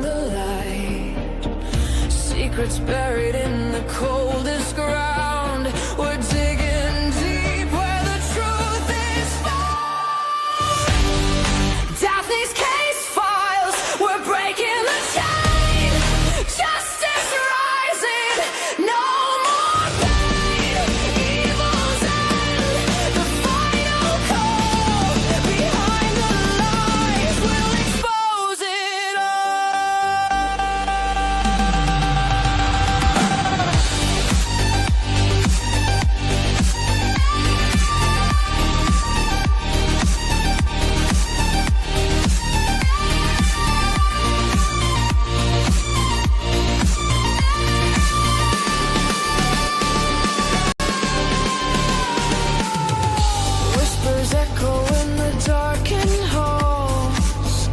behind the light. Secrets buried in the coldest ground. We're digging deep where the truth is found. Daphne's case files, we're breaking the chain. Justice rising, no more pain. Evil's end, the final call. Behind the lies, we'll expose it all. Whispers echo in the darkened halls.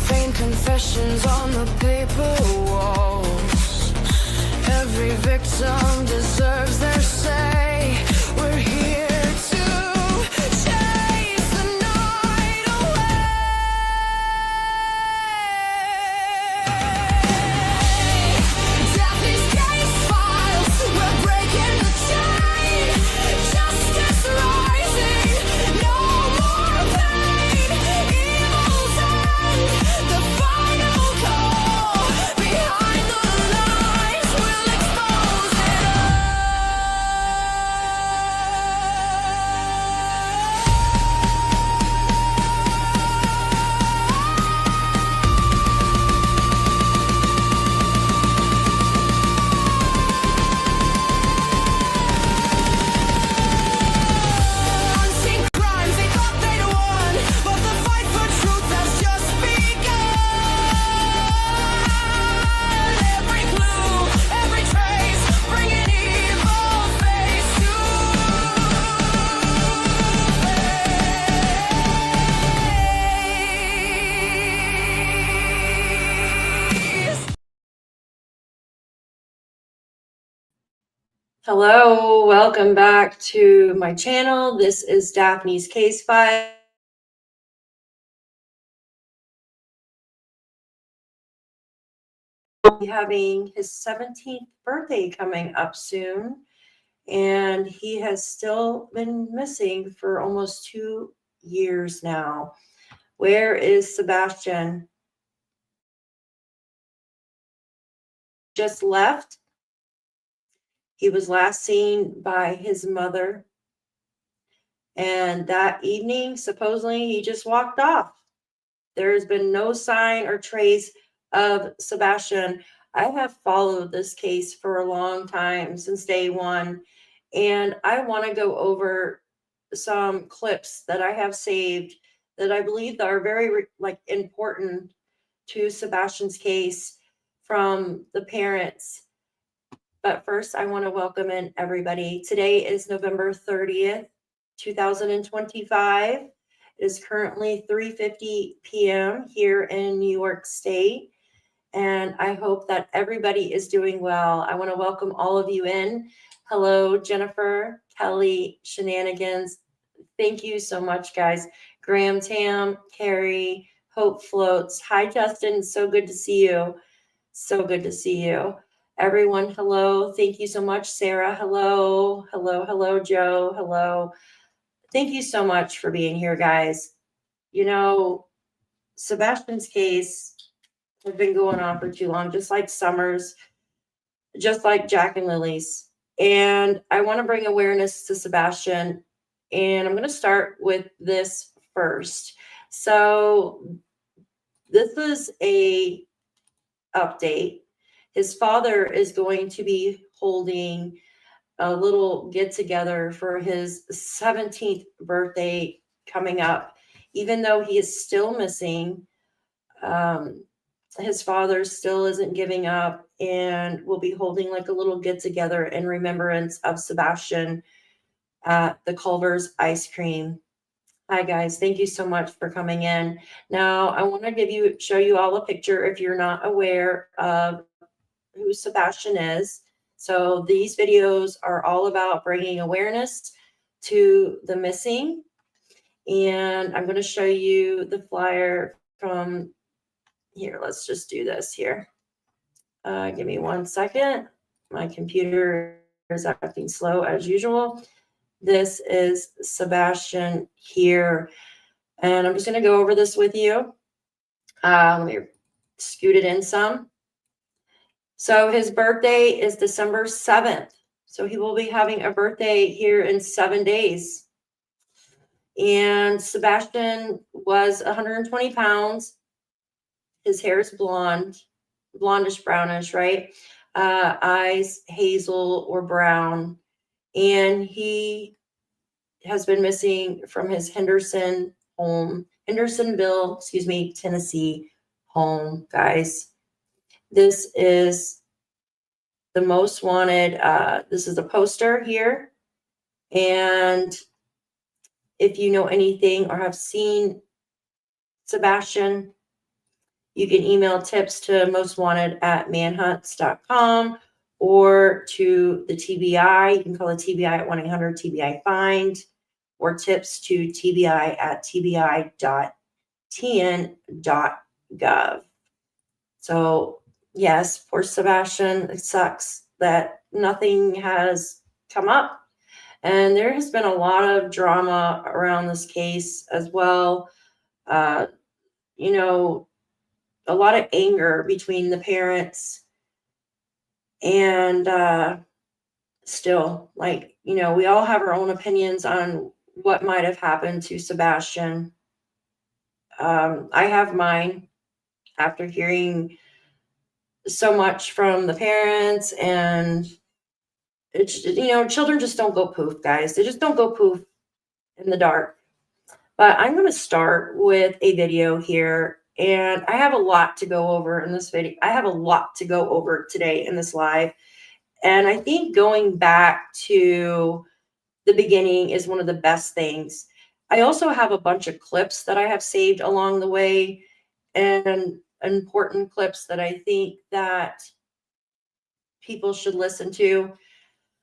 Faint confessions on the paper walls. Every victim deserves their say. We're here to chase the night away. Daphne's case files, we're breaking the chain. Justice rising, no more pain. Evil's end, the final call. Behind the lies, we'll expose it Unseen crimes, they thought they'd won, but the fight for truth has just begun. Every clue, every trace, bringing evil face to face. Hello, welcome back to my channel. This is Daphne's Case File. He'll be having his 17th birthday coming up soon, and he has still been missing for almost 2 years now. Where is Sebastian? Just left. He was last seen by his mother, and that evening, supposedly, he just walked off. There has been no sign or trace of Sebastian. I have followed this case for a long time, since day one, and I want to go over some clips that I have saved that I believe that are very important to Sebastian's case from the parents. But first, I want to welcome in everybody. Today is November 30th, 2025. It is currently 3:50 p.m. here in New York State, and I hope that everybody is doing well. I want to welcome all of you in. Hello, Jennifer, Kelly, Shenanigans. Thank you so much, guys. Graham Tam, Carrie, Hope Floats. Hi, Justin. So good to see you. So good to see you. Everyone, hello. Thank you so much. Sarah, hello. Hello, hello, Joe. Hello. Thank you so much for being here, guys. You know, Sebastian's case has been going on for too long, just like Summer's, just like Jack and Lily's. And I want to bring awareness to Sebastian. And I'm going to start with this first. So this is a update. His father is going to be holding a little get together for his 17th birthday coming up. Even though he is still missing, his father still isn't giving up, and will be holding like a little get together in remembrance of Sebastian at the Culver's Ice Cream. Hi guys, thank you so much for coming in. Now I want to show you all a picture if you're not aware of who Sebastian is. So these videos are all about bringing awareness to the missing. And I'm going to show you the flyer from here, let's just do this here. Give me 1 second. My computer is acting slow as usual. This is Sebastian here, and I'm just going to go over this with you. Let me scoot it in some. So his birthday is December 7th. So he will be having a birthday here in 7 days. And Sebastian was 120 pounds. His hair is blonde, blondish brownish, right? Eyes hazel or brown. And he has been missing from his Hendersonville, Tennessee home, guys. This is the most wanted. This is a poster here. And if you know anything or have seen Sebastian, you can email tips to mostwanted@manhunts.com or to the TBI. You can call the TBI at 1-800-TBI-FIND or tips to tbi@tbi.tn.gov. So yes, poor Sebastian, it sucks that nothing has come up. And there has been a lot of drama around this case as well. A lot of anger between the parents and still, we all have our own opinions on what might have happened to Sebastian. I have mine after hearing so much from the parents, and it's, children just don't go poof, guys. They just don't go poof in the dark. But I'm going to start with a video here, and I have a lot to go over in this video. I have a lot to go over today in this live. And I think going back to the beginning is one of the best things. I also have a bunch of clips that I have saved along the way, and important clips that I think that people should listen to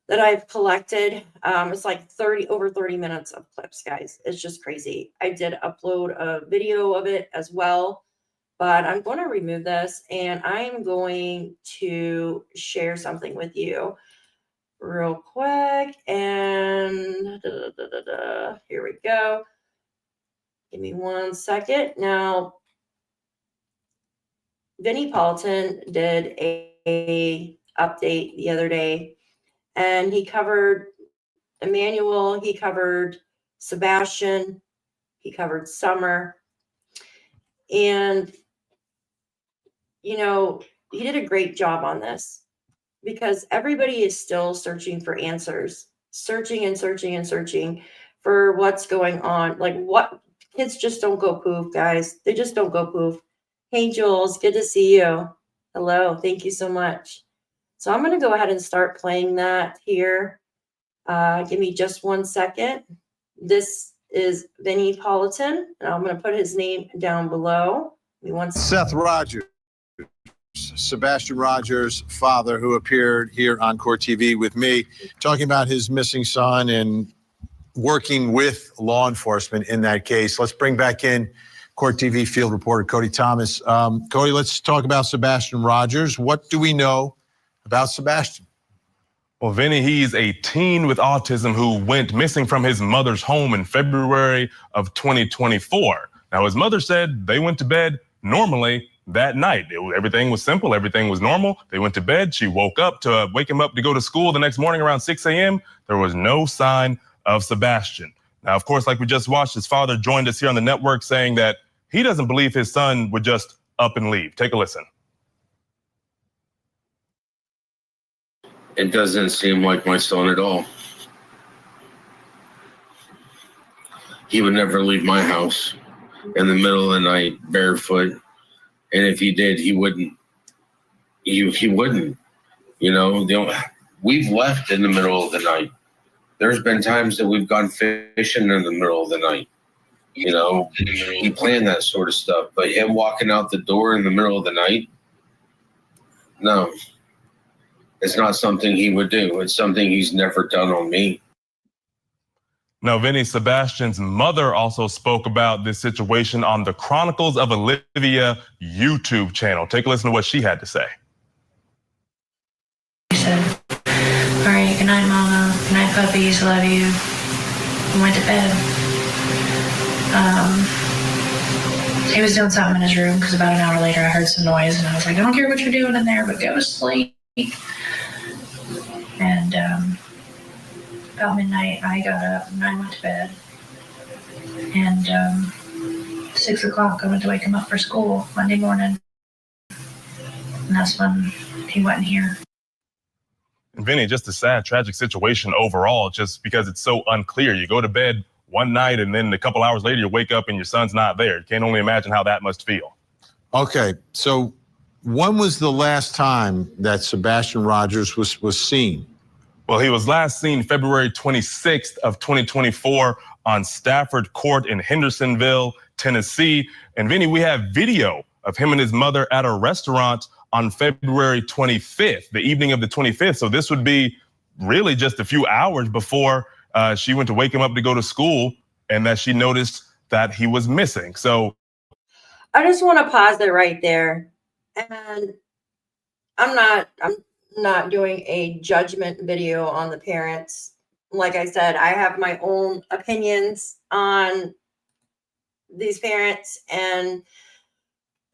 that I've collected. It's like over 30 minutes of clips, guys. It's just crazy. I did upload a video of it as well, but I'm going to remove this and I'm going to share something with you real quick. And here we go. Give me 1 second. Now, Vinnie Paulton did a update the other day, and he covered Emmanuel, he covered Sebastian, he covered Sumner, and he did a great job on this because everybody is still searching for answers, searching and searching and searching for what's going on. What kids just don't go poof, guys. They just don't go poof. Hey, Jules, good to see you. Hello, thank you so much. So I'm going to go ahead and start playing that here. Give me just 1 second. This is Vinnie Paulton, and I'm going to put his name down below. Give me 1 second. Seth Rogers, Sebastian Rogers' father, who appeared here on Court TV with me, talking about his missing son and working with law enforcement in that case. Let's bring back in Court TV field reporter Cody Thomas. Cody, let's talk about Sebastian Rogers. What do we know about Sebastian? Well, Vinny, he's a teen with autism who went missing from his mother's home in February of 2024. Now, his mother said they went to bed normally that night. Everything was simple. Everything was normal. They went to bed. She woke up to wake him up to go to school the next morning around 6 a.m. There was no sign of Sebastian. Now, of course, like we just watched, his father joined us here on the network saying that he doesn't believe his son would just up and leave. Take a listen. It doesn't seem like my son at all. He would never leave my house in the middle of the night barefoot. And if he did, he wouldn't. He wouldn't. We've left in the middle of the night. There's been times that we've gone fishing in the middle of the night. He planned that sort of stuff. But him walking out the door in the middle of the night, no. It's not something he would do. It's something he's never done on me. Now, Vinny, Sebastian's mother also spoke about this situation on the Chronicles of Olivia YouTube channel. Take a listen to what she had to say. He said, all right, good night, Mama. Good night, puppies. Love you. And went to bed. He was doing something in his room because about an hour later I heard some noise and I was like, I don't care what you're doing in there, but go to sleep. And about midnight I got up and I went to bed. And 6 o'clock I went to wake him up for school Monday morning. And that's when he went in here. And Vinny, just a sad, tragic situation overall, just because it's so unclear. You go to bed one night and then a couple hours later you wake up and your son's not there. You can only imagine how that must feel. Okay, so when was the last time that Sebastian Rogers was seen? Well, he was last seen February 26th of 2024 on Stafford Court in Hendersonville, Tennessee. And Vinny, we have video of him and his mother at a restaurant on February 25th, the evening of the 25th. So this would be really just a few hours before she went to wake him up to go to school and that she noticed that he was missing. So I just want to pause it right there. And I'm not doing a judgment video on the parents. Like I said, I have my own opinions on these parents, and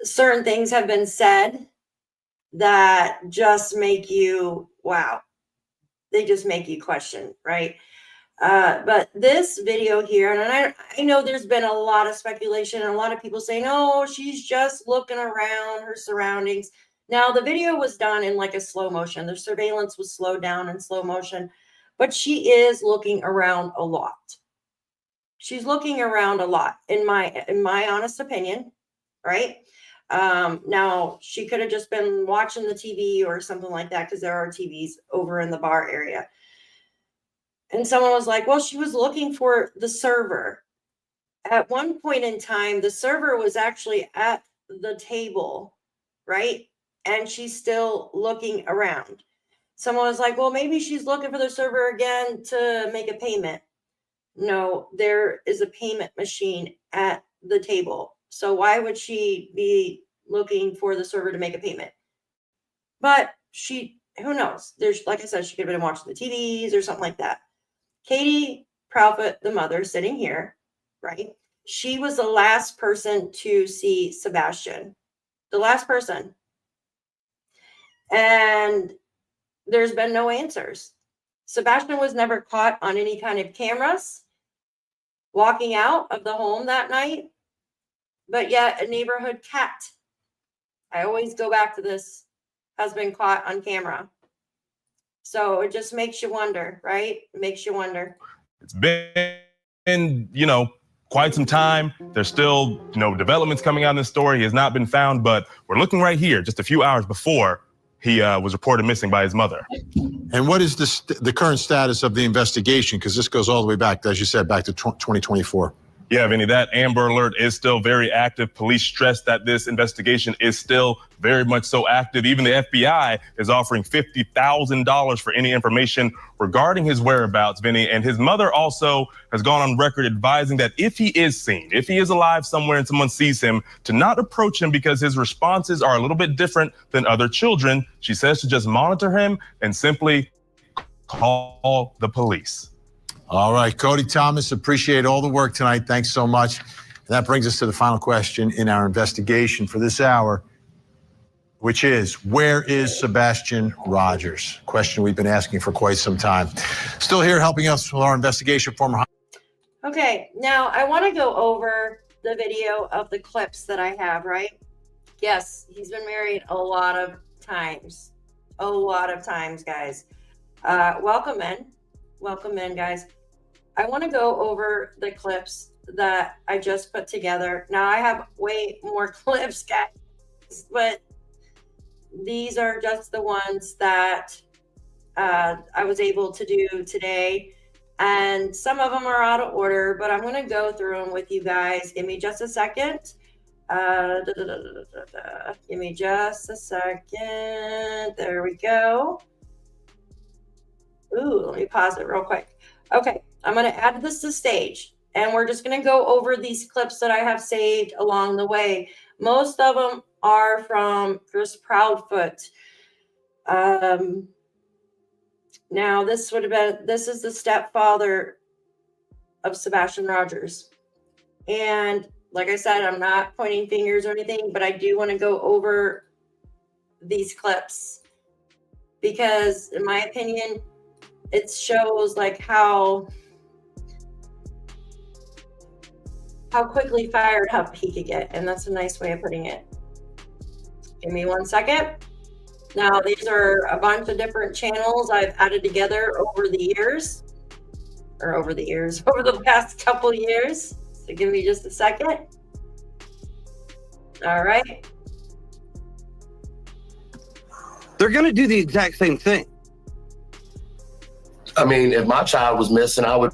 certain things have been said that just make you, wow, they just make you question, right? But this video here, and I know there's been a lot of speculation and a lot of people saying, oh, she's just looking around her surroundings. Now, the video was done in like a slow motion. The surveillance was slowed down in slow motion, but she is looking around a lot. She's looking around a lot, in my honest opinion, right? Now, she could have just been watching the TV or something like that, because there are TVs over in the bar area. And someone was like, well, she was looking for the server. At one point in time, the server was actually at the table, right? And she's still looking around. Someone was like, well, maybe she's looking for the server again to make a payment. No, there is a payment machine at the table. So why would she be looking for the server to make a payment? But who knows? There's, like I said, she could have been watching the TVs or something like that. Katie Proudfoot, the mother, sitting here, right? She was the last person to see Sebastian. The last person. And there's been no answers. Sebastian was never caught on any kind of cameras walking out of the home that night. But yet a neighborhood cat, I always go back to this, has been caught on camera. So it just makes you wonder, right? It makes you wonder. it's been, quite some time. There's still, developments coming out in this story. He has not been found, but we're looking right here, just a few hours before he was reported missing by his mother. And what is the current status of the investigation? Because this goes all the way back, as you said, back to 2024. Yeah, Vinny, that Amber Alert is still very active. Police stress that this investigation is still very much so active. Even the FBI is offering $50,000 for any information regarding his whereabouts, Vinny. And his mother also has gone on record advising that if he is seen, if he is alive somewhere and someone sees him, to not approach him because his responses are a little bit different than other children. She says to just monitor him and simply call the police. All right, Cody Thomas, appreciate all the work tonight. Thanks so much. And that brings us to the final question in our investigation for this hour, which is, where is Sebastian Rogers? Question we've been asking for quite some time. Still here helping us with our investigation, former. Okay, now I want to go over the video of the clips that I have, right? Yes, he's been married a lot of times. A lot of times, guys. Welcome in, guys. I want to go over the clips that I just put together. Now, I have way more clips, guys, but these are just the ones that I was able to do today. And some of them are out of order, but I'm going to go through them with you guys. Give me just a second. Give me just a second. There we go. Ooh, let me pause it real quick. Okay, I'm going to add this to stage, and we're just going to go over these clips that I have saved along the way. Most of them are from Chris Proudfoot. Now this is the stepfather of Sebastian Rogers. And like I said, I'm not pointing fingers or anything, but I do want to go over these clips because in my opinion, it shows like how quickly fired up he could get. And that's a nice way of putting it. Give me 1 second. Now, these are a bunch of different channels I've added together over the past couple years. So give me just a second. All right. They're going to do the exact same thing. I mean, if my child was missing, I would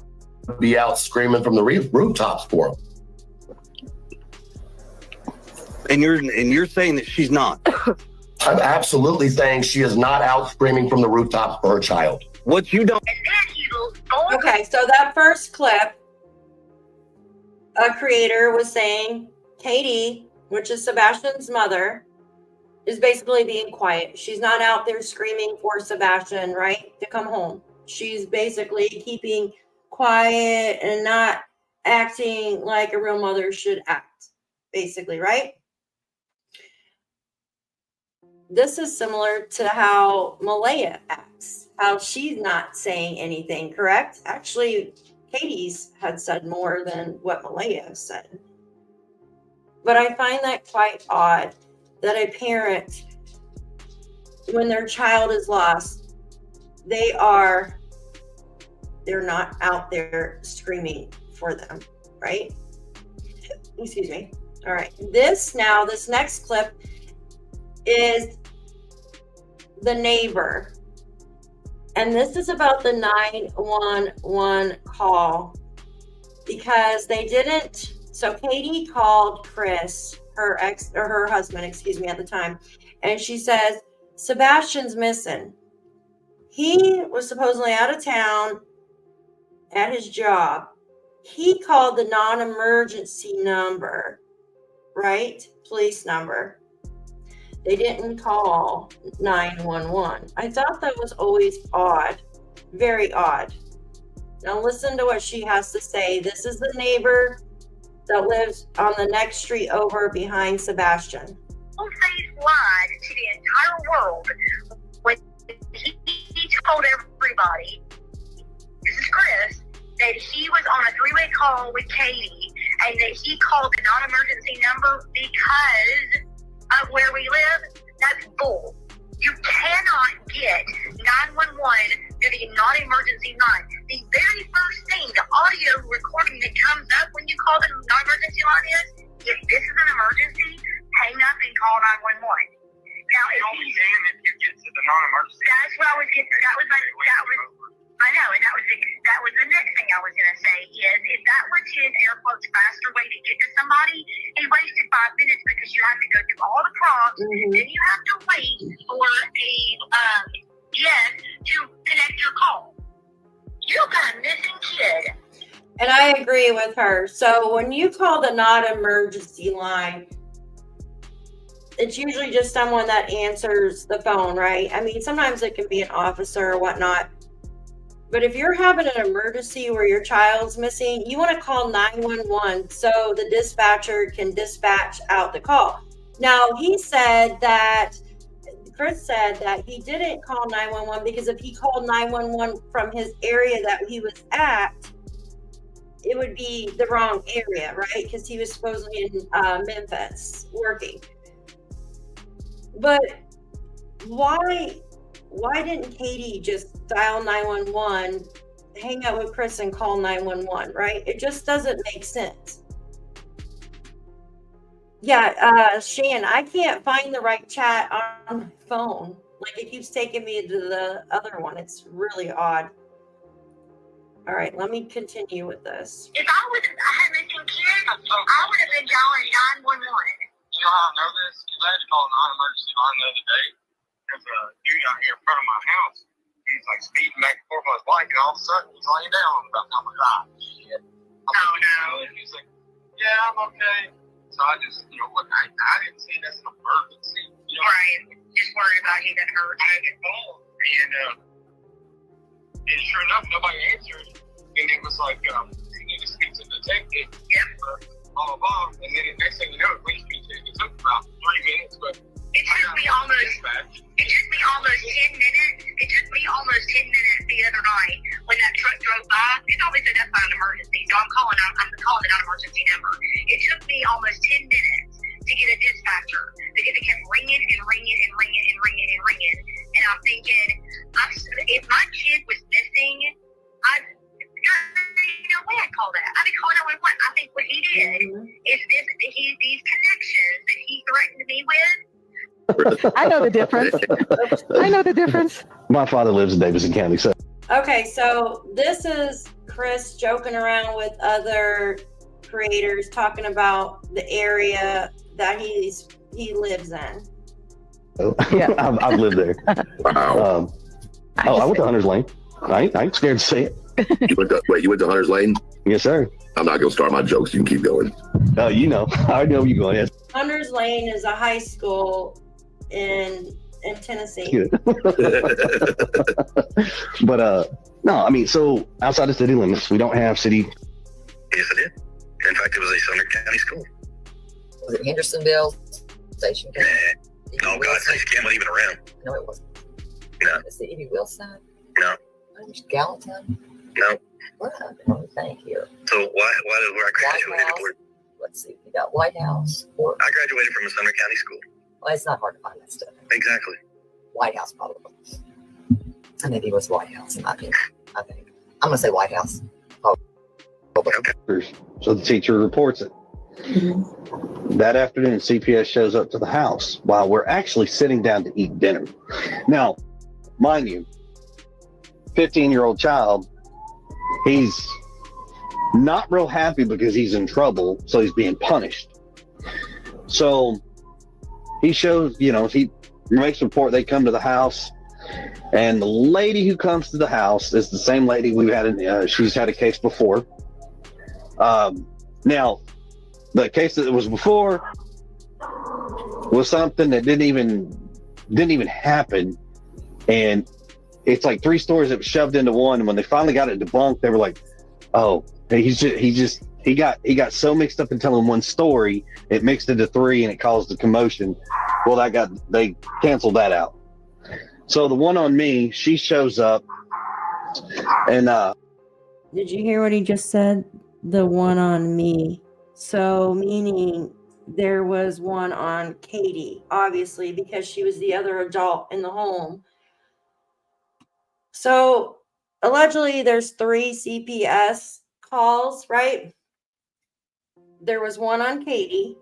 be out screaming from the rooftops for him. And you're saying that she's not. I'm absolutely saying she is not out screaming from the rooftops for her child. What you don't. Okay, so that first clip, a creator was saying Katie, which is Sebastian's mother, is basically being quiet. She's not out there screaming for Sebastian, right, to come home. She's basically keeping quiet and not acting like a real mother should act, basically, right? This is similar to how Malaya acts, how she's not saying anything, correct? Actually, Katie's had said more than what Malaya said. But I find that quite odd that a parent, when their child is lost, they're not out there screaming for them, right? Excuse me. All right. This next clip is the neighbor. And this is about the 911 call because so Katie called Chris, her husband, at the time. And she says, Sebastian's missing. He was supposedly out of town at his job. He called the non-emergency number, right? Police number. They didn't call 911. I thought that was always odd, very odd. Now listen to what she has to say. This is the neighbor that lives on the next street over behind Sebastian. Face lied to the entire world when he told everybody, this is Chris, that he was on a three-way call with Katie and that he called the non-emergency number because of where we live. That's bull. You cannot get 911 to the non-emergency line. The very first thing, the audio recording that comes up when you call the non-emergency line is, if this is an emergency, hang up and call 911. Now, if you get to the non-emergency. That's what I was getting. I know, and that was the next thing I was going to say is, if that was his air quotes faster way to get to somebody, he wasted 5 minutes because you have to go through all the prompts, then you have to wait for a yes to connect your call. You got a missing kid. And I agree with her. So when you call the non-emergency line, it's usually just someone that answers the phone, right? I mean, sometimes it can be an officer or whatnot. But if you're having an emergency where your child's missing, you want to call 911 so the dispatcher can dispatch out the call. Now, Chris said that he didn't call 911 because if he called 911 from his area that he was at, it would be the wrong area, right? Because he was supposedly in Memphis working. But why didn't Katie just dial 911, hang out with Chris and call 911, right? It just doesn't make sense. Yeah, Shan, I can't find the right chat on my phone. Like, it keeps taking me to the other one. It's really odd. All right, let me continue with this. If I had missing kids, I would have been dialing 911. You know how I know this? Because I had to call a non-emergency line the other day because a dude out here in front of my house He's like speeding back and forth on his bike, and all of a sudden he's laying down about time I got. Oh no. And he's like, yeah, I'm okay. So I just, look, I didn't see this as an emergency. Right. Just worried about you getting hurt. I get called, and sure enough, nobody answered. And it was like, you need to speak to the detective. Yeah. Blah, blah, blah. And then the next thing you know, police detective. It took about 3 minutes, but It took me almost 10 minutes. It took me almost 10 minutes the other night when that truck drove by. It's always said that's not an emergency, so I'm calling the non-emergency number. It took me almost 10 minutes to get a dispatcher because it kept ringing and ringing and ringing and ringing and ringing. And I'm thinking, if my kid was missing, I'd call that. I'd be calling 911. I think what he did is these connections that he threatened me with. I know the difference. I know the difference. My father lives in Davidson County, so. Okay, so this is Chris joking around with other creators talking about the area that he lives in. Yeah. I've lived there. Wow. I went to Hunter's Lane. I ain't scared to say it. You went to Hunter's Lane? Yes, sir. I'm not going to start my jokes. You can keep going. I already know where you're going. Yes. Hunter's Lane is a high school in Tennessee. Good. But no, I mean, so outside the city limits, we don't have city. Yes, it did. In fact, it was a Sumner County school. Was it Hendersonville Station? Oh, God, Station Camp wasn't even around. No, it wasn't. No. Is the E.B. Wilson? No. Gallatin? No. What? Let me think here. So why did where I graduated? Let's see. You got White House. Or, I graduated from a Sumner County school. well, it's not hard to find that stuff. Exactly. White House, probably. I think it was White House, in my opinion. I think. I'm going to say White House. Okay. So the teacher reports it. That afternoon, CPS shows up to the house while we're actually sitting down to eat dinner. Now, mind you, 15-year-old child, he's not real happy because he's in trouble, so he's being punished. So he shows, he makes a report. They come to the house, and the lady who comes to the house is the same lady we've had. She's had a case before. Now, the case that was before was something that didn't even happen, and it's like 3 stories that was shoved into one. And when they finally got it debunked, they were like, "Oh, he got so mixed up in telling one story, it mixed into 3, and it caused a commotion." Well, they canceled that out. So the one on me, she shows up, and Did you hear what he just said? The one on me. So meaning there was one on Katie, obviously, because she was the other adult in the home. So allegedly there's 3 CPS calls, right? There was one on Katie,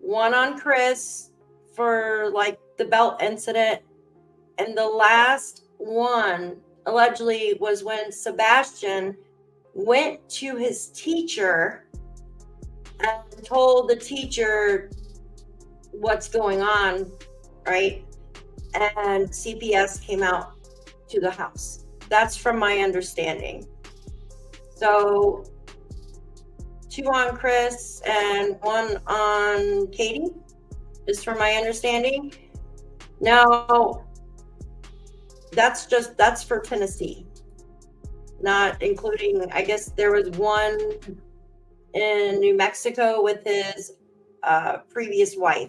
one on Chris for like the belt incident, and the last one allegedly was when Sebastian went to his teacher and told the teacher what's going on, right? And CPS came out to the house. That's from my understanding. So 2 on Chris and 1 on Katie is from my understanding. Now, that's for Tennessee, not including, I guess there was one in New Mexico with his previous wife.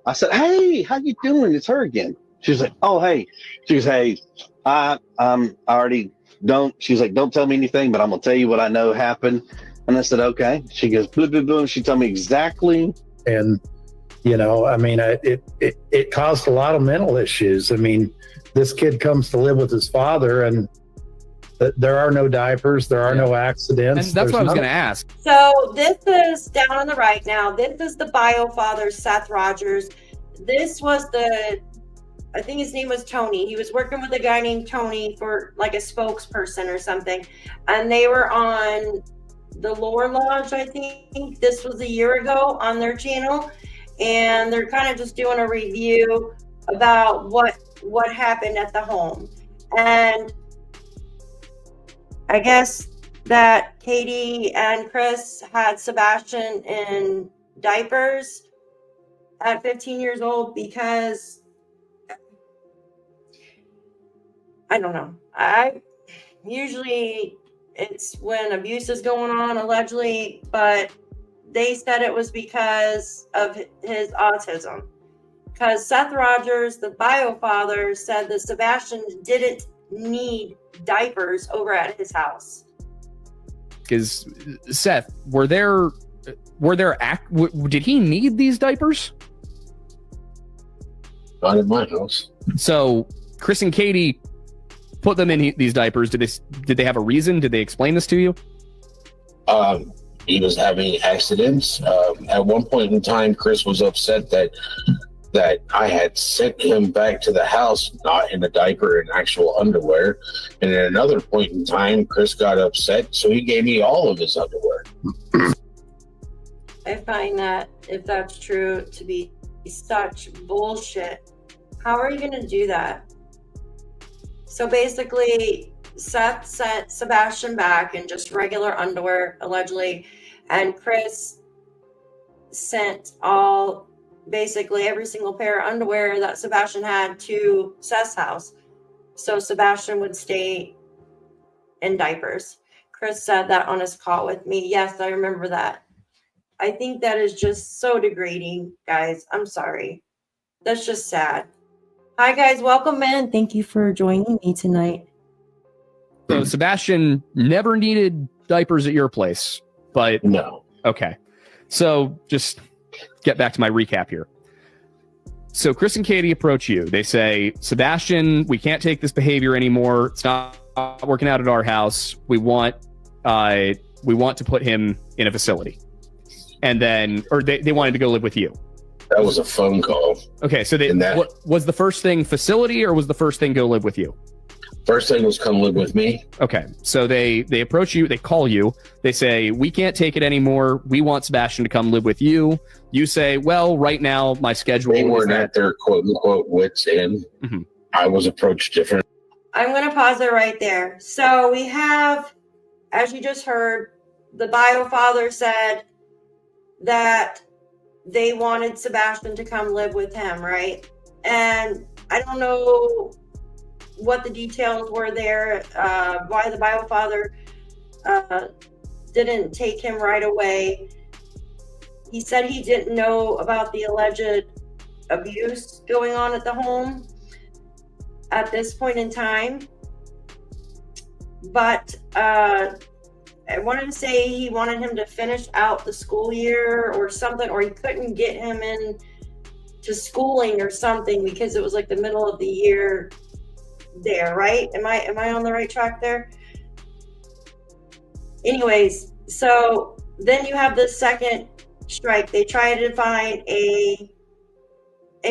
I said, "Hey, how you doing? It's her again." She was like, "Oh, hey." She was, "Hey, I already don't." She's like, "Don't tell me anything, but I'm gonna tell you what I know happened." And I said, "Okay." She goes, "Blah, blah, blah." And she told me exactly. And I mean, it caused a lot of mental issues. I mean, this kid comes to live with his father, and there are no diapers, there are no accidents. And that's what I was going to ask. So this is down on the right now. This is the bio father, Seth Rogers. This was I think his name was Tony. He was working with a guy named Tony for like a spokesperson or something. And they were on the Lore Lodge, I think. This was a year ago on their channel. And they're kind of just doing a review about what happened at the home. And I guess that Katie and Chris had Sebastian in diapers at 15 years old because I don't know. I usually it's when abuse is going on, allegedly, but they said it was because of his autism. Because Seth Rogers, the bio father, said that Sebastian didn't need diapers over at his house. Because Seth, did he need these diapers? Not in my house. So Chris and Katie put them in these diapers. Did they have a reason? Did they explain this to you? He was having accidents. At one point in time, Chris was upset that I had sent him back to the house, not in a diaper, in actual underwear. And at another point in time, Chris got upset, so he gave me all of his underwear. I find that, if that's true, to be such bullshit. How are you going to do that? So basically, Seth sent Sebastian back in just regular underwear, allegedly, and Chris sent basically every single pair of underwear that Sebastian had to Seth's house. So Sebastian would stay in diapers. Chris said that on his call with me. Yes, I remember that. I think that is just so degrading, guys. I'm sorry. That's just sad. Hi, guys. Welcome in. Thank you for joining me tonight. So Sebastian never needed diapers at your place, but no. Okay. So just get back to my recap here. So Chris and Katie approach you. They say, Sebastian, we can't take this behavior anymore. It's not working out at our house. We want to put him in a facility. And then, or they wanted to go live with you. That was a phone call. Okay, so was the first thing facility, or was the first thing go live with you? First thing was come live with me. Okay, so they approach you, they call you, they say, we can't take it anymore. We want Sebastian to come live with you. You say, well, right now my schedule. They weren't at their quote unquote wits end. Mm-hmm. I was approached different. I'm going to pause it right there. So we have, as you just heard, the bio father said that they wanted Sebastian to come live with him, right? And I don't know what the details were there, why the bio father didn't take him right away. He said he didn't know about the alleged abuse going on at the home at this point in time. But I wanted to say he wanted him to finish out the school year or something, or he couldn't get him in to schooling or something because it was like the middle of the year there, right? Am I on the right track there? Anyways, so then you have the second strike. They try to find a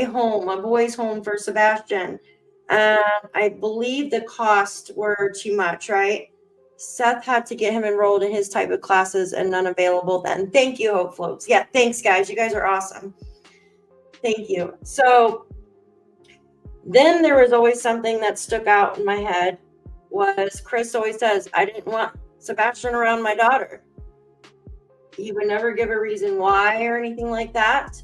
home, a boys' home for Sebastian. I believe the costs were too much, right? Seth had to get him enrolled in his type of classes and none available then. Thank you, Hope Floats. Yeah, thanks, guys. You guys are awesome. Thank you. So then there was always something that stuck out in my head was Chris always says, I didn't want Sebastian around my daughter. He would never give a reason why or anything like that.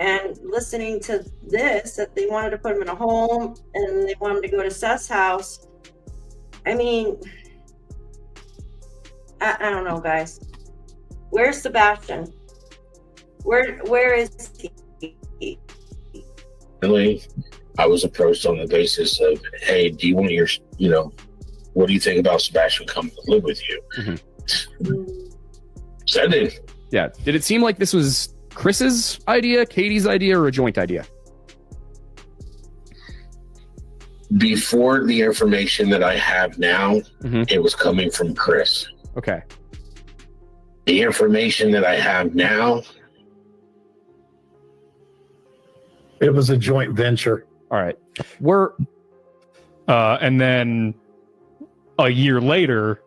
And listening to this, that they wanted to put him in a home and they wanted to go to Seth's house. I mean, I don't know, guys. Where's Sebastian? Where is he? Really, I was approached on the basis of, hey, do you want what do you think about Sebastian coming to live with you? Mm-hmm. Said it. Yeah. Did it seem like this was Chris's idea, Katie's idea, or a joint idea? Before the information that I have now, Mm-hmm. it was coming from Chris. Okay. The information that I have now, It was a joint venture. All right. And then a year later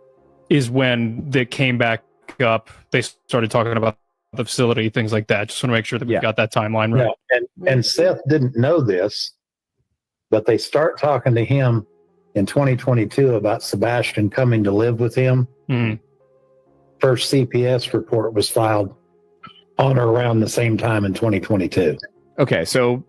is when they came back up. They started talking about the facility, things like that. Just want to make sure that we've got that timeline right. Yeah, and Seth didn't know this, but they start talking to him in 2022 about Sebastian coming to live with him. First CPS report was filed on or around the same time in 2022. Okay, so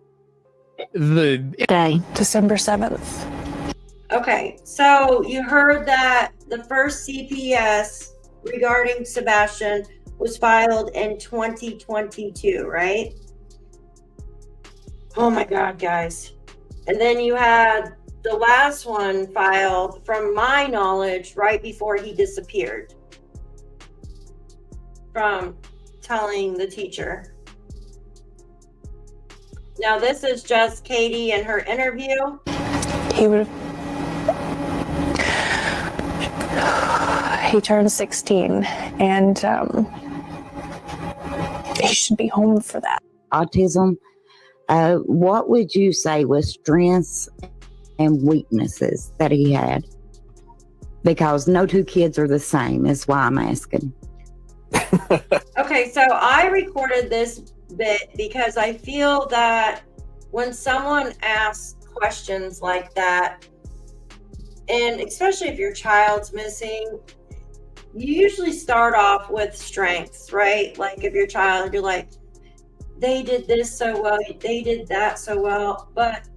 the day, December 7th. Okay, so you heard that the first CPS regarding Sebastian was filed in 2022, right? Oh my God, guys. And then you had the last one filed, from my knowledge, right before he disappeared from telling the teacher. Now, this is just Katie and her interview. He turned 16 and he should be home for that. Autism, what would you say was strengths and weaknesses that he had? Because no two kids are the same, is why I'm asking. Okay, so I recorded this bit because I feel that when someone asks questions like that, and especially if your child's missing, you usually start off with strengths, right? Like if your child, you're like, they did this so well, they did that so well. But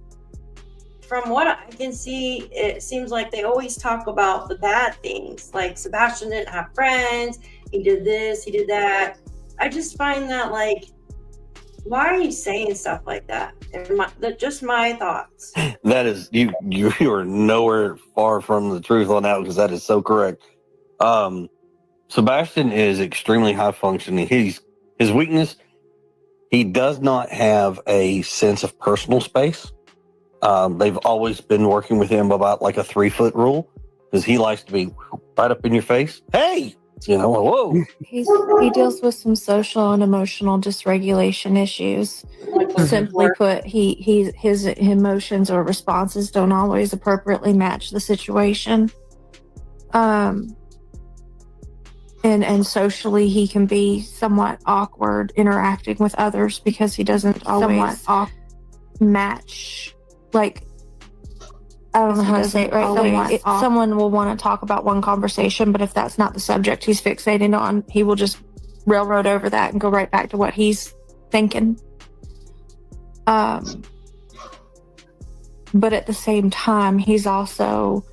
from what I can see, it seems like they always talk about the bad things. Like Sebastian didn't have friends, he did this, he did that. I just find that, like, why are you saying stuff like that? Just my thoughts. That is, you are nowhere far from the truth on that, because that is so correct. Sebastian is extremely high functioning. His weakness, he does not have a sense of personal space. They've always been working with him about like a 3-foot rule, because he likes to be right up in your face. Hey, whoa. He deals with some social and emotional dysregulation issues. Simply put, his emotions or responses don't always appropriately match the situation. And socially, he can be somewhat awkward interacting with others because he doesn't always match. Like, I don't know how to say it right. Someone will want to talk about one conversation, but if that's not the subject he's fixating on, he will just railroad over that and go right back to what he's thinking. But at the same time, he's also,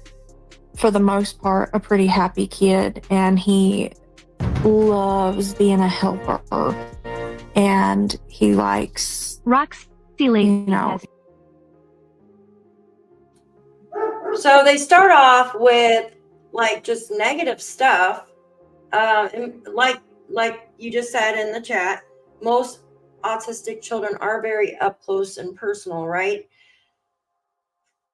for the most part, a pretty happy kid, and he loves being a helper, and he likes So they start off with like just negative stuff, and like you just said in the chat, most autistic children are very up close and personal, right?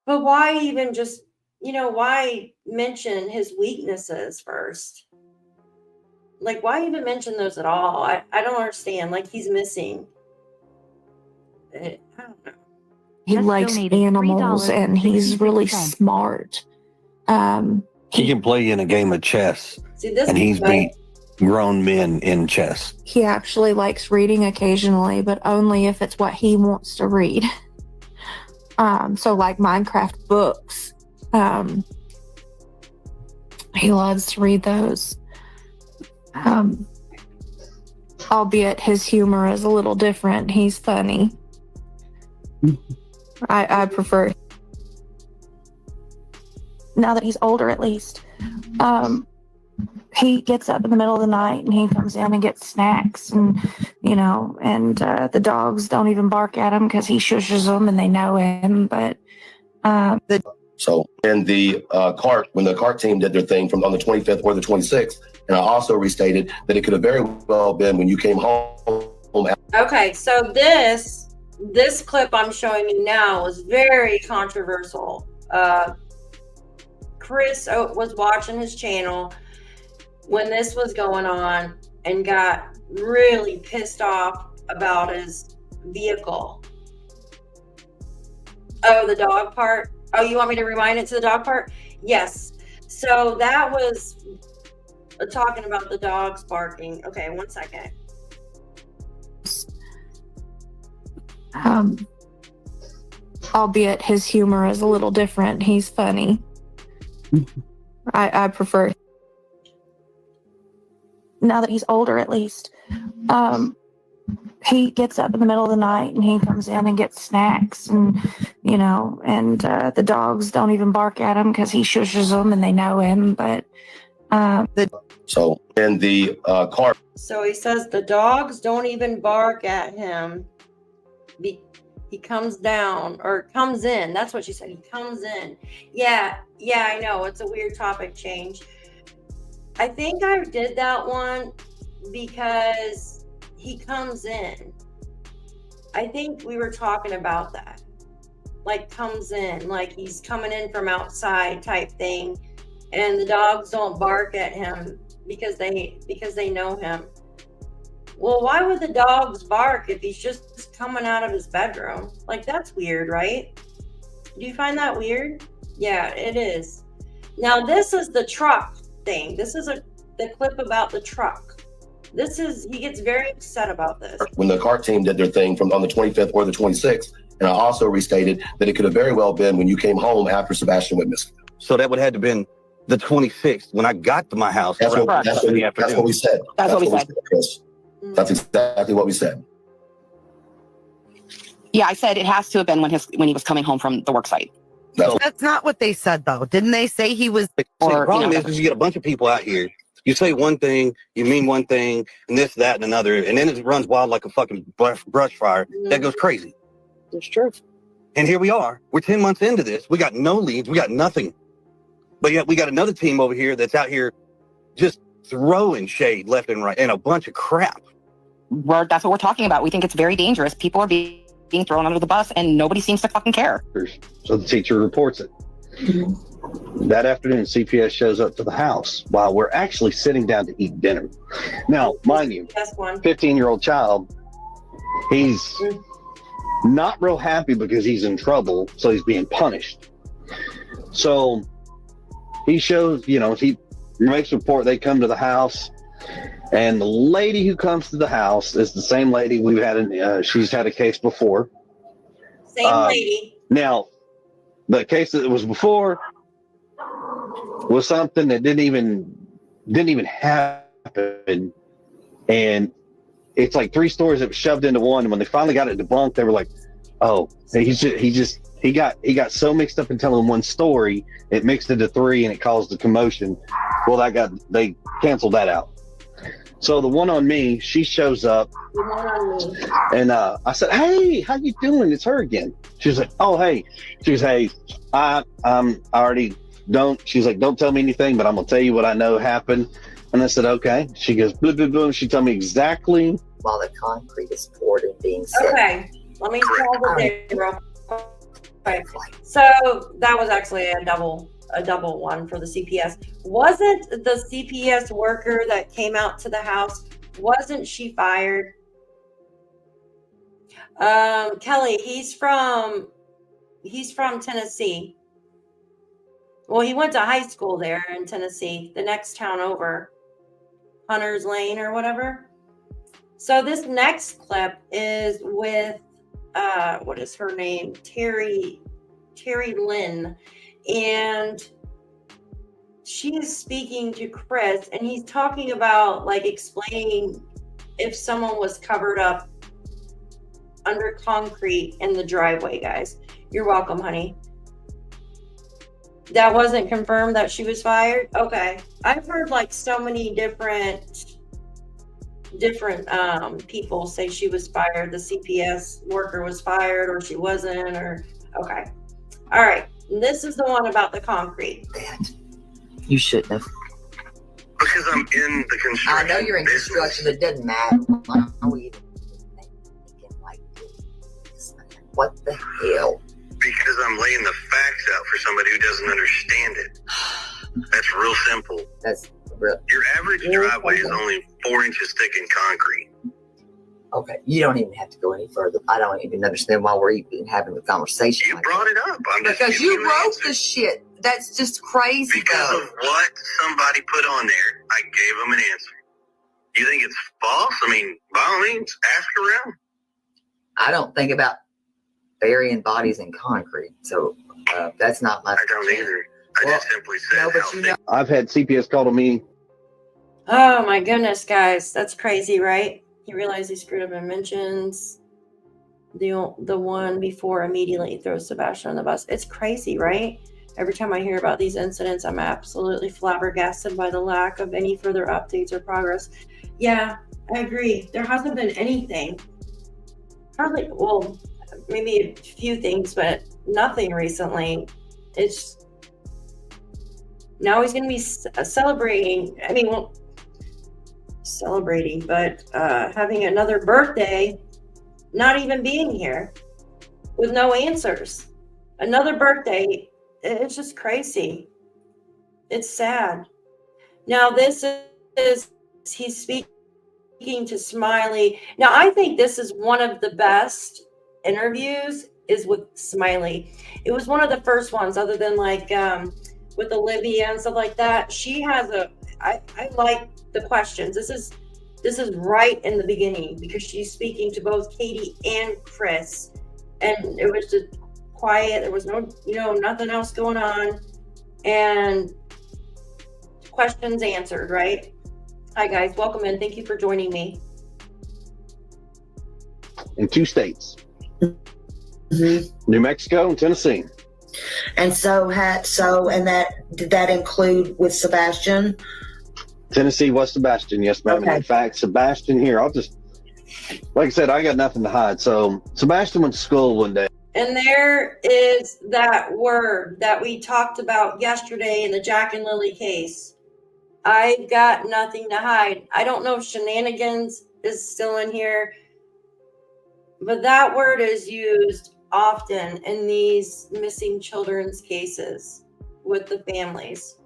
But why even just, why mention his weaknesses first? Like, why even mention those at all? I don't understand. Like, he's missing. I don't know. He likes animals, and he's really smart. He can play in a game of chess, See, and he's beat grown men in chess. He actually likes reading occasionally, but only if it's what he wants to read. So like Minecraft books, he loves to read those. Albeit his humor is a little different. He's funny. I prefer, now that he's older at least, he gets up in the middle of the night and he comes in and gets snacks, and the dogs don't even bark at him because he shushes them and they know him. But so in the cart, when the cart team did their thing from on the 25th or the 26th, and I also restated that it could have very well been when you came home. Okay, so this clip I'm showing you now was very controversial. Chris was watching his channel when this was going on and got really pissed off about his vehicle. Oh, the dog part? Oh, you want me to rewind it to the dog part? Yes. So that was talking about the dogs barking. Okay, 1 second. albeit his humor is a little different. He's funny. I prefer now that he's older, at least. He gets up in the middle of the night and he comes in and gets snacks, and the dogs don't even bark at him because he shushes them and they know him. But So in the car. So he says the dogs don't even bark at him. He comes down or comes in. That's what she said. He comes in. Yeah, I know. It's a weird topic change. I think I did that one because he comes in. I think we were talking about that. Like comes in, like he's coming in from outside type thing. And the dogs don't bark at him because they know him. Well, why would the dogs bark if he's just coming out of his bedroom? Like, that's weird, right? Do you find that weird? Yeah, it is. Now, this is the truck thing. This is the clip about the truck. He gets very upset about this. When the CART team did their thing from on the 25th or the 26th, and I also restated that it could have very well been when you came home after Sebastian went missing. So that would have to been the 26th when I got to my house. That's what we said. That's what we said. Chris. That's exactly what we said. Yeah, I said it has to have been when he was coming home from the work site. That's not what they said, though. Didn't they say he was? The problem is you get a bunch of people out here. You say one thing, you mean one thing, and this, that, and another, and then it runs wild like a fucking brush fire. That goes crazy. It's true. And here we are. We're 10 months into this. We got no leads. We got nothing. But yet we got another team over here that's out here just throwing shade left and right and a bunch of crap. That's what we're talking about. We think it's very dangerous. People are being thrown under the bus and nobody seems to fucking care. So the teacher reports it. That afternoon, CPS shows up to the house while we're actually sitting down to eat dinner. Now, mind you, 15-year-old child, he's not real happy because he's in trouble, so he's being punished. So he shows, he makes a report. They come to the house, and the lady who comes to the house is the same lady we've had. She's had a case before. Same lady. Now, the case that was before was something that didn't even happen, and it's like 3 stories that was shoved into one. And when they finally got it debunked, they were like, "Oh, he got so mixed up in telling one story, it mixed into 3, and it caused a commotion." Well, they canceled that out. So the one on me, she shows up, and I said, "Hey, how you doing? It's her again." She was like, "Oh, hey." She was, "Hey, I already don't." She's like, "Don't tell me anything, but I'm gonna tell you what I know happened." And I said, "Okay." She goes, "Boom, boom, boom." She told me exactly. While the concrete is poured and being set. Okay, let me call the zero. Okay, so that was actually a double one for the CPS. Wasn't the CPS worker that came out to the house, wasn't she fired? Kelly, he's from Tennessee. Well, he went to high school there in Tennessee, the next town over, Hunter's Lane or whatever. So this next clip is with what is her name? Terry Lynn. And she's speaking to Chris, and he's talking about like explaining if someone was covered up under concrete in the driveway, guys. You're welcome, honey. That wasn't confirmed that she was fired? Okay. I've heard like so many different people say she was fired. The CPS worker was fired, or she wasn't, or okay. All right. This is the one about the concrete. You shouldn't have. Because I'm in the construction. I know you're in construction. It doesn't matter. Why are we even thinking like this? What the hell? Because I'm laying the facts out for somebody who doesn't understand it. That's real simple. That's real. Your average driveway is only 4 inches thick in concrete. Okay, you don't even have to go any further. I don't even understand why we're even having the conversation. You brought it up. Because you wrote the shit. That's just crazy. Because of what somebody put on there, I gave them an answer. You think it's false? I mean, by all means, ask around. I don't think about burying bodies in concrete. So that's not my. I don't either. I just simply said No, but how you know, I've had CPS call to me. Oh my goodness, guys, that's crazy, right? He realized he screwed up and mentions the one before immediately throws Sebastian on the bus. It's crazy, right? Every time I hear about these incidents, I'm absolutely flabbergasted by the lack of any further updates or progress. Yeah, I agree. There hasn't been anything. Hardly, well, maybe a few things, but nothing recently. It's now he's going to be celebrating. I mean, well, celebrating, but having another birthday, not even being here with no answers. Another birthday. It's just crazy. It's sad. Now this is he's speaking to Smiley. Now I think this is one of the best interviews is with Smiley. It was one of the first ones, other than like with Olivia and stuff like that. She has I like the questions. This is right in the beginning because she's speaking to both Katie and Chris, and it was just quiet. There was no, nothing else going on, and questions answered, right? Hi guys, welcome in. Thank you for joining me. In 2 states, New Mexico and Tennessee. And and that did that include with Sebastian? Tennessee was Sebastian, yes, ma'am. Okay. In fact, Sebastian here, like I said, I got nothing to hide. So Sebastian went to school one day. And there is that word that we talked about yesterday in the Jack and Lily case. I've got nothing to hide. I don't know if shenanigans is still in here, but that word is used often in these missing children's cases with the families.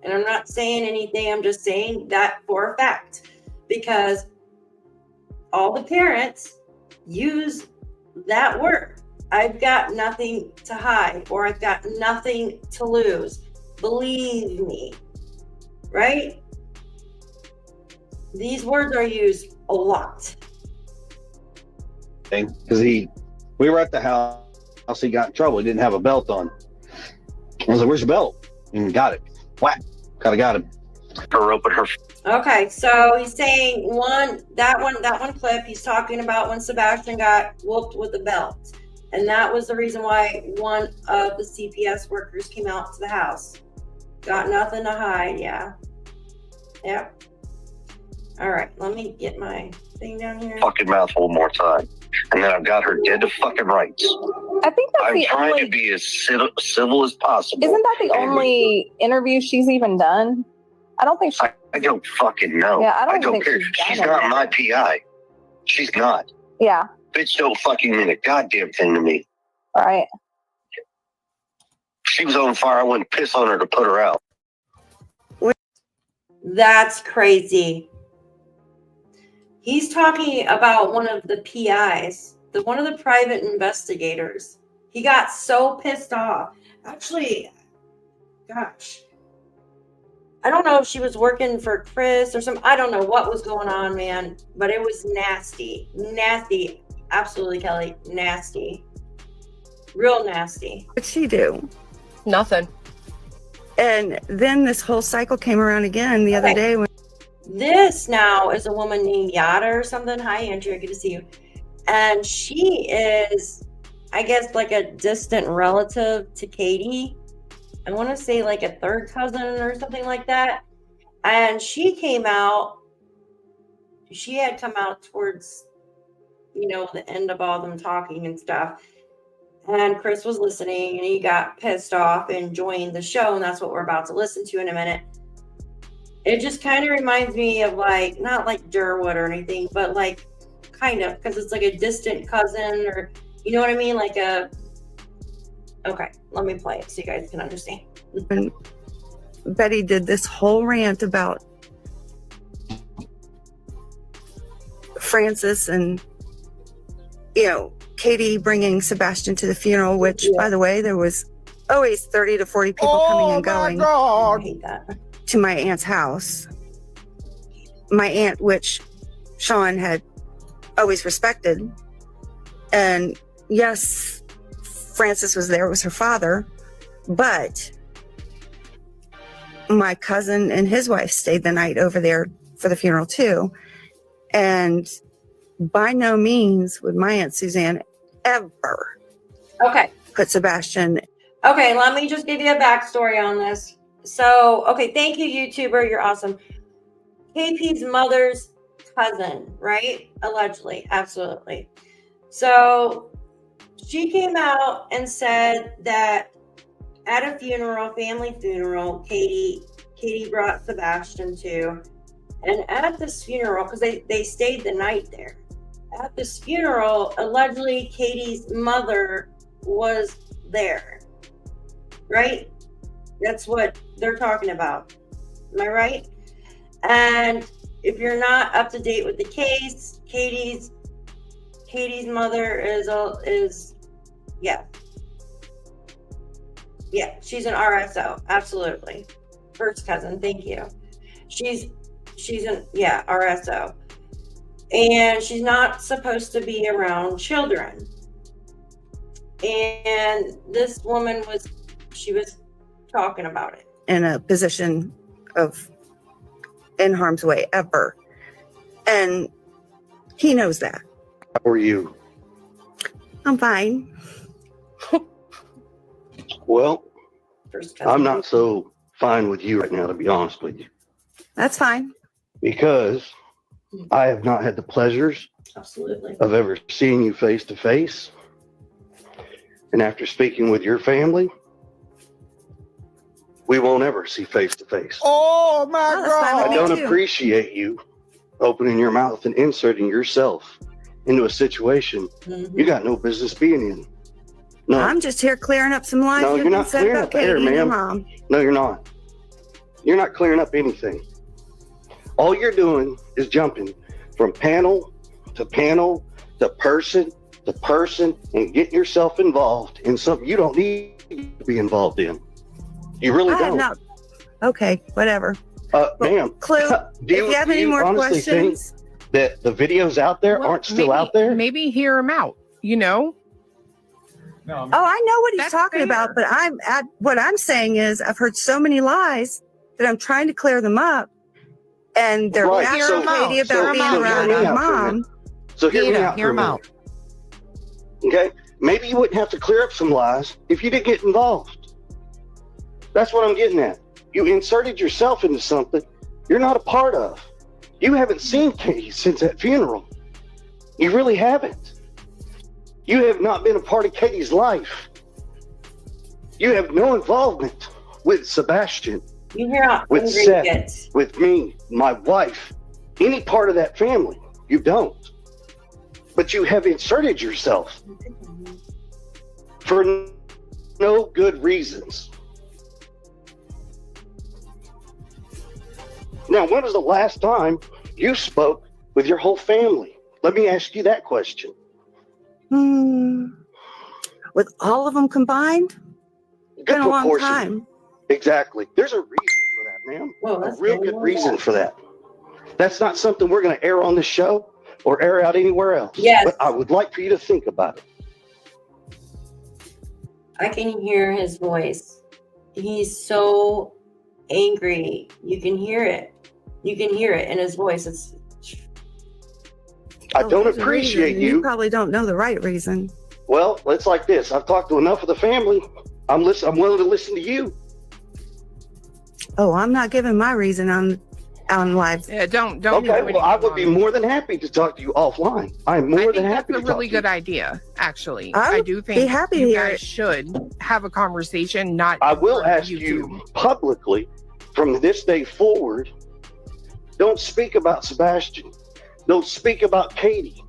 And I'm not saying anything, I'm just saying that for a fact, because all the parents use that word. I've got nothing to hide, or I've got nothing to lose. Believe me, right? These words are used a lot. Because we were at the house, he got in trouble. He didn't have a belt on. I was like, "Where's your belt?" And got it. Whack. Got him. her rope at her. Okay, so he's saying that one clip, he's talking about when Sebastian got whooped with a belt. And that was the reason why one of the CPS workers came out to the house. Got nothing to hide, yeah. Yep. All right, let me get my thing down here. Fucking mouth one more time. And then I've got her dead to fucking rights. I think that's I'm trying to be as civil as possible. Isn't that the only interview she's even done? I don't think she. I don't fucking know. Yeah, I don't think care. she's She's done not it. my PI. She's not. Yeah. Bitch don't fucking mean a goddamn thing to me. All right. She was on fire. I wouldn't piss on her to put her out. That's crazy. He's talking about one of the PIs, one of the private investigators. He got so pissed off. Actually, gosh, I don't know if she was working for Chris or something. I don't know what was going on, man, but it was nasty. Nasty. Absolutely, Kelly. Nasty. Real nasty. What'd she do? Nothing. And then this whole cycle came around again the other day when This now is a woman named Yada or something. Hi, Andrea. Good to see you. And she is, I guess, like a distant relative to Katie. I want to say like a third cousin or something like that. And she came out, she had come out towards, the end of all them talking and stuff. And Chris was listening and he got pissed off and joined the show. And that's what we're about to listen to in a minute. It just kind of reminds me of like, not like Durwood or anything, but like kind of, because it's like a distant cousin or, you know what I mean? Like okay, let me play it so you guys can understand. when Betty did this whole rant about Francis and, Katie bringing Sebastian to the funeral, which, by the way, there was always 30 to 40 people coming and going I hate that. to my aunt's house. My aunt, which Sean had always respected. And yes, Francis was there. It was her father. But my cousin and his wife stayed the night over there for the funeral too. And by no means would my Aunt Suzanne ever put Sebastian. Okay, let me just give you a backstory on this. So, okay, thank you, YouTuber. You're awesome. KP's mother's cousin, right? Allegedly, absolutely. So she came out and said that at a funeral, family funeral, Katie brought Sebastian to, and at this funeral, because they stayed the night there. At this funeral, allegedly Katie's mother was there, right? That's what they're talking about. Am I right? And if you're not up to date with the case, Katie's mother is she's an RSO, absolutely. First cousin, thank you. She's an RSO. And she's not supposed to be around children. And this woman was talking about it. In a position of in harm's way ever. And he knows that. How are you? I'm fine. Well, I'm not so fine with you right now, to be honest with you. That's fine. Because I have not had the pleasures of ever seeing you face to face. And after speaking with your family, we won't ever see face to face. Oh my God. I don't appreciate you opening your mouth and inserting yourself into a situation you got no business being in. No. I'm just here clearing up some lies. No, you're not clearing up Katie air, and your ma'am. mom. No, you're not. You're not clearing up anything. All you're doing is jumping from panel to panel to person and getting yourself involved in something you don't need to be involved in. You really I have don't. not. Okay, whatever. Ma'am, Clue, do if you have any more honestly questions. think that the videos out there aren't still out there? Maybe hear him out, you know? Oh, I know what he's talking about, but what I'm saying is I've heard so many lies that I'm trying to clear them up. And they're Right, asking so- Katie about so being hear around me her out for a mom. minute. So hear me out for a minute. Okay? Maybe you wouldn't have to clear up some lies if you didn't get involved. That's what I'm getting at. You inserted yourself into something you're not a part of. You haven't seen Katie since that funeral. You really haven't. You have not been a part of Katie's life. You have no involvement with Sebastian, You hear how with angry Seth, he gets. with me, my wife, any part of that family. You don't. But you have inserted yourself for no good reasons. Now, when was the last time you spoke with your whole family? Let me ask you that question. With all of them combined? Good Been a long proportion. time. Exactly. There's a reason for that, ma'am. Well, A real good reason for that. That's not something we're going to air on this show or air out anywhere else. Yes. But I would like for you to think about it. I can hear his voice. He's so angry. You can hear it. You can hear it in his voice. I don't There's a appreciate reason. you. You probably don't know the right reason. Well, it's like this. I've talked to enough of the family. I'm willing to listen to you. Oh, I'm not giving my reason on live. Yeah, don't. Okay, well, I would be more than happy to talk to you offline. I'm more than happy That's to a really talk to good idea, actually. I I would do be think happy to you hear guys it. should have a conversation, not I will over ask YouTube. you publicly from this day forward, don't speak about Sebastian. Don't speak about Katie.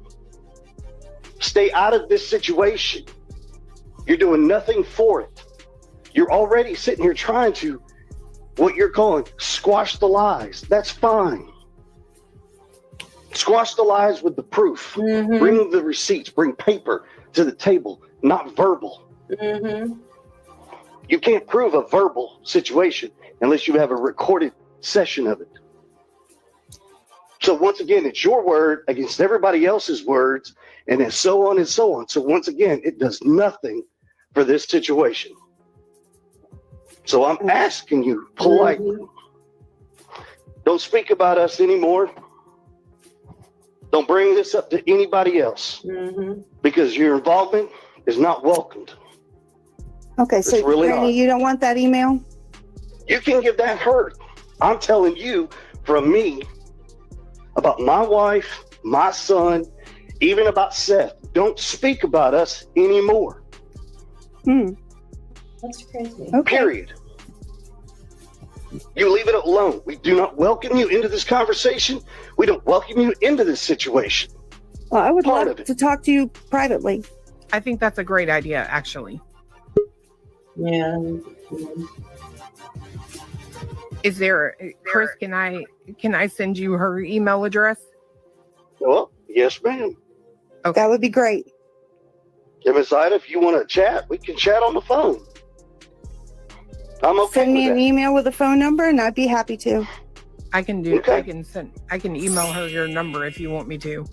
Stay out of this situation. You're doing nothing for it. You're already sitting here trying to, what you're calling, squash the lies. That's fine. Squash the lies with the proof. Bring the receipts. Bring paper to the table, not verbal. You can't prove a verbal situation unless you have a recorded session of it. So once again, it's your word against everybody else's words, and it's so on and so on. So once again, it does nothing for this situation. So I'm asking you politely, don't speak about us anymore. Don't bring this up to anybody else because your involvement is not welcomed. Okay, so It's really Granny, not. you don't want that email? You can give that hurt. I'm telling you from me about my wife, my son, even about Seth. Don't speak about us anymore. That's crazy. Okay. Period. You leave it alone. We do not welcome you into this conversation. We don't welcome you into this situation. Well, I would love to talk to you privately. I think that's a great idea, actually. Yeah. Is there, Chris? Can I send you her email address? Well, yes, ma'am. That would be great. Yeah, Miss Ida, if you want to chat, we can chat on the phone. I'm okay. Send me with an that. email with a phone number, and I'd be happy to. I can do. Okay. I can email her your number if you want me to.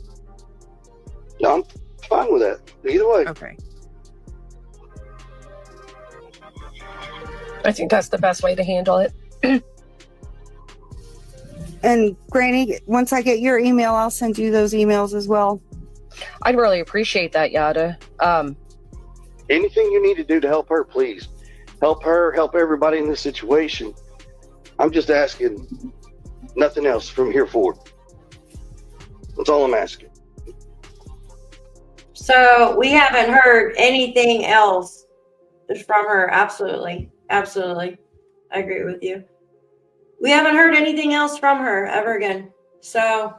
Yeah, I'm fine with that. Either way. Okay. I think that's the best way to handle it. And Granny, once I get your email, I'll send you those emails as well. I'd really appreciate that, Yada. Anything you need to do to help her, please. Help her, help everybody in this situation. I'm just asking nothing else from here forward. That's all I'm asking. So we haven't heard anything else from her. Absolutely. Absolutely. I agree with you. We haven't heard anything else from her ever again. So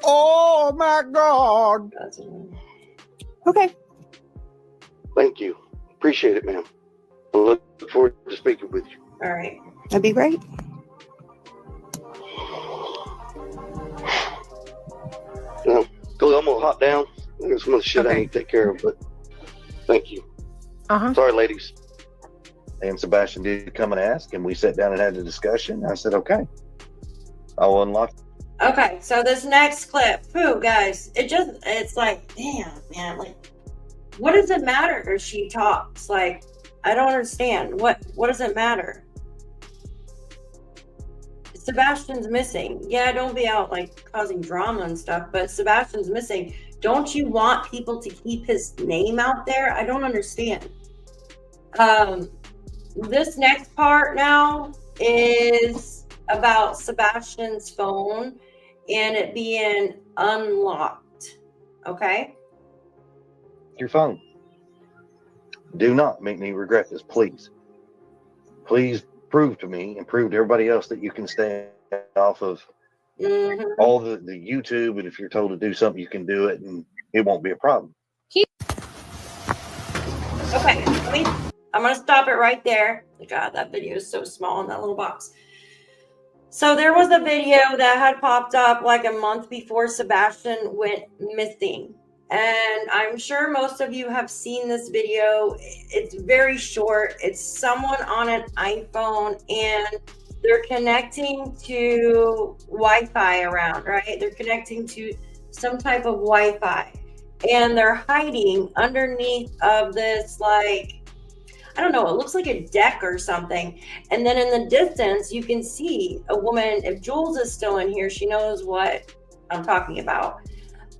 Oh my God. Okay. Thank you. Appreciate it, ma'am. I look forward to speaking with you. all right. That'd be great. I'm gonna hop down. There's some other shit I need to take care of, but thank you. Sorry, ladies. And Sebastian did come and ask, and we sat down and had a discussion. I said, okay, I'll unlock. Okay, so this next clip, guys, it's like, damn, man, like, what does it matter if she talks? Like, I don't understand. What does it matter? Sebastian's missing. Yeah, don't be out like causing drama and stuff, but Sebastian's missing. Don't you want people to keep his name out there? I don't understand. This next part now is about Sebastian's phone and it being unlocked. Okay? Your phone. Do not make me regret this, please. Please prove to me and prove to everybody else that you can stay off of all the YouTube, and if you're told to do something, you can do it, and it won't be a problem. Okay, I'm gonna stop it right there. God, that video is so small in that little box. So there was a video that had popped up like a month before Sebastian went missing. And I'm sure most of you have seen this video. It's very short. It's someone on an iPhone and they're connecting to Wi-Fi around, right? They're connecting to some type of Wi-Fi and they're hiding underneath of this, like, I don't know, it looks like a deck or something. And then in the distance, you can see a woman. If Jules is still in here, she knows what I'm talking about.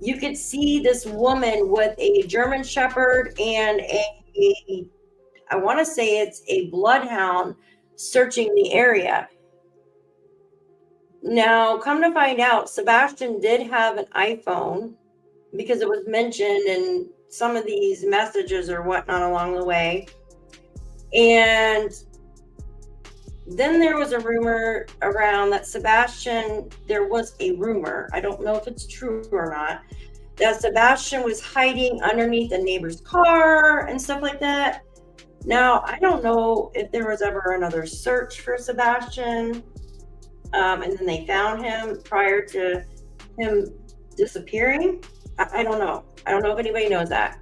You could see this woman with a German Shepherd and I want to say it's a bloodhound searching the area. Now, come to find out, Sebastian did have an iPhone because it was mentioned in some of these messages or whatnot along the way. And then there was a rumor around that Sebastian, there was a rumor, I don't know if it's true or not, that Sebastian was hiding underneath a neighbor's car and stuff like that. Now, I don't know if there was ever another search for Sebastian, and then they found him prior to him disappearing. I don't know. I don't know if anybody knows that.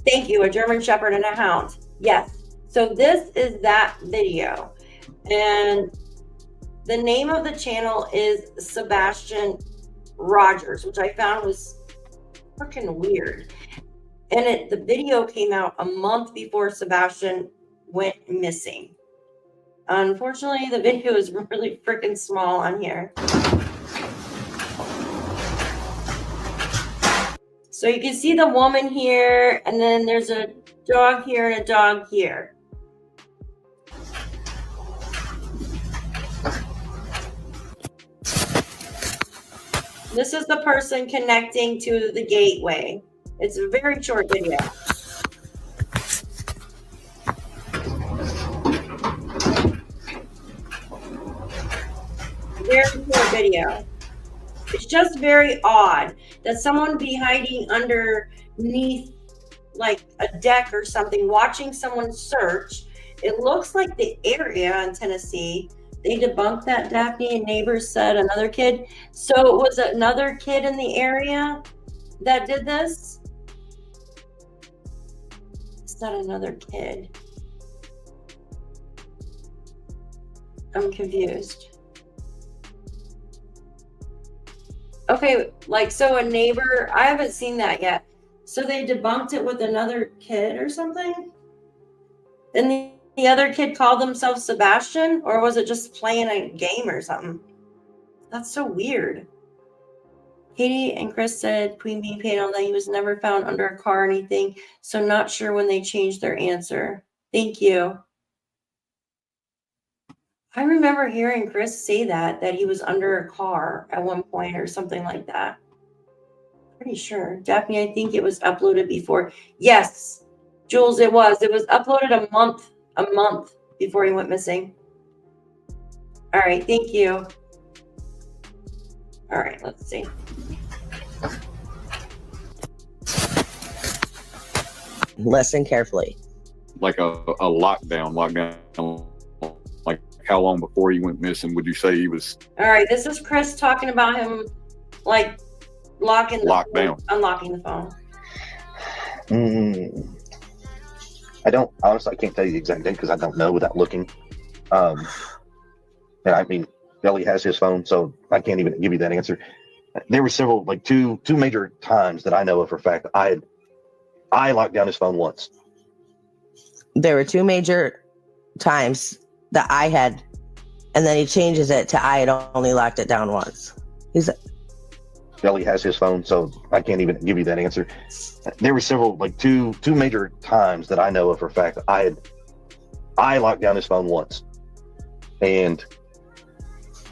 Thank you, a German Shepherd and a hound. Yes. So this is that video. And the name of the channel is Sebastian Rogers, which I found was freaking weird. And the video came out a month before Sebastian went missing. Unfortunately, the video is really freaking small on here. So you can see the woman here, and then there's a dog here and a dog here. This is the person connecting to the gateway. It's a very short video. Very short video. It's just very odd that someone would be hiding underneath like a deck or something, watching someone search. It looks like the area in Tennessee. They debunked that, Daphne, and neighbors said another kid. So it was another kid in the area that did this? It's not another kid. I'm confused. Okay, like, so a neighbor, I haven't seen that yet. So they debunked it with another kid or something? And the other kid called themselves Sebastian? Or was it just playing a game or something? That's so weird. Katie and Chris said Queen Bee panel that he was never found under a car or anything. So not sure when they changed their answer. Thank you. I remember hearing Chris say that he was under a car at one point or something like that. Pretty sure. Daphne, I think it was uploaded before. Yes, Jules, it was. It was uploaded a month before he went missing. All right, thank you. All right, let's see. Listen carefully. Like a lockdown. Like how long before he went missing would you say he was All right, this is Chris talking about him like locked down, unlocking the phone. I don't honestly. I can't tell you the exact date because I don't know without looking. And I mean, Ellie has his phone, so I can't even give you that answer. There were several, like two major times that I know of for a fact. I locked down his phone once. There were two major times that I had, and then he changes it to I had only locked it down once. Ellie has his phone, so I can't even give you that answer. There were several, like two major times that I know of for a fact. I locked down his phone once, and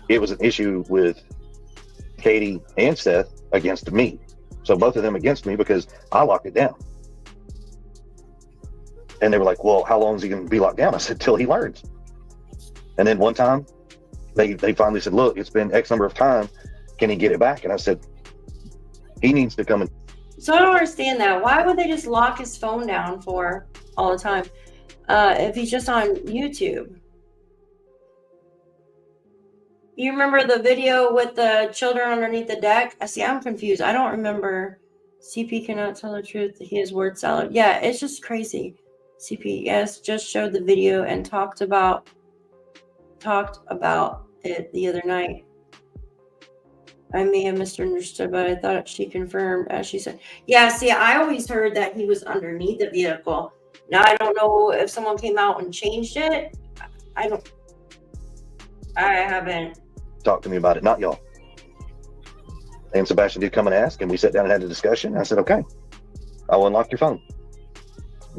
it was an issue with Katie and Seth against me. So both of them against me because I locked it down. And they were like, well, how long is he going to be locked down? I said, till he learns. And then one time they finally said, look, it's been X number of time. Can he get it back? And I said, he needs to come in. So I don't understand that. Why would they just lock his phone down for all the time if he's just on YouTube? You remember the video with the children underneath the deck? I see, I'm confused. I don't remember. CP cannot tell the truth. He is word salad. Yeah, it's just crazy. CPS just showed the video and talked about it the other night. I may have misunderstood, but I thought she confirmed, as she said. Yeah, see, I always heard that he was underneath the vehicle. Now, I don't know if someone came out and changed it. I haven't. Talk to me about it, not y'all. And Sebastian did come and ask, and we sat down and had a discussion. I said, okay, I'll unlock your phone.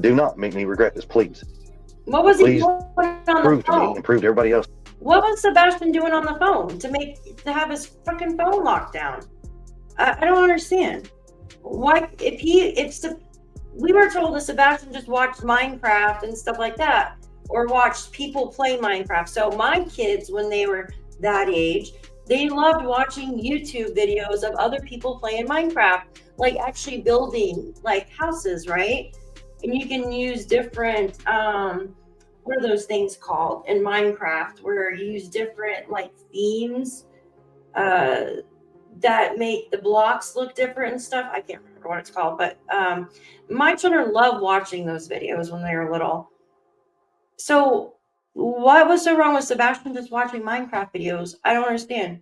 Do not make me regret this, please. What was he Please doing on the prove to me phone? and prove to everybody else. What was Sebastian doing on the phone to have his fucking phone locked down? I don't understand. Why, we were told that Sebastian just watched Minecraft and stuff like that, or watched people play Minecraft. So my kids, when they were that age, they loved watching YouTube videos of other people playing Minecraft, like actually building like houses, right? And you can use different, what are those things called in Minecraft, where you use different like themes that make the blocks look different and stuff. I can't remember what it's called, but my children love watching those videos when they were little. So what was so wrong with Sebastian just watching Minecraft videos? I don't understand.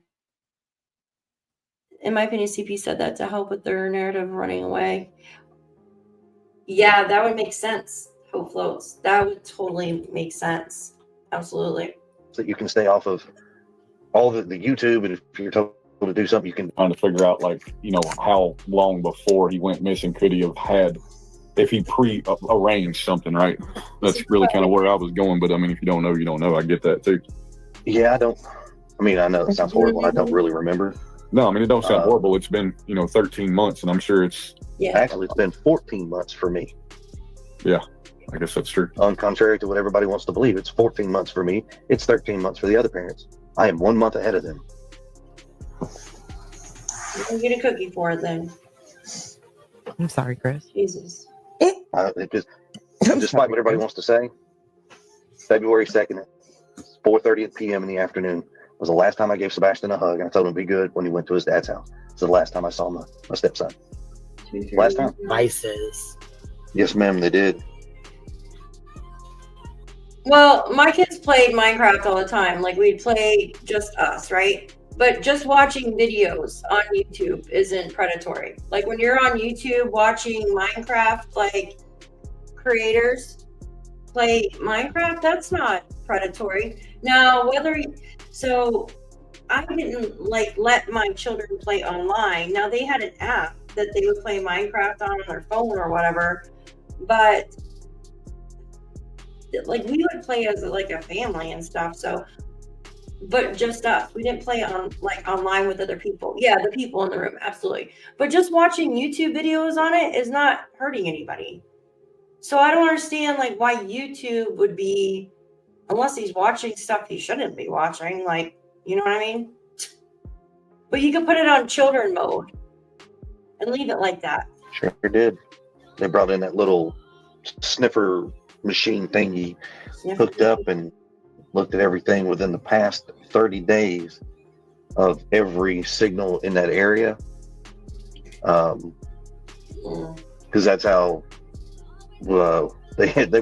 In my opinion, CP said that to help with their narrative running away. Yeah, that would make sense. Hope floats. That would totally make sense. Absolutely. That you can stay off of all the YouTube, and if you're told to do something, you can. Trying to figure out, like, how long before he went missing could he have had, if he pre-arranged something, right? That's really kind of where I was going. But I mean, if you don't know, you don't know. I get that too. Yeah, I don't. I mean, I know it sounds horrible. I don't really remember. No, I mean, it don't sound horrible. It's been 13 months, and I'm sure it's. Yeah. Actually, it's been 14 months for me. Yeah, I guess that's true. On contrary to what everybody wants to believe, it's 14 months for me. It's 13 months for the other parents. I am 1 month ahead of them. You can get a cookie for it then. I'm sorry, Chris. Jesus. Despite what everybody wants to say, February 2nd at 4:30 p.m. in the afternoon was the last time I gave Sebastian a hug, and I told him to be good when he went to his dad's house. It's the last time I saw my stepson. Last time. Vices. Yes, ma'am, they did. Well, my kids played Minecraft all the time. Like, we'd play Just Us, right? But just watching videos on YouTube isn't predatory. Like, when you're on YouTube watching Minecraft, like, creators play Minecraft, that's not predatory. Now, so I didn't, like, let my children play online. Now, they had an app that they would play Minecraft on their phone or whatever. But like, we would play as like a family and stuff. So, but just us. We didn't play on like online with other people. Yeah, the people in the room, absolutely. But just watching YouTube videos on it is not hurting anybody. So I don't understand like why YouTube would be, unless he's watching stuff he shouldn't be watching. Like, you know what I mean? But you can put it on children mode and leave it like that. Sure did. They brought in that little sniffer machine thingy, hooked up and looked at everything within the past 30 days of every signal in that area. Because that's how they were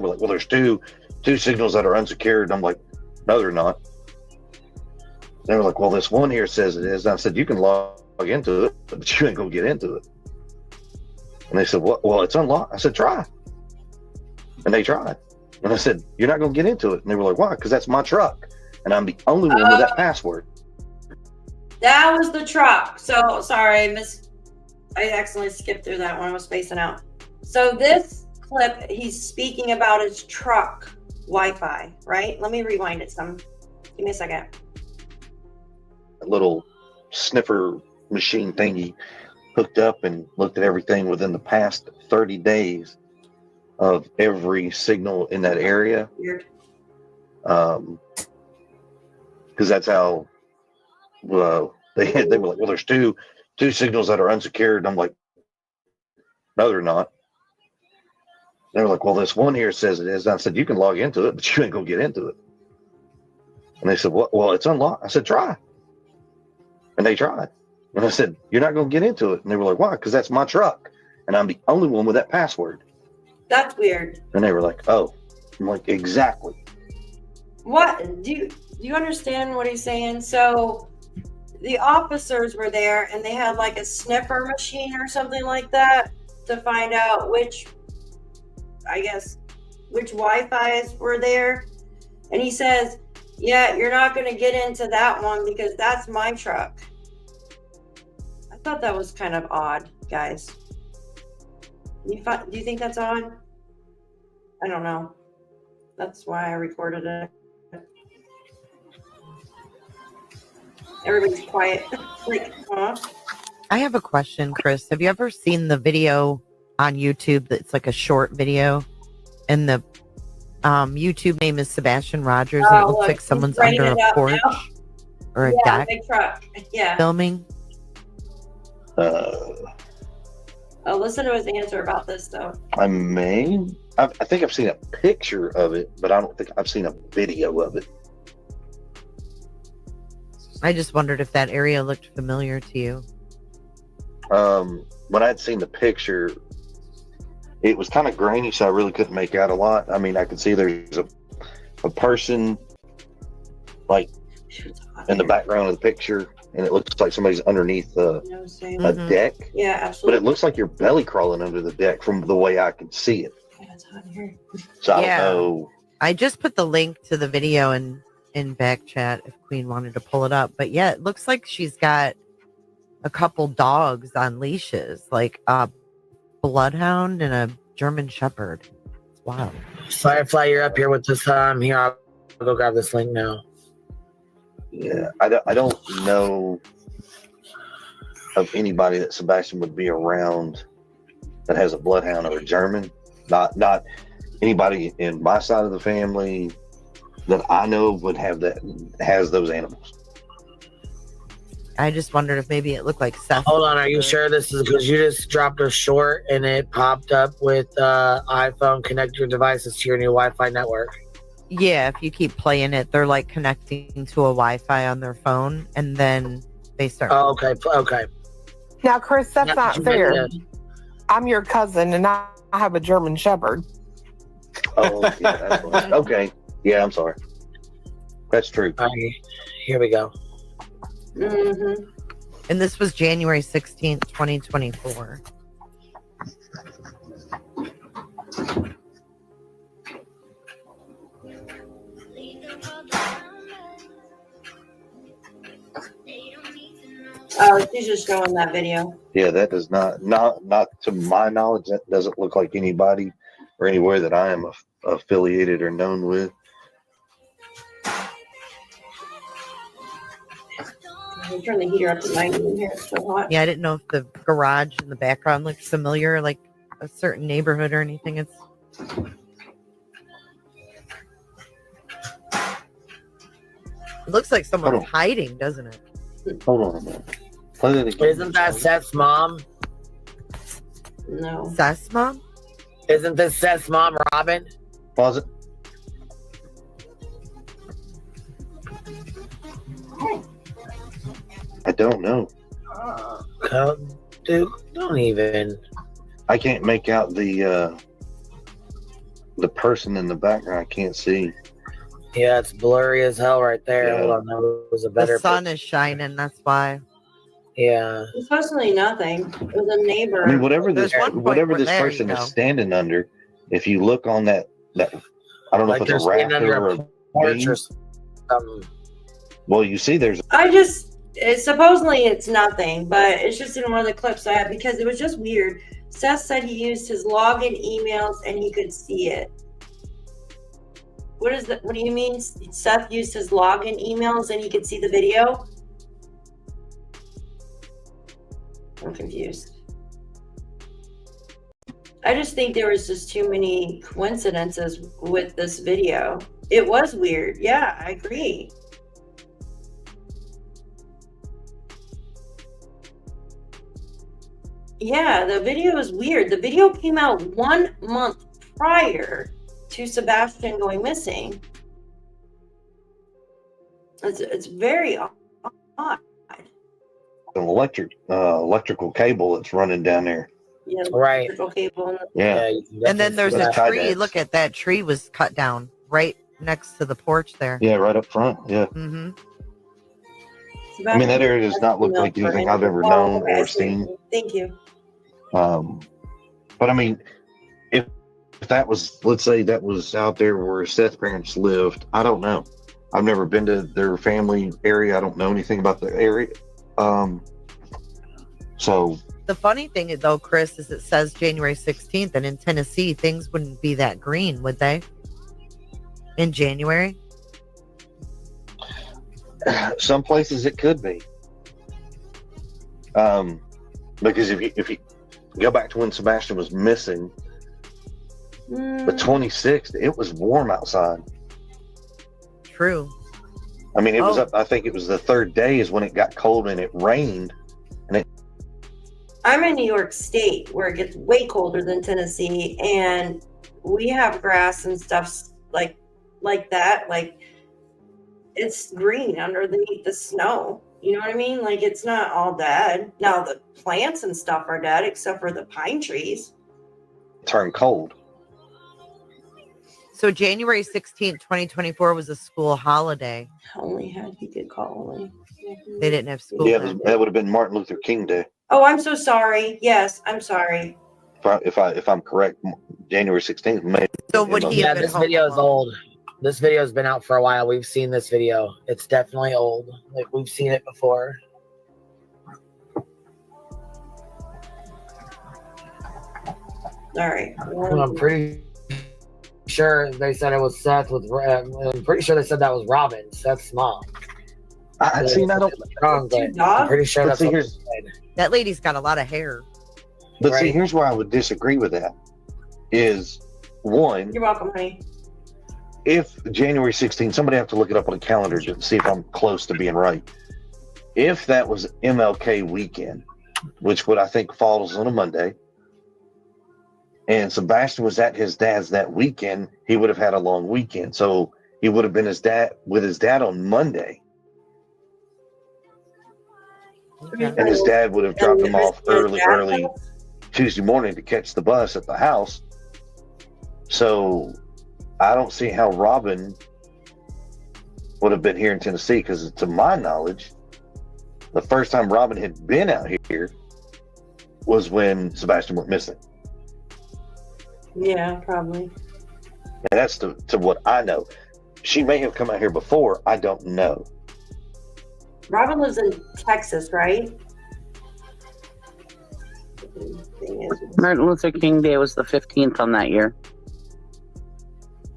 like, well, there's two signals that are unsecured. And I'm like, no, they're not. They were like, well, this one here says it is. And I said, you can log into it, but you ain't gonna get into it. And they said, well, it's unlocked. I said, try. And they tried. And I said, you're not going to get into it. And they were like, why? Because that's my truck. And I'm the only one with that password. That was the truck. So, sorry, I accidentally skipped through that when I was spacing out. So this clip, he's speaking about his truck Wi-Fi, right? Let me rewind it some. Give me a second. A little sniffer machine thingy hooked up and looked at everything within the past 30 days of every signal in that area. Weird. Because that's how they were like, well, there's two signals that are unsecured. And I'm like, no, they're not. They were like, well, this one here says it is. And I said, you can log into it, but you ain't gonna get into it. And they said, well, it's unlocked. I said, try. And they tried. And I said, you're not going to get into it. And they were like, why? Because that's my truck. And I'm the only one with that password. That's weird. And they were like, oh. I'm like, exactly. What? Do you understand what he's saying? So the officers were there and they had like a sniffer machine or something like that to find out which Wi-Fi's were there. And he says, yeah, you're not going to get into that one because that's my truck. I thought that was kind of odd, guys. Do you think that's odd? I don't know. That's why I recorded it. Everybody's quiet. Like, huh? I have a question, Chris. Have you ever seen the video on YouTube that's like a short video? And the YouTube name is Sebastian Rogers. And it looks like someone's under a porch or a deck. Big truck. Yeah. Filming. Oh, listen to his answer about this, though. I think I've seen a picture of it, but I don't think I've seen a video of it. I just wondered if that area looked familiar to you. When I'd seen the picture, it was kind of grainy, so I really couldn't make out a lot. I mean, I could see there's a person like in the background of the picture, and it looks like somebody's underneath a deck. Yeah, But absolutely. it looks like you're belly crawling under the deck from the way I can see it. Yeah, it's hot in here. So I Yeah. don't know. I just put the link to the video in back chat if Queen wanted to pull it up. But yeah, it looks like she's got a couple dogs on leashes, like a bloodhound and a German shepherd. It's wild. Firefly, you're up here with this. Here, I'll go grab this link now. Yeah, I don't know of anybody that Sebastian would be around that has a bloodhound or a German. Not anybody in my side of the family that I know would have that, has those animals. I just wondered if maybe it looked like Seth. Hold on, are you sure this is because you just dropped a short and it popped up with iPhone connect your devices to your new Wi-Fi network? Yeah, if you keep playing it, they're like connecting to a Wi-Fi on their phone, and then they start. Oh, okay, okay. Now, Chris, that's Yeah, not you fair. mentioned I'm your cousin, and I have a German Shepherd. Oh, yeah, that's right. Okay. Yeah, I'm sorry. That's true. All right, here we go. Mm-hmm. And this was January 16th, 2024. Oh, she's just showing that video. Yeah, that does not to my knowledge, that doesn't look like anybody or anywhere that I am affiliated or known with. I'll turn the heater up to 90 in here. It's so hot. Yeah, I didn't know if the garage in the background looked familiar, like a certain neighborhood or anything. It looks like someone's hiding, doesn't it? Hold on a minute. Play that again. Isn't that Seth's mom? No. Seth's mom? Isn't this Seth's mom, Robin? Pause it. I don't know. Dude, don't even. I can't make out the person in the background. I can't see. Yeah, it's blurry as hell right there. Yeah. Hold on, that was a better. The sun is shining, that's why. Yeah. It's supposedly nothing. It was a neighbor. I mean, whatever this There's one point whatever where this there person you is go. standing under, if you look on that I don't know Like if it's a they're standing rafter under or a a porch beam. or something. Well, you see, there's Supposedly it's nothing, but it's just in one of the clips I have because it was just weird. Seth said he used his login emails and he could see it. What is that? What do you mean? Seth used his login emails and he could see the video? I'm confused. I just think there was just too many coincidences with this video. It was weird. Yeah, I agree. Yeah, the video is weird. The video came out 1 month prior to Sebastian going missing. It's very odd. an electrical cable that's running down there. Yeah, right. electrical cable. Yeah. And then there's a That's tied tree. to- Look at that tree was cut down right next to the porch there. Yeah, right up front. Yeah. Mm-hmm. I mean, that area does not look like anything I've ever known or seen. Thank you. But I mean, if that was, let's say that was out there where Seth's parents lived, I don't know. I've never been to their family area. I don't know anything about the area. So The funny thing though, Chris, is it says January 16th, and in Tennessee, things wouldn't be that green, would they? In January? some places it could be. Because if you go back to when Sebastian was missing, the 26th, it was warm outside. True. I mean, it was Oh. up. I think it was the third day is when it got cold and it rained, and it. I'm in New York State where it gets way colder than Tennessee, and we have grass and stuff like that. Like it's green underneath the snow. You know what I mean? Like it's not all dead. Now the plants and stuff are dead except for the pine trees. Turned cold. So January 16th, 2024 was a school holiday. Only had he could call only. They didn't have school. Yeah, then. that would have been Martin Luther King Day. Oh, I'm so sorry. Yes, I'm sorry. If I'm correct, January 16th. May So would he Yeah, have been this home video is alone? old. This video's been out for a while. We've seen this video. It's definitely old. Like, we've seen it before. All right. I'm pretty sure they said it was Seth with. I'm pretty sure they said that was Robin, Seth's mom. I see. I don't. Wrong, but I'm pretty sure But that's see, what they here's- said. That lady's got a lot of hair. But see, Right. here's where I would disagree with that. Is one, You're welcome, honey. if January 16th, somebody have to look it up on a calendar to see if I'm close to being right. If that was MLK weekend, which would I think falls on a Monday, and Sebastian was at his dad's that weekend, he would have had a long weekend. So he would have been his dad on Monday. And his dad would have dropped him off early Tuesday morning to catch the bus at the house. So I don't see how Robin would have been here in Tennessee, because to my knowledge, the first time Robin had been out here was when Sebastian went missing. Yeah, probably. And that's to what I know. She may have come out here before. I don't know. Robin lives in Texas, right? Martin Luther King Day was the 15th on that year.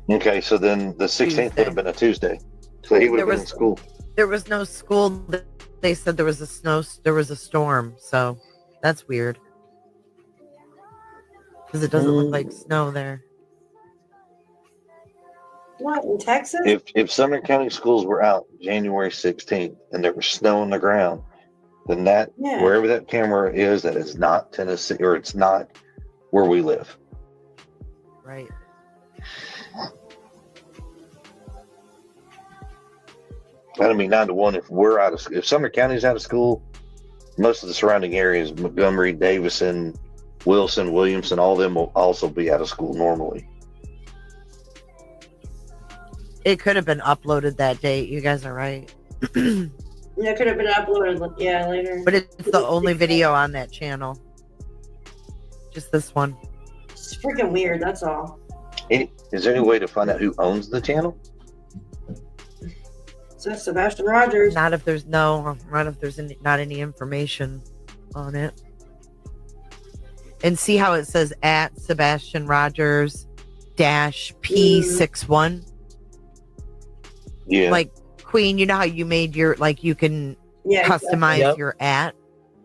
Okay, so then the 16th would have been a Tuesday. So he would have been in school. There was no school. They said there was a storm. So that's weird. Because it doesn't look like snow there. What, in Texas? If Sumner County schools were out January 16th and there was snow on the ground, then that Yeah. wherever that camera is, that is not Tennessee, or it's not where we live. Right. That'll be 9-1 if we're out of. If Sumner County's out of school, most of the surrounding areas, Montgomery, Davison, Wilson, Williamson, all of them will also be out of school normally. It could have been uploaded that date. You guys are right. Yeah, it could have been uploaded. Yeah, later. But it's the only video on that channel. Just this one. It's freaking weird. That's all. Is there any way to find out who owns the channel? So Sebastian Rogers. Not if there's not any information on it. And see how it says at Sebastian Rogers -P61. Yeah. Like Queen, you know how you made your, like, you can customize Yep. your at?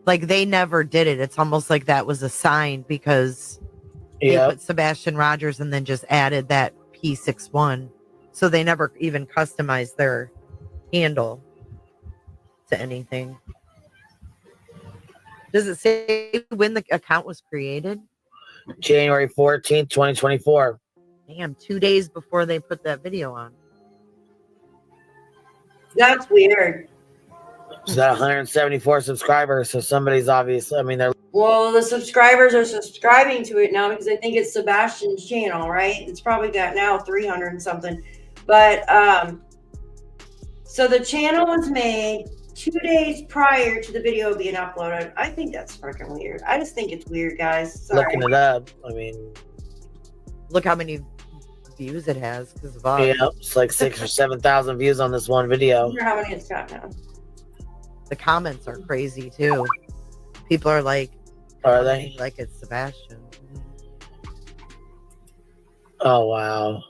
Like, they never did it. It's almost like that was a sign because they Yep. put Sebastian Rogers and then just added that P61. So they never even customized their handle to anything. Does it say when the account was created? January 14th, 2024. Damn, 2 days before they put that video on. That's weird. So that 174 subscribers. So somebody's obviously, I mean, they're. Well, the subscribers are subscribing to it now because I think it's Sebastian's channel, right? It's probably got now 300 and something. But so the channel was made 2 days prior to the video being uploaded. I think that's freaking weird. I just think it's weird, guys. Sorry. Looking it up. I mean, look how many views it has because of us. Yeah, it's like 6,000 or 7,000 views on this one I video. wonder how many it's got now. The comments are crazy too. People are like, Are they? Like it's Sebastian. Oh, wow.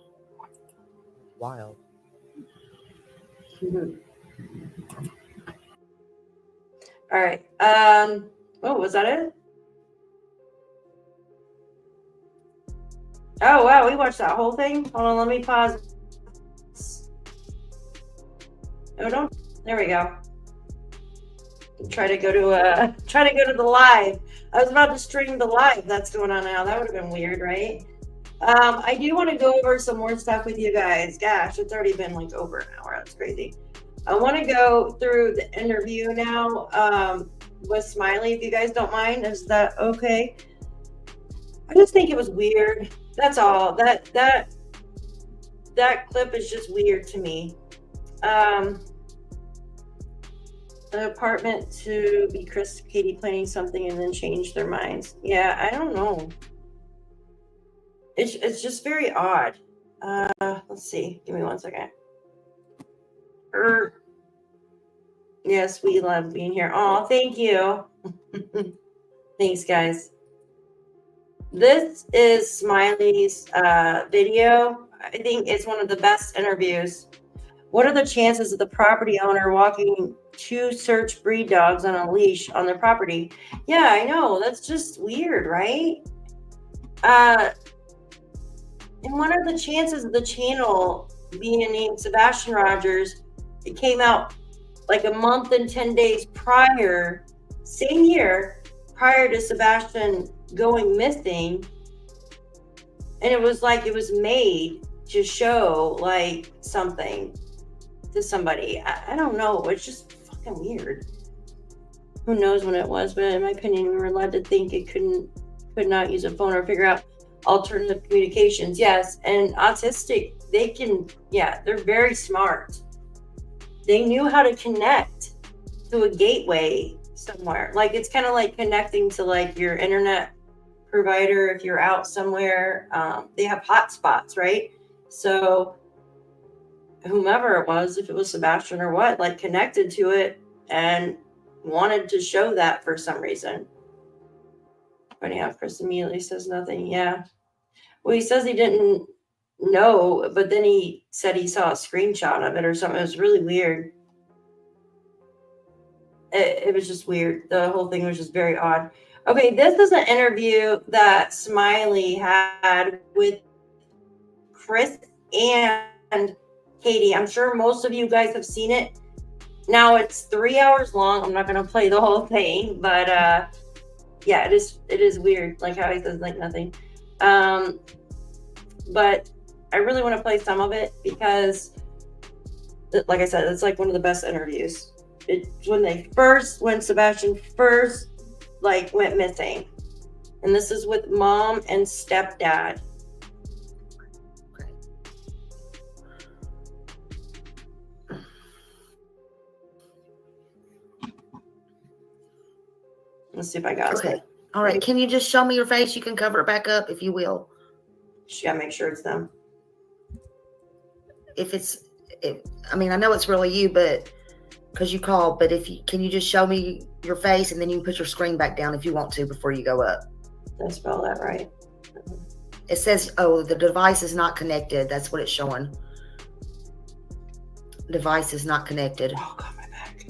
Wild. All right. Oh, was that it? Oh wow, we watched that whole thing. Hold on, let me pause. Oh, don't. There we go. Try to go to the live. I was about to stream the live that's going on now. That would have been weird, right? I do want to go over some more stuff with you guys. Gosh, it's already been like over an hour. That's crazy. I want to go through the interview now with Smiley, if you guys don't mind. Is that okay? I just think it was weird. That's all. That clip is just weird to me. the apartment to be Chris, Katie planning something and then change their minds. Yeah, I don't know. It's just very odd. Let's see. Give me 1 second. Yes, we love being here. Oh, thank you. Thanks, guys. This is Smiley's video. I think it's one of the best interviews. What are the chances of the property owner walking 2 search breed dogs on a leash on their property? Yeah, I know. That's just weird, right? And what are the chances of the channel being named Sebastian Rogers? It came out like a month and 10 days prior, same year, prior to Sebastian going missing. And it was like it was made to show like something to somebody. I don't know. It's just fucking weird. Who knows when it was, but in my opinion, we were led to think it could not use a phone or figure out alternative communications. Yes, and autistic, they can, yeah, they're very smart. They knew how to connect to a gateway somewhere. Like it's kind of like connecting to like your internet provider if you're out somewhere. They have hotspots, right? So whomever it was, if it was Sebastian or what, like connected to it and wanted to show that for some reason. Funny how Chris immediately says nothing. Yeah. Well, he says he didn't know, but then he said he saw a screenshot of it or something. It was really weird. It was just weird. The whole thing was just very odd. Okay, this is an interview that Smiley had with Chris and Katie. I'm sure most of you guys have seen it. Now it's 3 hours long. I'm not going to play the whole thing, but yeah, it is weird, like how he says like nothing. But I really want to play some of it because, like I said, it's like one of the best interviews. It's when Sebastian first like went missing, and this is with mom and stepdad. Let's see if I got it. Okay. All right. Can you just show me your face? You can cover it back up if you will. Just gotta make sure it's them. I mean, I know it's really you, but because you called, but can you just show me your face and then you can put your screen back down if you want to before you go up. Did I spell that right? It says, oh, the device is not connected. That's what it's showing. Device is not connected. Oh, God, my back.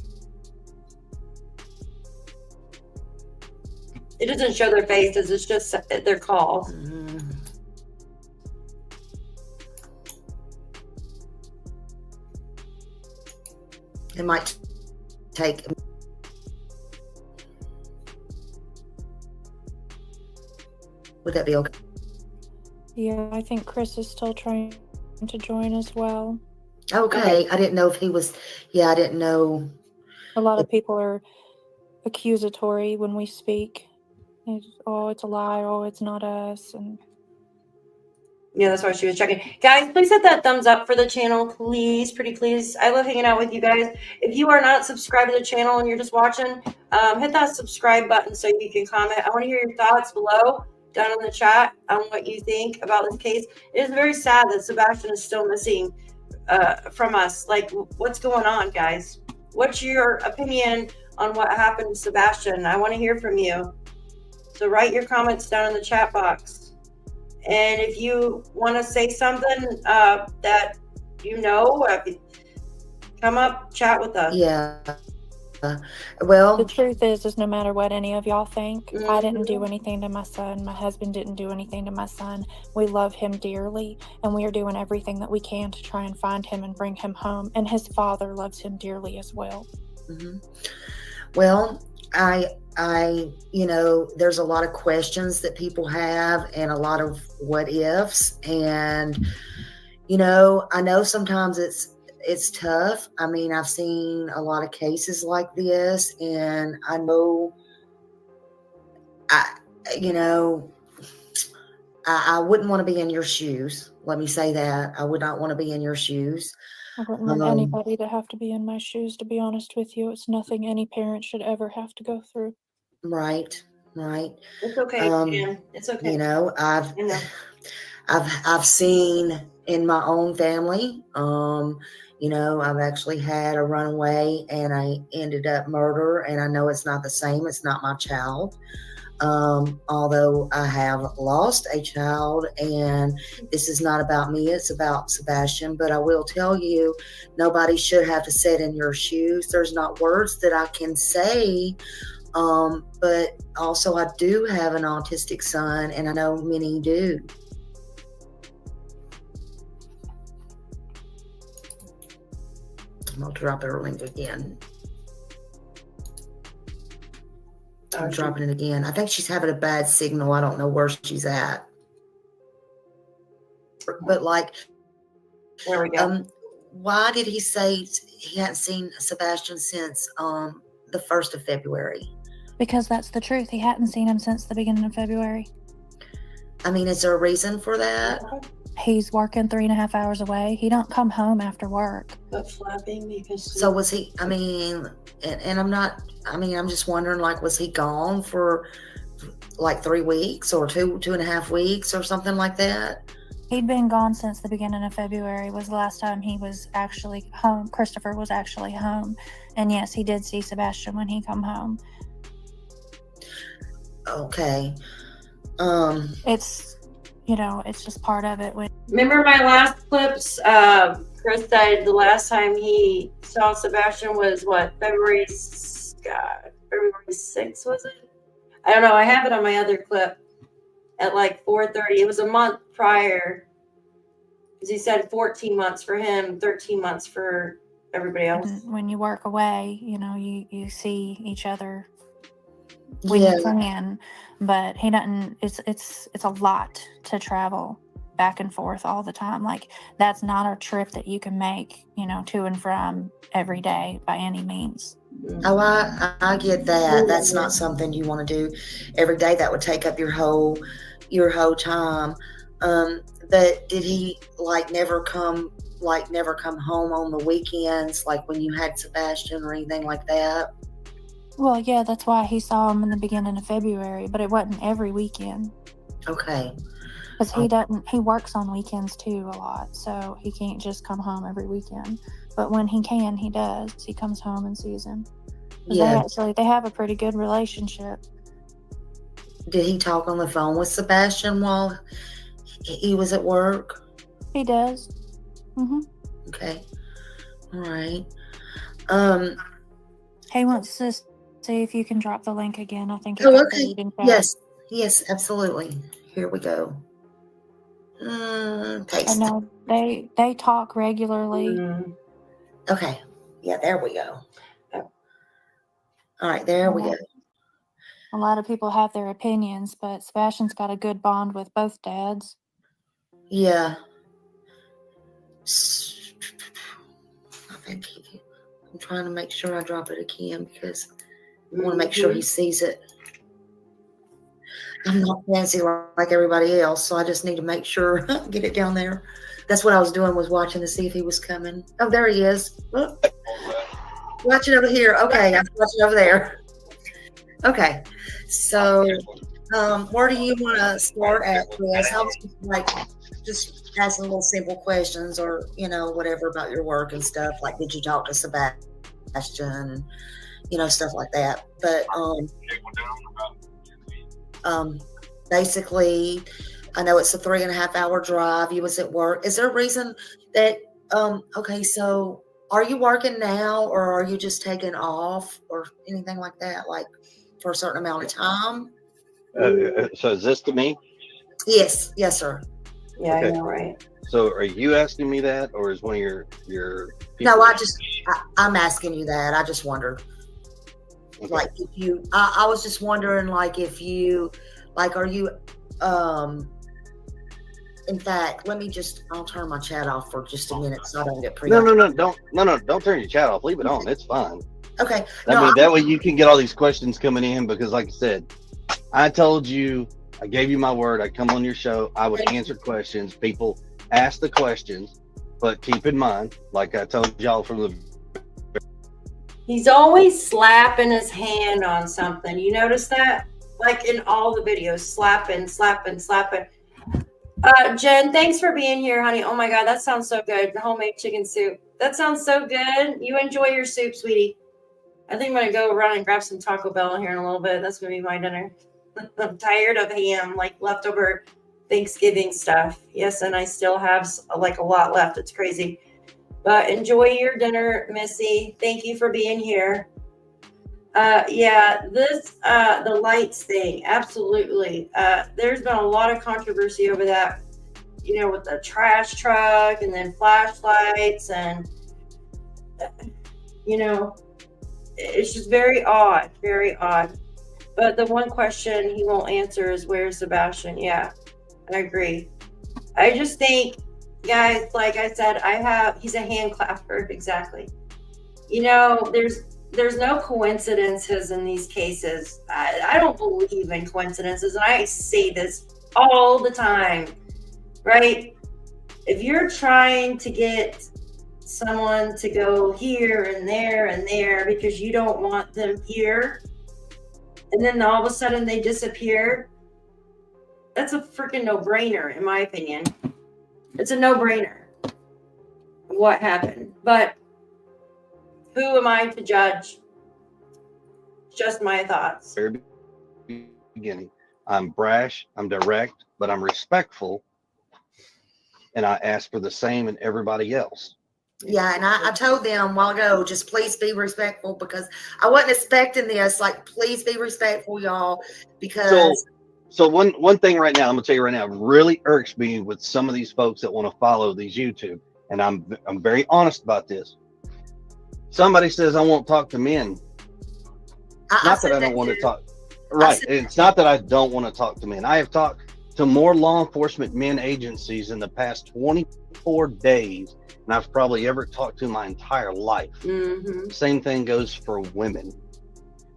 It doesn't show their faces. It's just their calls. Mm-hmm. It might take. Would that be okay? Yeah, I think Chris is still trying to join as well. Okay. I didn't know if he was. Yeah, I didn't know. A lot of people are accusatory when we speak. Oh, it's a lie. Oh, it's not us. And yeah, that's why she was checking. Guys, please hit that thumbs up for the channel, please. Pretty please. I love hanging out with you guys. If you are not subscribed to the channel and you're just watching, hit that subscribe button so you can comment. I want to hear your thoughts below, down in the chat, on what you think about this case. It is very sad that Sebastian is still missing from us. Like, what's going on, guys? What's your opinion on what happened to Sebastian? I want to hear from you. So write your comments down in the chat box. And if you want to say something that come up, chat with us. Yeah. Well, the truth is no matter what any of y'all think, I didn't do anything to my son. My husband didn't do anything to my son. We love him dearly, and we are doing everything that we can to try and find him and bring him home. And his father loves him dearly as well. Mm-hmm. Well, I, there's a lot of questions that people have and a lot of what ifs. And, I know sometimes it's tough. I mean, I've seen a lot of cases like this, and I know, I wouldn't want to be in your shoes. Let me say that. I would not want to be in your shoes. I wouldn't want anybody to have to be in my shoes, to be honest with you. It's nothing any parent should ever have to go through. Right. It's okay, Jan. It's okay. You know, I've seen in my own family, you know, I've actually had a runaway and I ended up murder, and I know it's not the same. It's not my child. Although I have lost a child, and this is not about me, it's about Sebastian. But I will tell you, nobody should have to sit in your shoes. There's not words that I can say. But also I do have an autistic son, and I know many do. I'm gonna drop her link again. I'm dropping it again. I think she's having a bad signal. I don't know where she's at. But like, there we go. Why did he say he hadn't seen Sebastian since the 1st of February? Because that's the truth. He hadn't seen him since the beginning of February. I mean, is there a reason for that? He's working 3.5 hours away. He don't come home after work. But flapping because. So was he? I mean, and I'm not. I mean, I'm just wondering. Like, was he gone for like 3 weeks or 2.5 weeks or something like that? He'd been gone since the beginning of February. Was the last time he was actually home. Christopher was actually home, and yes, he did see Sebastian when he come home. Okay. It's, you know, it's just part of it. Remember my last clips? Chris said the last time he saw Sebastian was what, February 6th, was it? I don't know. I have it on my other clip at like 4:30. It was a month prior, because he said 14 months for him, 13 months for everybody else. When you work away, you know, you see each other when you can, but he doesn't. It's a lot to travel back and forth all the time. Like, that's not a trip that you can make, you know, to and from every day by any means. Oh, I get that. That's not something you want to do every day. That would take up your whole time. But did he never come home on the weekends, like when you had Sebastian or anything like that? Well, yeah, that's why he saw him in the beginning of February, but it wasn't every weekend. Okay. Because he works on weekends too a lot, so he can't just come home every weekend. But when he can, he does. He comes home and sees him. Yeah. They have a pretty good relationship. Did he talk on the phone with Sebastian while he was at work? He does. Mm-hmm. Okay. All right. He wants to see if you can drop the link again. I think. Oh, okay. Yes, absolutely. Here we go. Paste. I know they talk regularly. Okay. Yeah, there we go. All right, there we go. A lot of people have their opinions, but Sebastian's got a good bond with both dads. Yeah. I'm trying to make sure I drop it again because I want to make sure he sees it. I'm not fancy like everybody else, so I just need to make sure get it down there. That's what I was doing, was watching to see if he was coming. Oh, there he is. Oh. Watch it over here. Okay, I'm watching over there. Okay, so where do you want to start at, Chris? I was just asking little simple questions, or whatever about your work and stuff. Like, did you talk to Sebastian and stuff like that? But basically, I know it's a 3.5 hour drive. You was at work. Is there a reason that okay, so are you working now, or are you just taking off or anything like that, like for a certain amount of time? So is this to me? Yes, sir. Yeah, Okay. I know, right? So are you asking me that, or is one of your people? No, I'm asking you that. I just wondered. Okay. Like, if you, I was just wondering, like, if you, like, are you, in fact, I'll turn my chat off for just a minute so I don't get No, don't turn your chat off. Leave it on. It's fine. Okay. That way you can get all these questions coming in, because like I said, I told you, I gave you my word. I'd come on your show. I would answer questions. People ask the questions, But keep in mind, like I told y'all from the He's always slapping his hand on something. You notice that? Like in all the videos, slapping. Jen, thanks for being here, honey. Oh my God, that sounds so good. The homemade chicken soup. That sounds so good. You enjoy your soup, sweetie. I think I'm going to go run and grab some Taco Bell here in a little bit. That's going to be my dinner. I'm tired of ham, like leftover Thanksgiving stuff. Yes, and I still have like a lot left. It's crazy. But enjoy your dinner, Missy. Thank you for being here. Yeah, this the lights thing, absolutely. There's been a lot of controversy over that, you know, with the trash truck and then flashlights, and you know, it's just very odd, very odd. But the one question he won't answer is, where's Sebastian? Yeah, I agree. I just think, guys, like I said, he's a hand clapper. Exactly. You know, there's no coincidences in these cases. I don't believe in coincidences, and I say this all the time, right? If you're trying to get someone to go here and there because you don't want them here, and then all of a sudden they disappear, that's a freaking no-brainer, in my opinion. It's a no-brainer what happened. But who am I to judge? Just my thoughts. very beginning, I'm brash, I'm direct, but I'm respectful, and I ask for the same in everybody else. Yeah, and I told them a while ago, just please be respectful, because I wasn't expecting this. Like, please be respectful, y'all, because So one thing right now, I'm gonna tell you right now, really irks me with some of these folks that want to follow these YouTube, and I'm very honest about this. Somebody says I won't talk to men. Not that I don't want to talk. Right. It's not that I don't want to talk to men. I have talked to more law enforcement men agencies in the past 24 days than I've probably ever talked to my entire life. Mm-hmm. Same thing goes for women.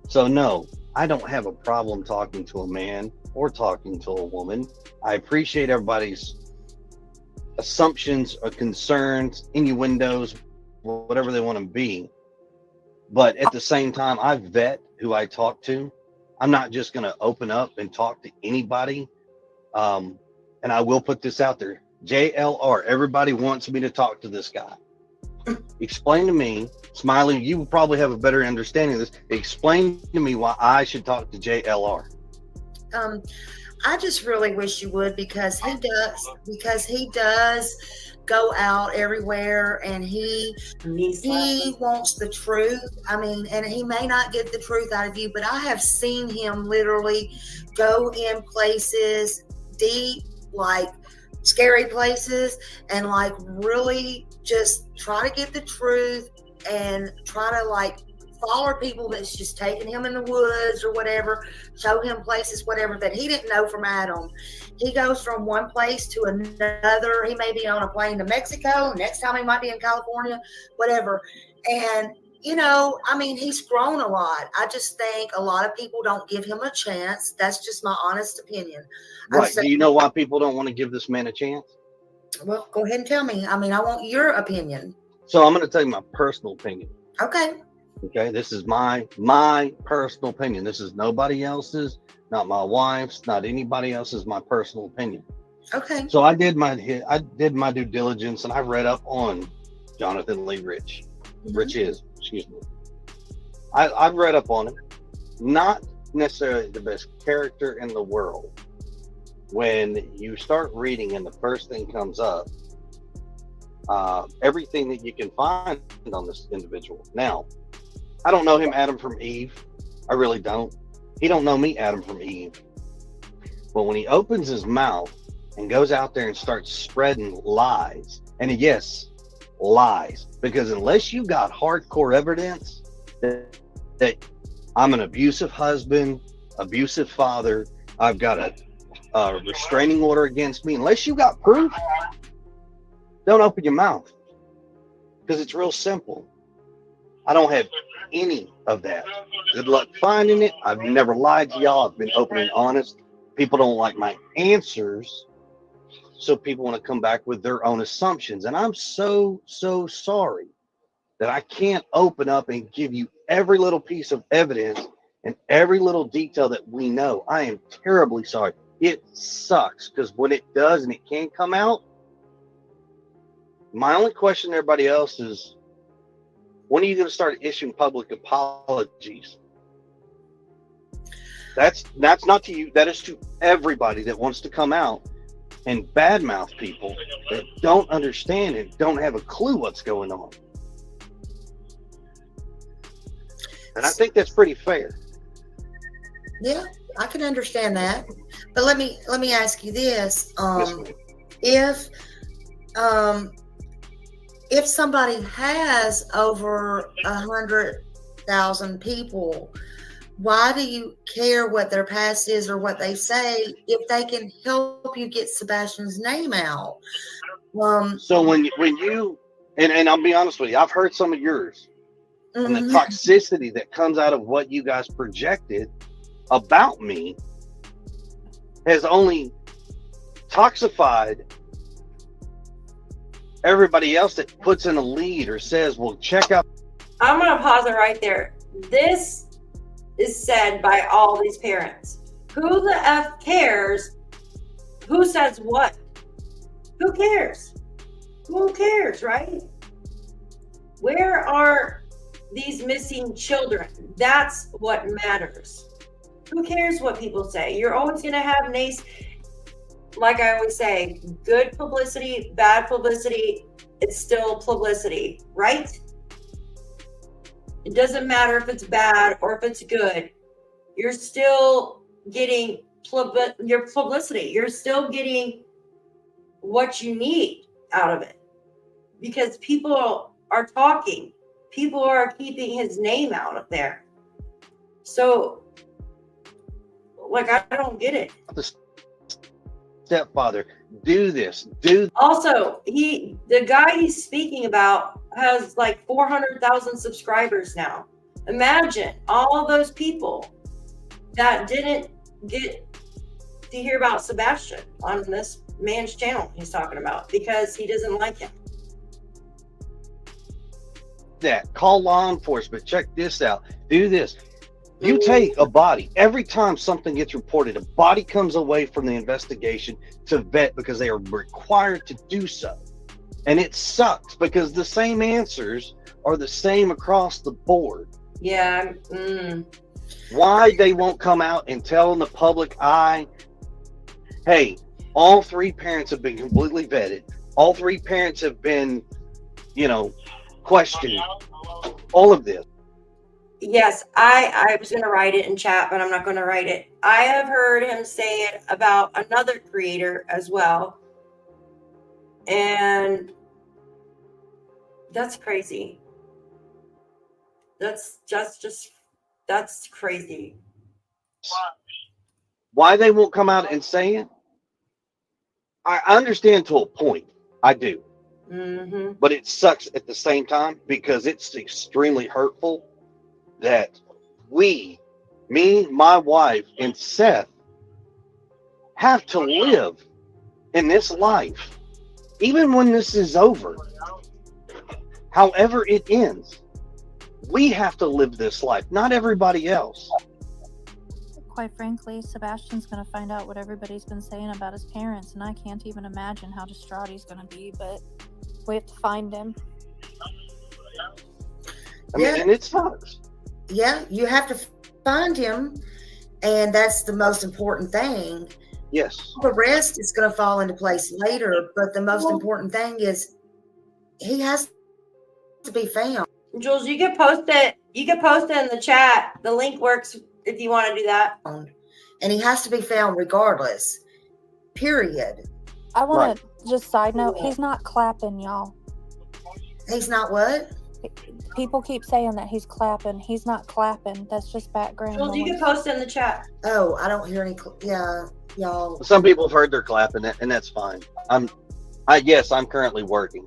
So no, I don't have a problem talking to a man or talking to a woman. I appreciate everybody's assumptions or concerns, innuendos, whatever they want to be. But at the same time, I vet who I talk to. I'm not just going to open up and talk to anybody. And I will put this out there. JLR, everybody wants me to talk to this guy. Explain to me, Smiley, you will probably have a better understanding of this. Explain to me why I should talk to JLR. I just really wish you would, because he does go out everywhere, and he wants the truth. I mean, and he may not get the truth out of you, but I have seen him literally go in places deep, like scary places, and like really just try to get the truth and try to like follow people that's just taking him in the woods or whatever, show him places, whatever, that he didn't know from Adam. He goes from one place to another. He may be on a plane to Mexico. Next time he might be in California, whatever. And, you know, I mean, he's grown a lot. I just think a lot of people don't give him a chance. That's just my honest opinion. Right. Do you know why people don't want to give this man a chance? Well, go ahead and tell me. I mean, I want your opinion. So I'm going to tell you my personal opinion. Okay. Okay, this is my personal opinion. This is nobody else's, not my wife's, not anybody else's. My personal opinion. Okay. So I did my due diligence, and I read up on Jonathan Lee Rich. Excuse me. I've read up on him. Not necessarily the best character in the world. When you start reading, and the first thing comes up, everything that you can find on this individual. Now, I don't know him, Adam from Eve. I really don't. He don't know me, Adam from Eve. But when he opens his mouth and goes out there and starts spreading lies, and yes, lies, because unless you got hardcore evidence that I'm an abusive husband, abusive father, I've got a restraining order against me, unless you got proof, don't open your mouth, because it's real simple. I don't have any of that. Good luck finding it. I've never lied to y'all. I've been open and honest. People don't like my answers, so people want to come back with their own assumptions. And I'm so sorry that I can't open up and give you every little piece of evidence and every little detail that we know. I am terribly sorry. It sucks, because when it does and it can come out, my only question to everybody else is, when are you going to start issuing public apologies? That's not to you. That is to everybody that wants to come out and badmouth people that don't understand and don't have a clue what's going on. And I think that's pretty fair. Yeah, I can understand that. But let me ask you this: Yes, if somebody has over 100,000 people, why do you care what their past is or what they say if they can help you get Sebastian's name out? So when you and I'll be honest with you, I've heard some of yours, and the Mhm. toxicity that comes out of what you guys projected about me has only toxified everybody else that puts in a lead or says, well, check out. I'm going to pause it right there. This is said by all these parents. Who the F cares who says what? Who cares? Who cares, right? Where are these missing children? That's what matters. Who cares what people say? You're always going to have like I always say, good publicity, bad publicity, it's still publicity, right? It doesn't matter if it's bad or if it's good. You're still getting your publicity. You're still getting what you need out of it, because people are talking. People are keeping his name out of there. So, like, I don't get it. Stepfather, do this. Also, the guy he's speaking about has like 400,000 subscribers now. Imagine all those people that didn't get to hear about Sebastian on this man's channel he's talking about because he doesn't like him. That. Call law enforcement. Check this out. Do this. You take a body, every time something gets reported, a body comes away from the investigation to vet because they are required to do so. And it sucks because the same answers are the same across the board. Yeah. Why they won't come out and tell in the public eye, hey, all three parents have been completely vetted. All three parents have been, questioned. All of this. Yes, I was going to write it in chat, but I'm not going to write it. I have heard him say it about another creator as well. And that's crazy. That's crazy. Why they won't come out and say it? I understand to a point. I do. Mm-hmm. But it sucks at the same time because it's extremely hurtful that me, my wife, and Seth have to live in this life, even when this is over. However it ends, we have to live this life, not everybody else. Quite frankly, Sebastian's going to find out what everybody's been saying about his parents, and I can't even imagine how distraught he's going to be, but we have to find him. I mean, and it sucks. Yeah, you have to find him, and that's the most important thing. Yes. The rest is going to fall into place later, but the most important thing is he has to be found. Jules, you can post it. You can post it in the chat. The link works if you want to do that. And he has to be found regardless. Period. I want to just side note, he's not clapping, y'all. He's not what? People keep saying that he's clapping. He's not clapping. That's just background Jules, you noise. can post it in the chat. Oh, I don't hear any. Yeah, y'all. Some people have heard they're clapping it, and that's fine. I'm currently working.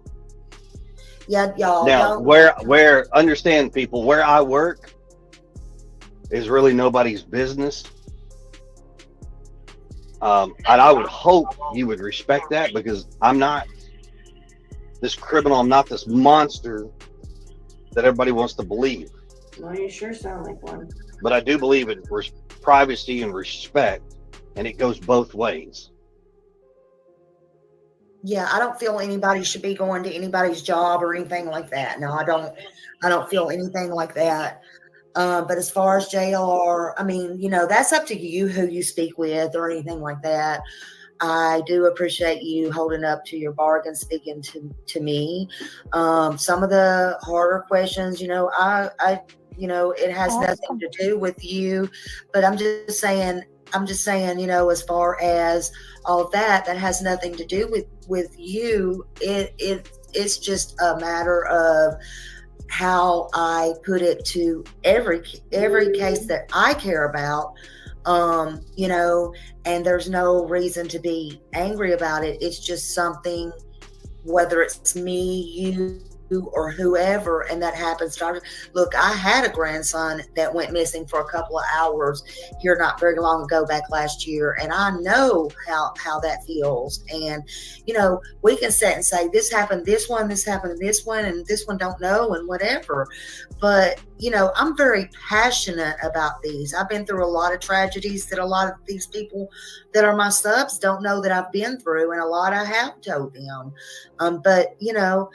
Yeah, y'all. Now, where understand people, where I work is really nobody's business. And I would hope you would respect that, because I'm not this criminal. I'm not this monster that everybody wants to believe. Well, you sure sound like one. But I do believe in privacy and respect, and it goes both ways. Yeah, I don't feel anybody should be going to anybody's job or anything like that. No, I don't feel anything like that. But as far as JLR, I mean, you know, that's up to you who you speak with or anything like that. I do appreciate you holding up to your bargain, speaking to me. Some of the harder questions, you know, I you know, it has nothing to do with you, but I'm just saying, you know, as far as all that has nothing to do with you. It's just a matter of how I put it to every case that I care about. You know, and there's no reason to be angry about it. It's just something, whether it's me, you, or whoever, and that happens. Look, I had a grandson that went missing for a couple of hours here not very long ago, back last year, and I know how that feels. And you know, we can sit and say this happened, this one, this happened, this one, and this one don't know, and whatever. But you know, I'm very passionate about these. I've been through a lot of tragedies that a lot of these people that are my subs don't know that I've been through, and a lot I have told them. But you know,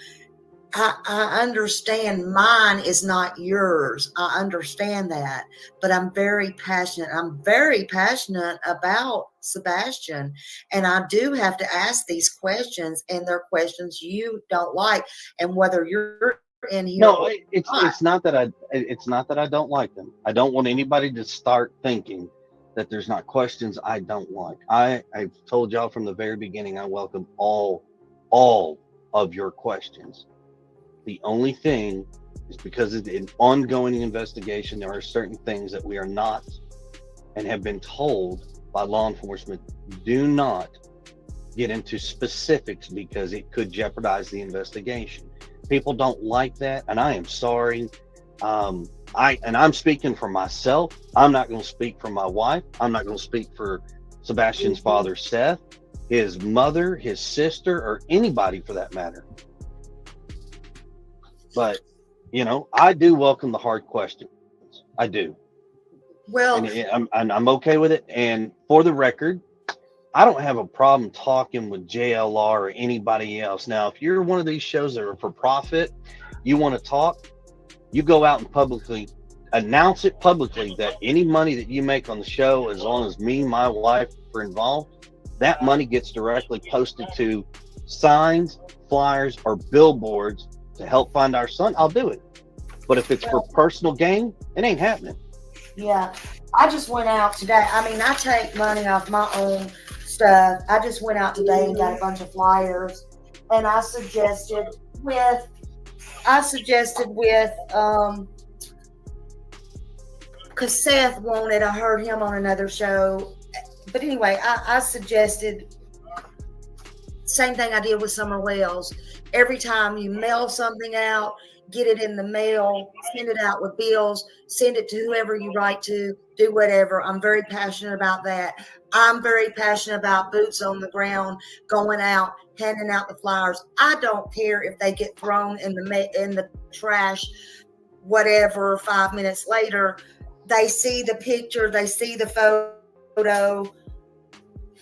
I understand mine is not yours. I understand that, but I'm very passionate. I'm very passionate about Sebastian, and I do have to ask these questions, and they're questions you don't like, and whether you're in here. No, it's not that I don't like them. I don't want anybody to start thinking that there's not questions I don't like. I've told y'all from the very beginning, I welcome all of your questions. The only thing is, because it's an ongoing investigation, there are certain things that we are not, and have been told by law enforcement, do not get into specifics, because it could jeopardize the investigation. People don't like that, and I am sorry. I'm speaking for myself. I'm not going to speak for my wife. I'm not going to speak for Sebastian's father, Seth, his mother, his sister, or anybody for that matter. But, you know, I do welcome the hard questions. I do. Well, and I'm okay with it. And for the record, I don't have a problem talking with JLR or anybody else. Now, if you're one of these shows that are for profit, you want to talk, you go out and publicly announce it publicly that any money that you make on the show, as long as me, my wife are involved, that money gets directly posted to signs, flyers, or billboards to help find our son. I'll do it. But if it's for personal gain, it ain't happening. Yeah, I just went out today. I mean, I take money off my own stuff. I just went out today and got a bunch of flyers, and I suggested with because Seth wanted, I heard him on another show. But anyway, I suggested same thing I did with Summer Wells. Every time you mail something out, get it in the mail, send it out with bills, send it to whoever you write to, do whatever. I'm very passionate about that. I'm very passionate about boots on the ground, going out, handing out the flyers. I don't care if they get thrown in the trash, whatever, 5 minutes later. They see the picture, they see the photo.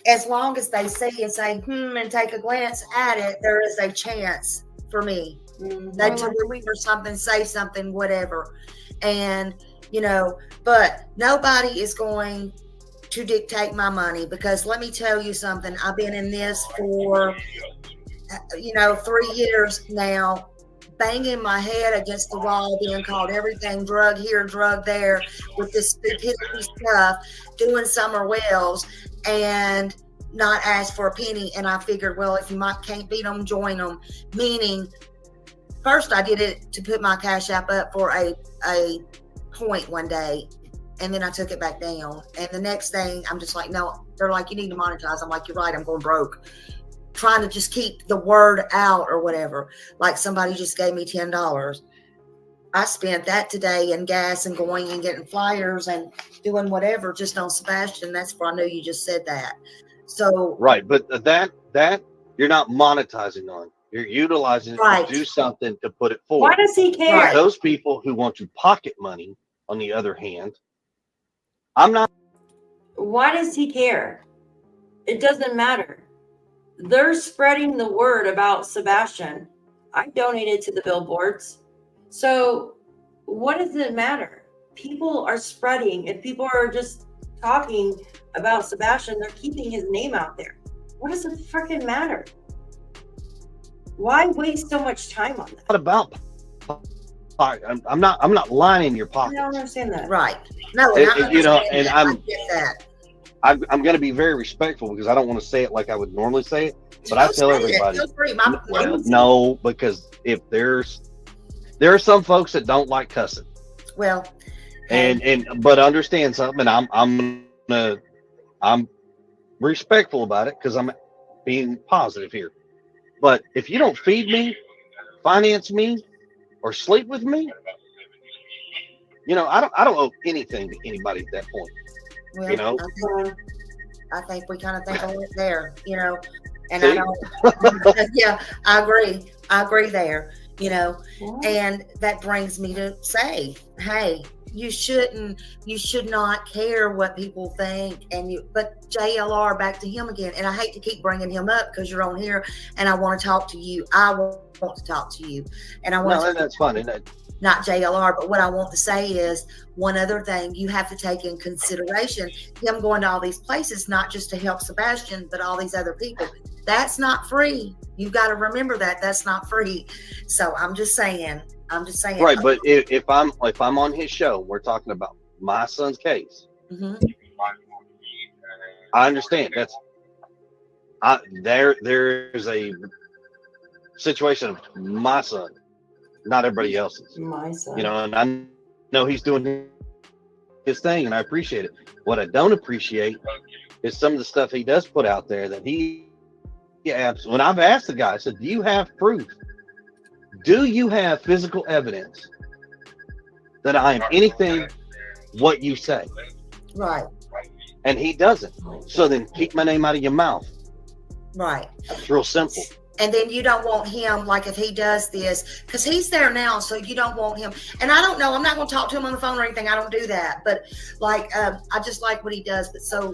As long as they see and say, and take a glance at it, there is a chance for me. They delete or something, say something, whatever. And, you know, but nobody is going to dictate my money, because let me tell you something. I've been in this for, 3 years now, banging my head against the wall, being called everything, drug here, drug there, with this stupidity stuff, doing Summer Wells, and not ask for a penny. And I figured, well, if you can't beat them, join them. Meaning, first I did it to put my Cash App up for a point one day, and then I took it back down. And the next thing, I'm just like, no. They're like, you need to monetize. I'm like, you're right, I'm going broke. Trying to just keep the word out or whatever. Like somebody just gave me $10. I spent that today in gas and going and getting flyers and doing whatever just on Sebastian. That's where I knew you just said that. So right, but that you're not monetizing on. You're utilizing it Right. to do something to put it forward. Why does he care? Those people who want to pocket money, on the other hand, I'm not. Why does he care? It doesn't matter. They're spreading the word about Sebastian. I donated to the billboards. So what does it matter? People are spreading. If people are just talking about Sebastian, they're keeping his name out there. What does it freaking matter? Why waste so much time on that? Not about. I'm not lining your I pocket. don't understand that. Right. No, You know, and I get that. I'm going to be very respectful because I don't want to say it like I would normally say it, but I tell everybody, Feel free. well, no, because if there are some folks that don't like cussing, Well, but understand something, and I'm respectful about it because I'm being positive here. But if you don't feed me, finance me, or sleep with me, you know, I don't owe anything to anybody at that point. well, You know, I think we kind of think of it there, you know, and See? I don't. Yeah, I agree there, you know, and that brings me to say, hey, you should not care what people think, but JLR, back to him again, and I hate to keep bringing him up because you're on here, and I want to talk to you. I want to talk to you, and I want no, that's fine. not JLR, but what I want to say is one other thing you have to take in consideration, him going to all these places, not just to help Sebastian, but all these other people. That's not free. You've got to remember that that's not free. So I'm just saying. Right, but if I'm on his show, we're talking about my son's case. Mm-hmm. I understand there's a situation of my son, not everybody else's. My son. You know, and I know he's doing his thing, and I appreciate it. What I don't appreciate is some of the stuff he does put out there that when I've asked the guy, I said, do you have proof? Do you have physical evidence that I am anything what you say? Right. And he doesn't. So then keep my name out of your mouth. Right. It's real simple. And then you don't want him, like if he does this, because he's there now, so you don't want him. And I don't know, I'm not going to talk to him on the phone or anything. I don't do that. But like, I just like what he does. But so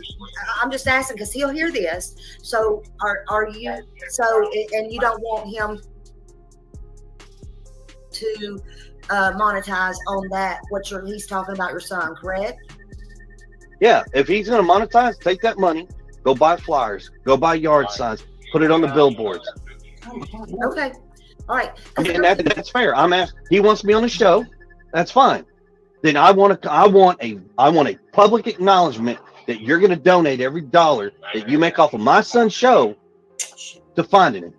I'm just asking because he'll hear this. So are you, and you don't want him to monetize on that, he's talking about your son, correct? Yeah, if he's going to monetize, take that money, go buy flyers, go buy yard signs, put it on the billboards. Okay, all right. I mean, that's fair. I'm asking. He wants me on the show. That's fine. Then I want a public acknowledgement that you're going to donate every dollar that you make off of my son's show to finding him.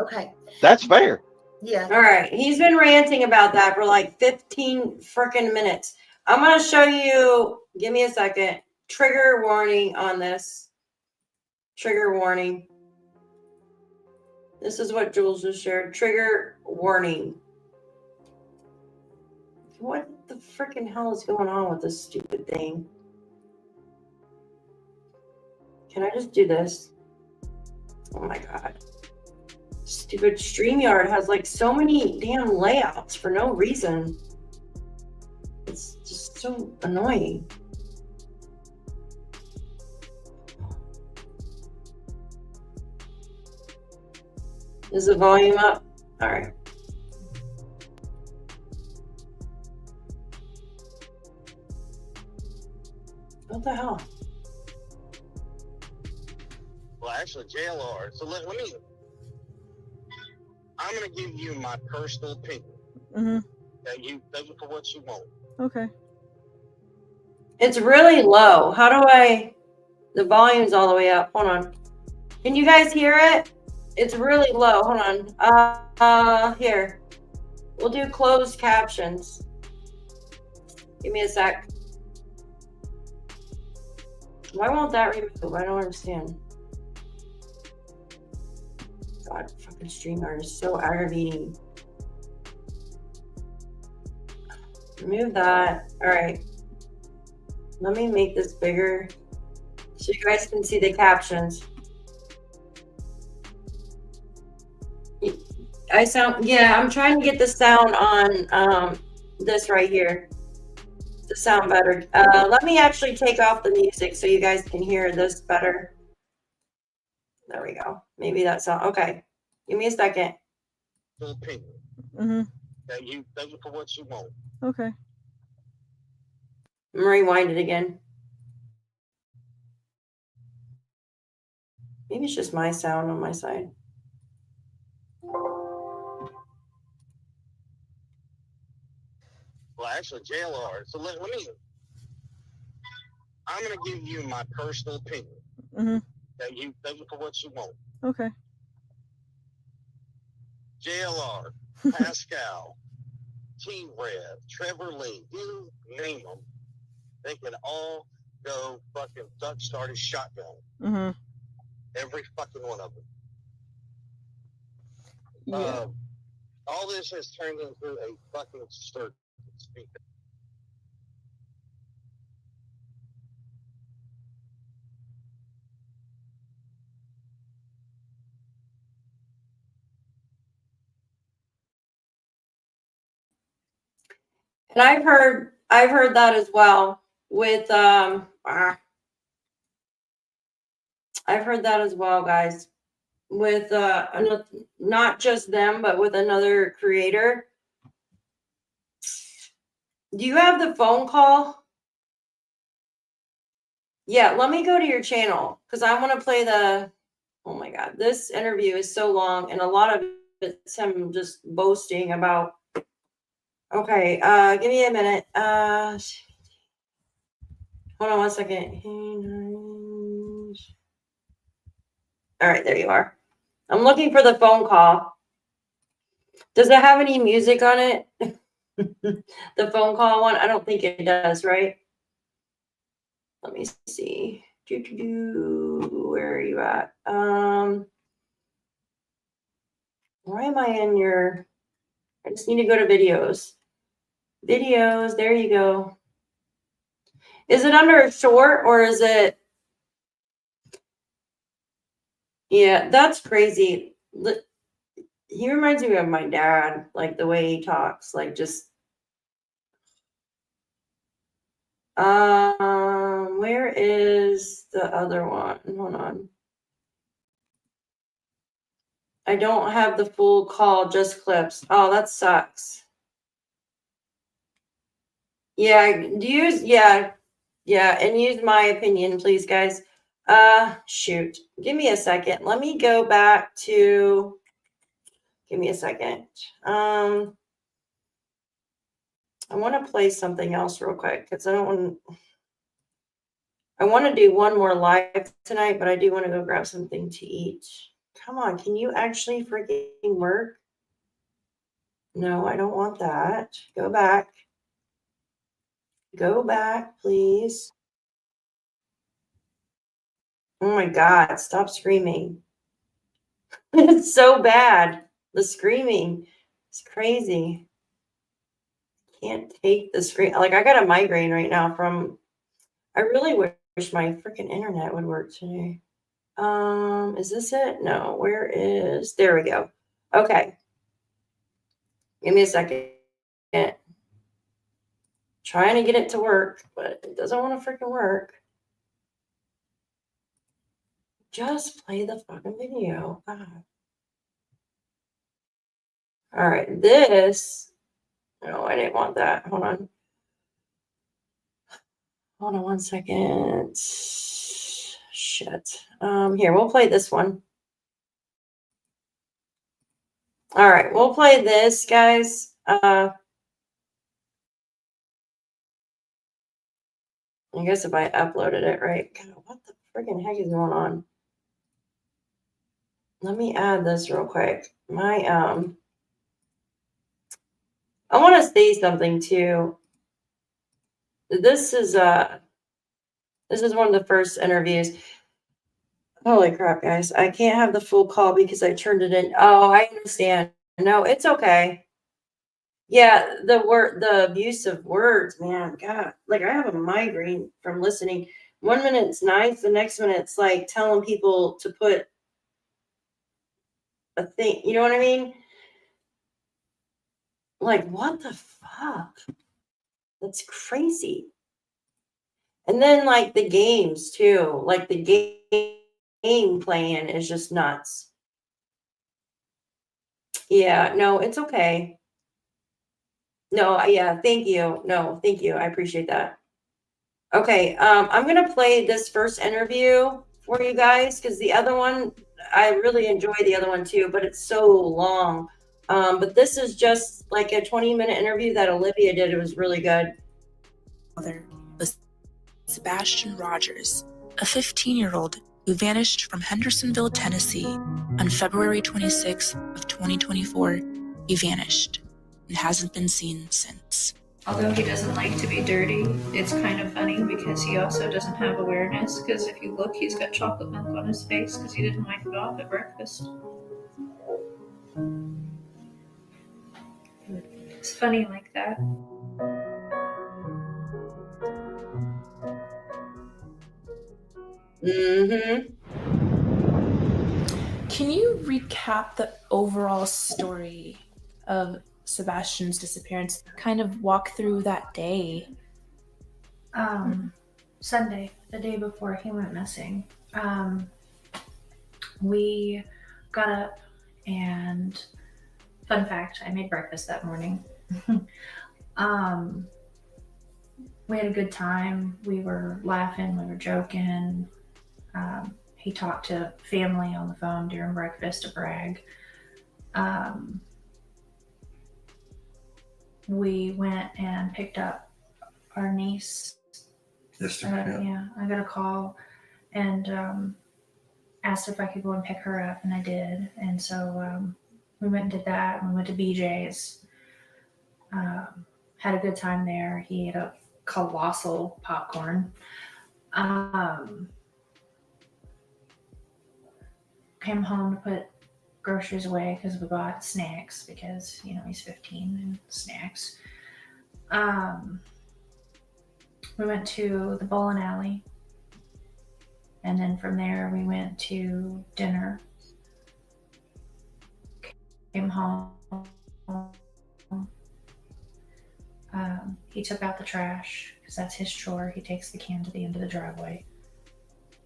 Okay. That's fair. Yeah. All right. He's been ranting about that for like 15 freaking minutes. I'm going to show you. Give me a second. Trigger warning on this. Trigger warning. This is what Jules just shared. Trigger warning. What the freaking hell is going on with this stupid thing? Can I just do this? Oh my God. Stupid StreamYard has like so many damn layouts for no reason. It's just so annoying. Is the volume up? All right. What the hell? Well, actually, JLR. So let me. I'm going to give you my personal opinion. Mm-hmm. That you take it for what you want. Okay. It's really low. How do I? The volume's all the way up. Hold on. Can you guys hear it? It's really low. Hold on. Here. We'll do closed captions. Give me a sec. Why won't that remove? I don't understand. God, fucking StreamYard is so aggravating. Remove that. All right. Let me make this bigger. so you guys can see the captions. I'm trying to get the sound on this right here to sound better. Let me actually take off the music so you guys can hear this better. There we go. Maybe that's all. Okay. Give me a second. Opinion. Mm-hmm. That you take it for what you want. Okay. I'm rewind it again. Maybe it's just my sound on my side. Well, actually, JLR. So let me. I'm going to give you my personal opinion. Mm-hmm. That you take it for what you want. Okay. JLR, Pascal, T-Red, Trevor Lee, you name them. They can all go fucking duck start a shotgun. Mm-hmm. Every fucking one of them. Yeah. All this has turned into a fucking circus. And I've heard that as well with I've heard that as well, guys, with not just them, but with another creator. Do you have the phone call? Yeah, let me go to your channel because I want to play the. Oh my God, this interview is so long, and a lot of it's him just boasting about. Okay, give me a minute. Hold on one second. All right, there you are. I'm looking for the phone call. Does it have any music on it? The phone call one? I don't think it does, right? Let me see. Where are you at? Why am I in your... I just need to go to videos. Videos, there you go. Is it under a short or is it... Yeah, that's crazy. He reminds me of my dad, like the way he talks, like just... Where is the other one? Hold on. I don't have the full call, just clips. Oh, that sucks. Yeah, and use my opinion, please, guys. Shoot. Give me a second. Let me go back to... Give me a second. I want to play something else real quick because I want to do one more live tonight, but I do want to go grab something to eat. Come on, can you actually freaking work? No, I don't want that. Go back. Go back, please. Oh my God, stop screaming. It's so bad. The screaming is crazy. Can't take the screen. Like, I got a migraine right now from... I really wish my freaking internet would work today. Is this it? No, where is... There we go. Okay. Give me a second. Trying to get it to work, but it doesn't want to freaking work. Just play the fucking video. God. All right, this... No, I didn't want that. Hold on. Hold on one second. Shit. Here, we'll play this one. All right, we'll play this, guys. I guess if I uploaded it, right? God, what the friggin' heck is going on? Let me add this real quick. I want to say something too. This is one of the first interviews. Holy crap, guys. I can't have the full call because I turned it in. Oh, I understand. No, it's okay. Yeah, the abuse of words, man. God, like I have a migraine from listening. 1 minute it's nice, the next minute it's like telling people to put a thing, you know what I mean? Like, what the fuck? That's crazy. And then like the games too, like the game playing is just nuts. Yeah, no, it's okay. No, yeah, thank you. No, thank you. I appreciate that. Okay, I'm gonna play this first interview for you guys because the other one, I really enjoy the other one too, but it's so long. But this is just like a 20-minute interview that Olivia did. It was really good. Father was Sebastian Rogers, a 15-year-old who vanished from Hendersonville, Tennessee on February 26th of 2024. He vanished and hasn't been seen since. Although he doesn't like to be dirty, it's kind of funny because he also doesn't have awareness, because if you look, he's got chocolate milk on his face because he didn't wipe it off at breakfast. It's funny like that. Can you recap the overall story of Sebastian's disappearance? Kind of walk through that day. Sunday, the day before he went missing, we got up and, fun fact, I made breakfast that morning. We had a good time. We were laughing, we were joking. He talked to family on the phone during breakfast to brag. We went and picked up our niece. Yeah, I got a call and asked if I could go and pick her up, and I did. And so we went and did that, and we went to BJ's. Had a good time there. He ate a colossal popcorn. Came home to put groceries away because we bought snacks because, you know, he's 15 and snacks. We went to the bowling alley, and then from there we went to dinner. Came home. He took out the trash because that's his chore. He takes the can to the end of the driveway.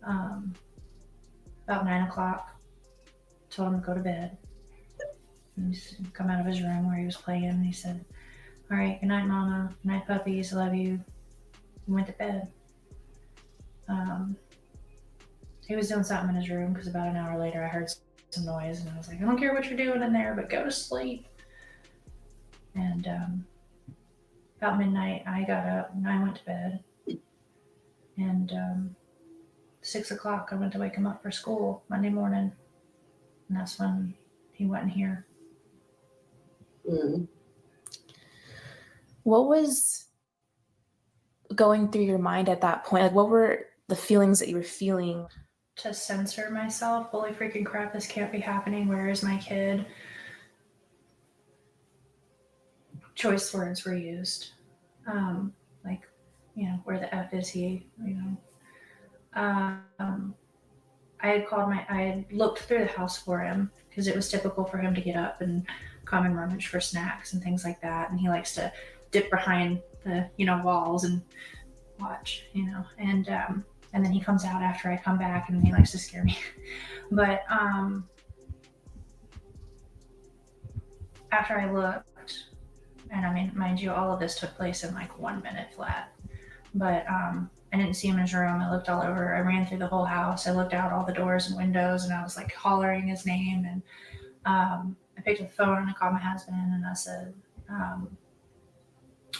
About 9 o'clock, told him to go to bed. He's come out of his room where he was playing, and he said, "All right, good night, Mama. Good night, puppies. Love you." He went to bed. He was doing something in his room because about an hour later I heard some noise, and I was like, "I don't care what you're doing in there, but go to sleep." And about midnight, I got up and I went to bed. And 6 o'clock, I went to wake him up for school Monday morning, and that's when he wasn't here. What was going through your mind at that point? Like, what were the feelings that you were feeling? To censor myself. Holy freaking crap, this can't be happening. Where is my kid? Choice words were used. Like, you know, where the F is he? You know. I had looked through the house for him because it was typical for him to get up and come and rummage for snacks and things like that. And he likes to dip behind the, you know, walls and watch, you know, and then he comes out after I come back and he likes to scare me. But after I looked, and I mean, mind you, all of this took place in like 1 minute flat, but I didn't see him in his room. I looked all over. I ran through the whole house. I looked out all the doors and windows, and I was like hollering his name. And I picked up the phone and I called my husband, and I said,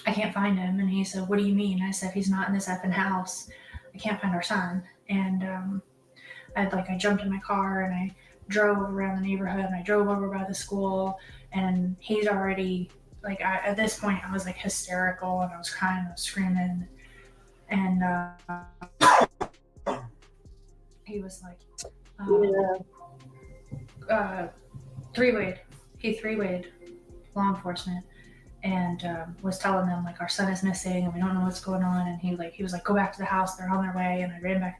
I can't find him. And he said, "What do you mean?" I said, "He's not in this effing house. I can't find our son." And I jumped in my car and I drove around the neighborhood, and I drove over by the school, and he's already like, at this point I was like hysterical, and I was crying, I was screaming. And he was like, three-wayed. He three-wayed law enforcement. and was telling them like our son is missing and we don't know what's going on. And he was like, go back to the house. They're on their way. And I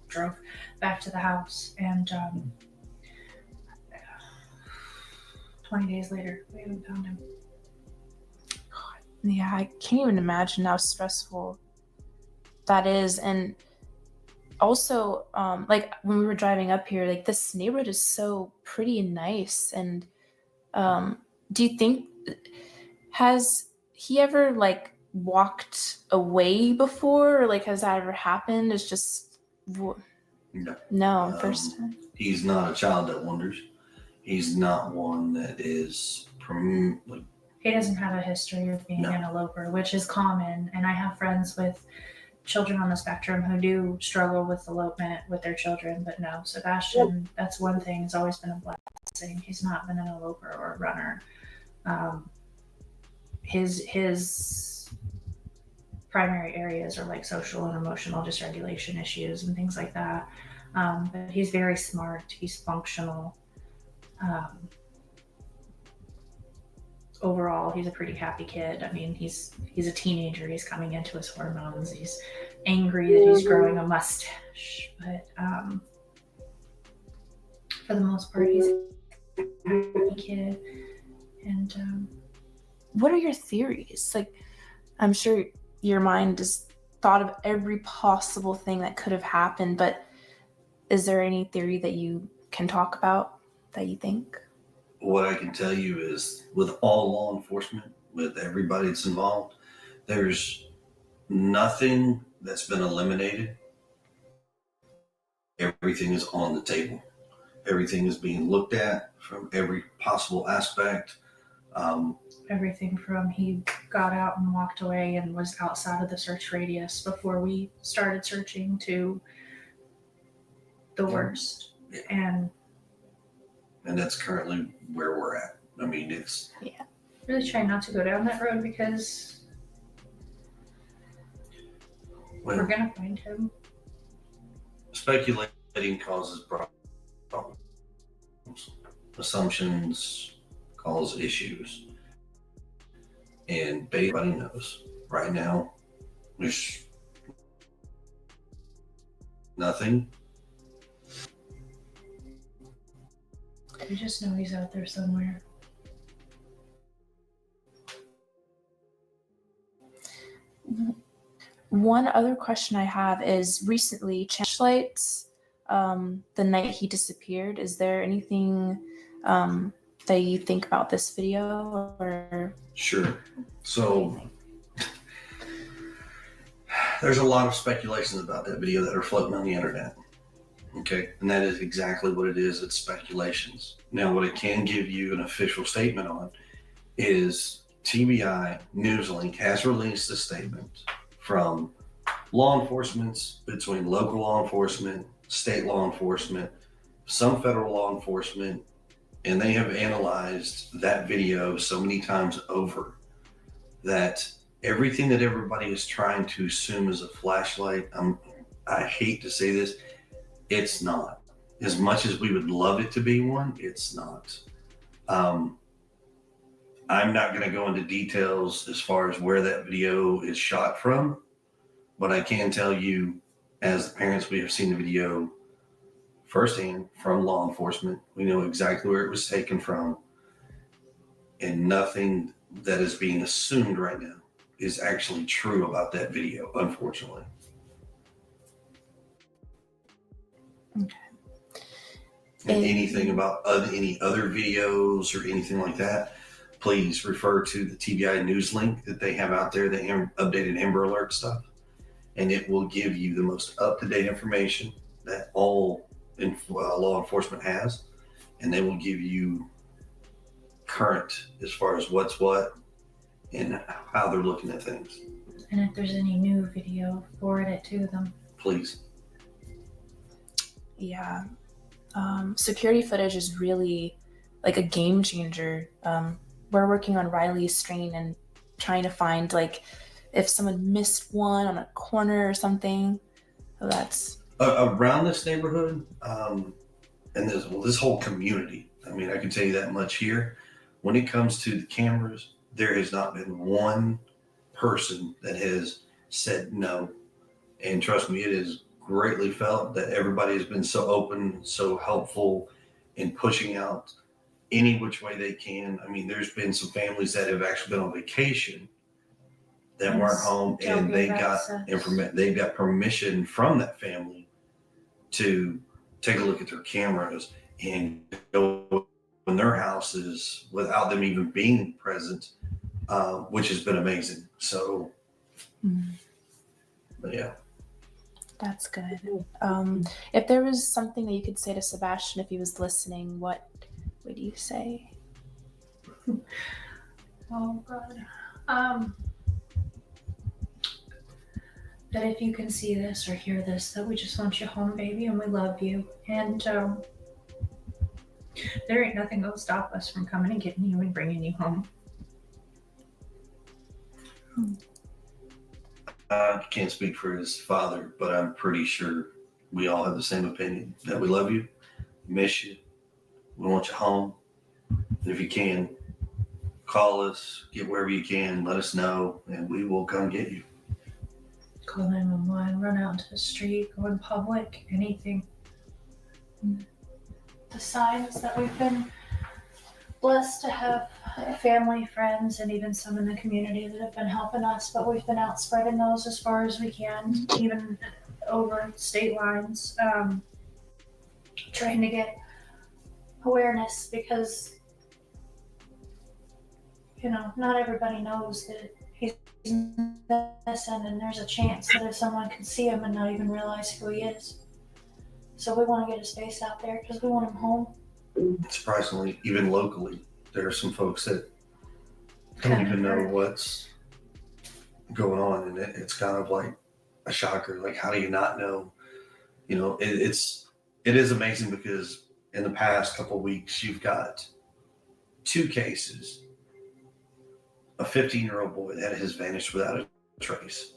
drove back to the house. And 20 days later, we haven't found him. Yeah, I can't even imagine how stressful that is. And also, like when we were driving up here, like this neighborhood is so pretty and nice. And do you think, has he ever like walked away before, or like has that ever happened? It's just no, first time. He's not a child that wanders. He's not one that is like, He doesn't have a history of being an eloper, which is common. And I have friends with children on the spectrum who do struggle with elopement with their children. But no, Sebastian, that's one thing. It's always been a blessing. He's not been an eloper or a runner. His primary areas are like social and emotional dysregulation issues and things like that. But he's very smart. He's functional. Overall, he's a pretty happy kid. I mean, he's a teenager. He's coming into his hormones. He's angry that he's growing a mustache, but for the most part, he's a happy kid. And what are your theories? Like, I'm sure your mind has thought of every possible thing that could have happened, but is there any theory that you can talk about that you think? what I can tell you is with all law enforcement, with everybody that's involved, there's nothing that's been eliminated. Everything is on the table. Everything is being looked at from every possible aspect. Everything from he got out and walked away and was outside of the search radius before we started searching to the worst. And that's currently where we're at. I mean, it's... Yeah. Really try not to go down that road because we're going to find him. Speculating causes problems. Assumptions cause issues. And everybody knows right now there's nothing. We just know he's out there somewhere. One other question I have is recently lights, the night he disappeared. Is there anything that you think about this video or? Sure. So there's a lot of speculations about that video that are floating on the internet. Okay. And that is exactly what it is. It's speculations. Now, what I can give you an official statement on is TBI Newslink has released a statement from law enforcement, between local law enforcement, state law enforcement, some federal law enforcement, and they have analyzed that video so many times over that everything that everybody is trying to assume is a flashlight, I hate to say this, it's not. As much as we would love it to be one, it's not. I'm not going to go into details as far as where that video is shot from, but I can tell you, as the parents, we have seen the video firsthand from law enforcement. We know exactly where it was taken from, and nothing that is being assumed right now is actually true about that video, unfortunately. Okay. And anything about any other videos or anything like that, please refer to the TBI news link that they have out there, the updated Amber Alert stuff, and it will give you the most up-to-date information that all law enforcement has, and they will give you current as far as what's what and how they're looking at things. And if there's any new video, forward it to them. Please. Yeah. Security footage is really like a game changer. We're working on Riley's strain and trying to find like if someone missed one on a corner or something. So that's around this neighborhood, and this whole community. I mean, I can tell you that much here. When it comes to the cameras, there has not been one person that has said no. And trust me, it is greatly felt that everybody has been so open, so helpful in pushing out any which way they can. I mean, there's been some families that have actually been on vacation that weren't home, and they got they got permission from that family to take a look at their cameras and go in their houses without them even being present, which has been amazing. So, but yeah. That's good. If there was something that you could say to Sebastian if he was listening, what would you say? Oh God. That if you can see this or hear this, that we just want you home, baby, and we love you. And there ain't nothing gonna stop us from coming and getting you and bringing you home. I can't speak for his father, but I'm pretty sure we all have the same opinion that we love you, miss you, we want you home. And if you can, call us, get wherever you can, let us know, and we will come get you. Call 911, run out into the street, go in public, anything. The signs that we've been blessed to have family, friends, and even some in the community that have been helping us, but we've been out spreading those as far as we can, even over state lines, trying to get awareness because, you know, not everybody knows that he's missing, and there's a chance that if someone can see him and not even realize who he is. So we want to get his face out there because we want him home. Surprisingly, even locally, there are some folks that don't even know what's going on, and it's kind of like a shocker. Like, how do you not know? You know, it is amazing because in the past couple of weeks, you've got 2 cases. A 15-year-old boy that has vanished without a trace.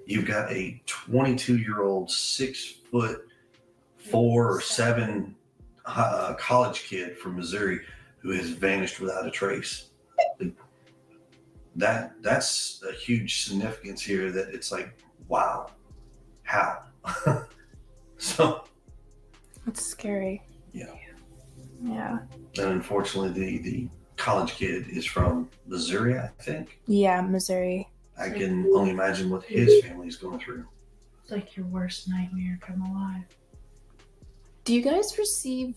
You've got a 22-year-old, 6'4" or 7" college kid from Missouri who has vanished without a trace. That's a huge significance here. That it's like, wow, how? So That's scary. yeah. Yeah. And unfortunately, the college kid is from Missouri, I think. Yeah, Missouri. I can only imagine what his family is going through. It's like your worst nightmare come alive. Do you guys receive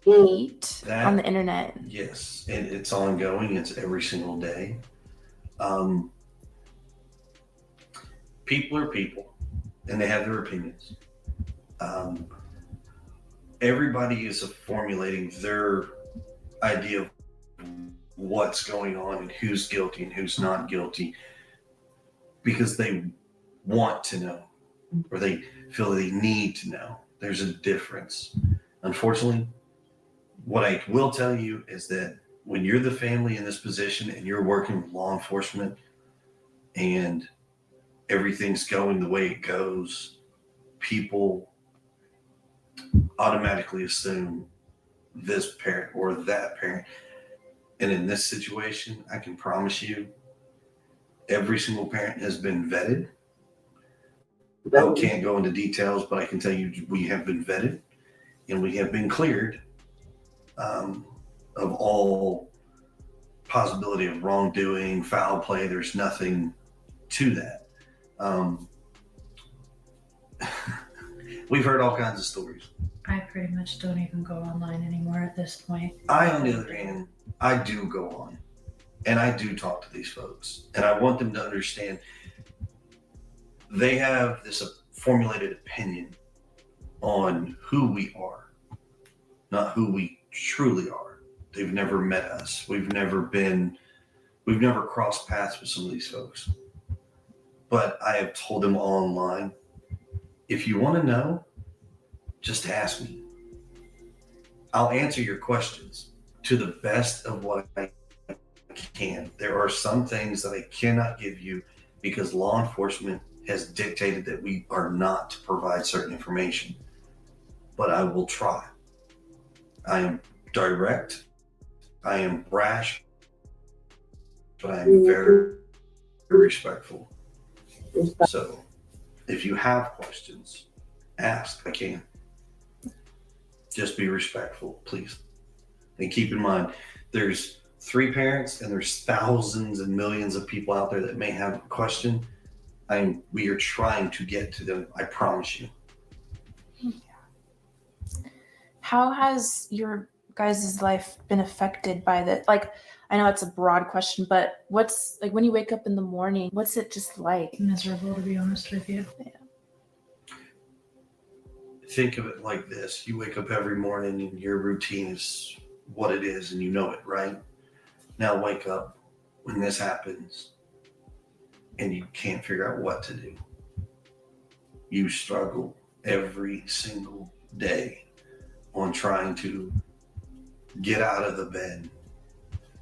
hate on the internet? Yes, and it's ongoing. It's every single day. People are people, and they have their opinions. Everybody is formulating their idea of what's going on and who's guilty and who's not guilty because they want to know, or they feel they need to know. There's a difference. Unfortunately, what I will tell you is that when you're the family in this position and you're working with law enforcement and everything's going the way it goes, people automatically assume this parent or that parent. And in this situation, I can promise you, every single parent has been vetted. I can't go into details, but I can tell you we have been vetted and we have been cleared of all possibility of wrongdoing, foul play. There's nothing to that. We've heard all kinds of stories. I pretty much don't even go online anymore at this point. I, on the other hand, I do go on and I do talk to these folks, and I want them to understand they have this formulated opinion on who we are, not who we truly are. They've never met us. We've never crossed paths with some of these folks. But I have told them online, if you want to know, just ask me. I'll answer your questions to the best of what I can. There are some things that I cannot give you because law enforcement has dictated that we are not to provide certain information. But I will try. I am direct. I am brash. but I'm very respectful. So if you have questions, ask. I can. Just be respectful, please. And keep in mind, there's 3 parents and there's thousands and millions of people out there that may have a question. We are trying to get to them. I promise you. How has your guys' life been affected by that? Like, I know it's a broad question, but what's like when you wake up in the morning, what's it just like? Miserable, to be honest with you. Yeah. Think of it like this. You wake up every morning and your routine is what it is and you know it, right? Now wake up when this happens and you can't figure out what to do. You struggle every single day on trying to get out of the bed,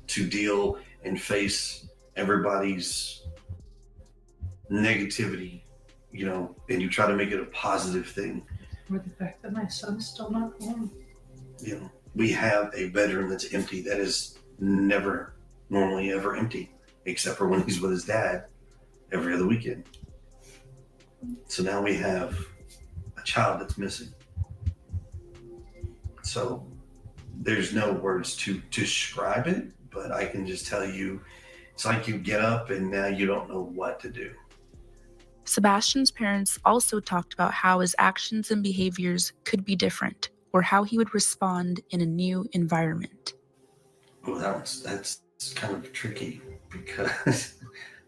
to deal and face everybody's negativity, you know, and you try to make it a positive thing. Or the fact that my son's still not home. You know, we have a bedroom that's empty that is never normally ever empty, except for when he's with his dad every other weekend. So now we have a child that's missing. So there's no words to describe it, but I can just tell you, it's like you get up and now you don't know what to do. Sebastian's parents also talked about how his actions and behaviors could be different, or how he would respond in a new environment. Well, that's kind of tricky because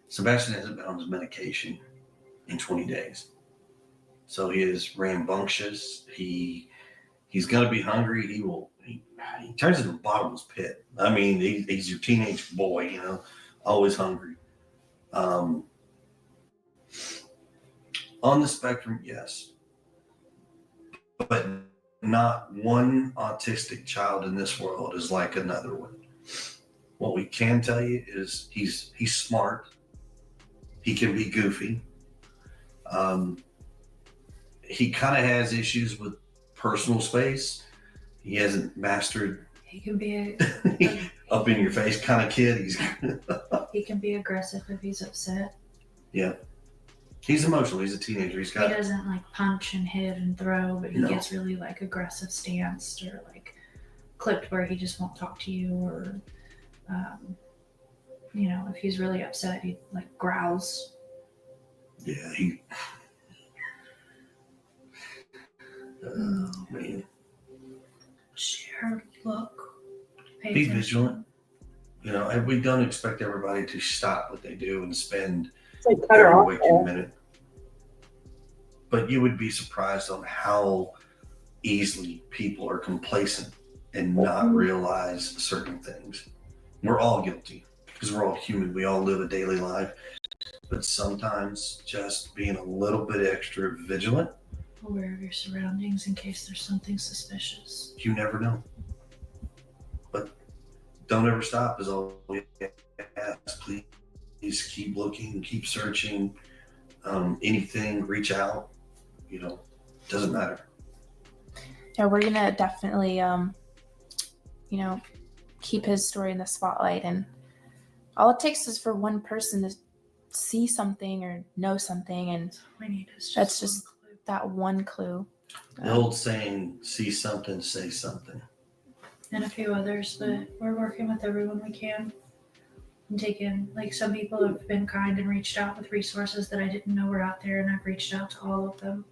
Sebastian hasn't been on his medication in 20 days. So he is rambunctious. He's going to be hungry. He turns into a bottomless pit. I mean, he's your teenage boy, you know, always hungry. On the spectrum, yes. But not one autistic child in this world is like another one. What we can tell you is he's smart. He can be goofy. He kind of has issues with personal space. He hasn't mastered. He can be up in your face kind of kid. he can be aggressive if he's upset. Yeah. He's emotional. He's a teenager. He doesn't like punch and hit and throw, but he gets really like aggressive stanced or like clipped where he just won't talk to you, or you know, if he's really upset, he like growls. Yeah, man. Share, look, pay Be attention. vigilant. You know, and we don't expect everybody to stop what they do and spend Like cut her every off waking there. minute. But you would be surprised on how easily people are complacent and not realize certain things. We're all guilty because we're all human. We all live a daily life. But sometimes just being a little bit extra vigilant, Aware of your surroundings in case there's something suspicious. you never know. But don't ever stop is all we ask. Please keep looking, keep searching. Anything, reach out. You know, doesn't matter. Yeah, we're gonna definitely you know, keep his story in the spotlight, and all it takes is for one person to see something or know something, and we need is that's just that one clue. The old saying, see something, say something. And a few others, but we're working with everyone we can. And taking, like, some people have been kind and reached out with resources that I didn't know were out there, and I've reached out to all of them.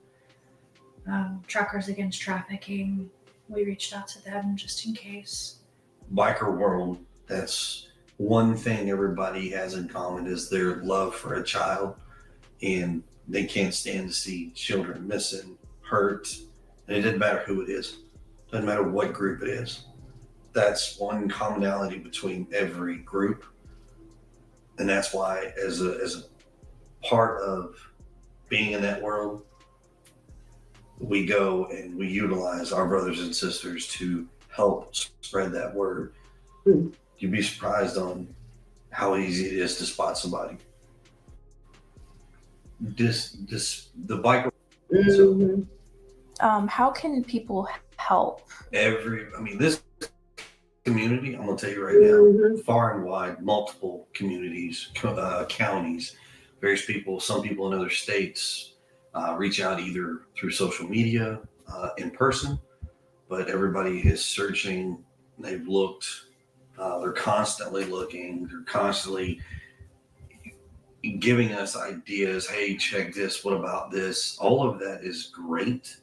Truckers Against Trafficking, we reached out to them just in case. Biker world, that's one thing everybody has in common is their love for a child, and they can't stand to see children missing, hurt, and it doesn't matter who it is. Doesn't matter what group it is. That's one commonality between every group. And that's why as a part of being in that world, we go and we utilize our brothers and sisters to help spread that word. You'd be surprised on how easy it is to spot somebody. The biker. How can people help? This community, I'm gonna tell you right now, far and wide, multiple communities, counties, various people, some people in other states reach out either through social media, in person, but everybody is searching. They've looked, they're constantly looking, they're constantly giving us ideas. Hey, check this. What about this? All of that is great.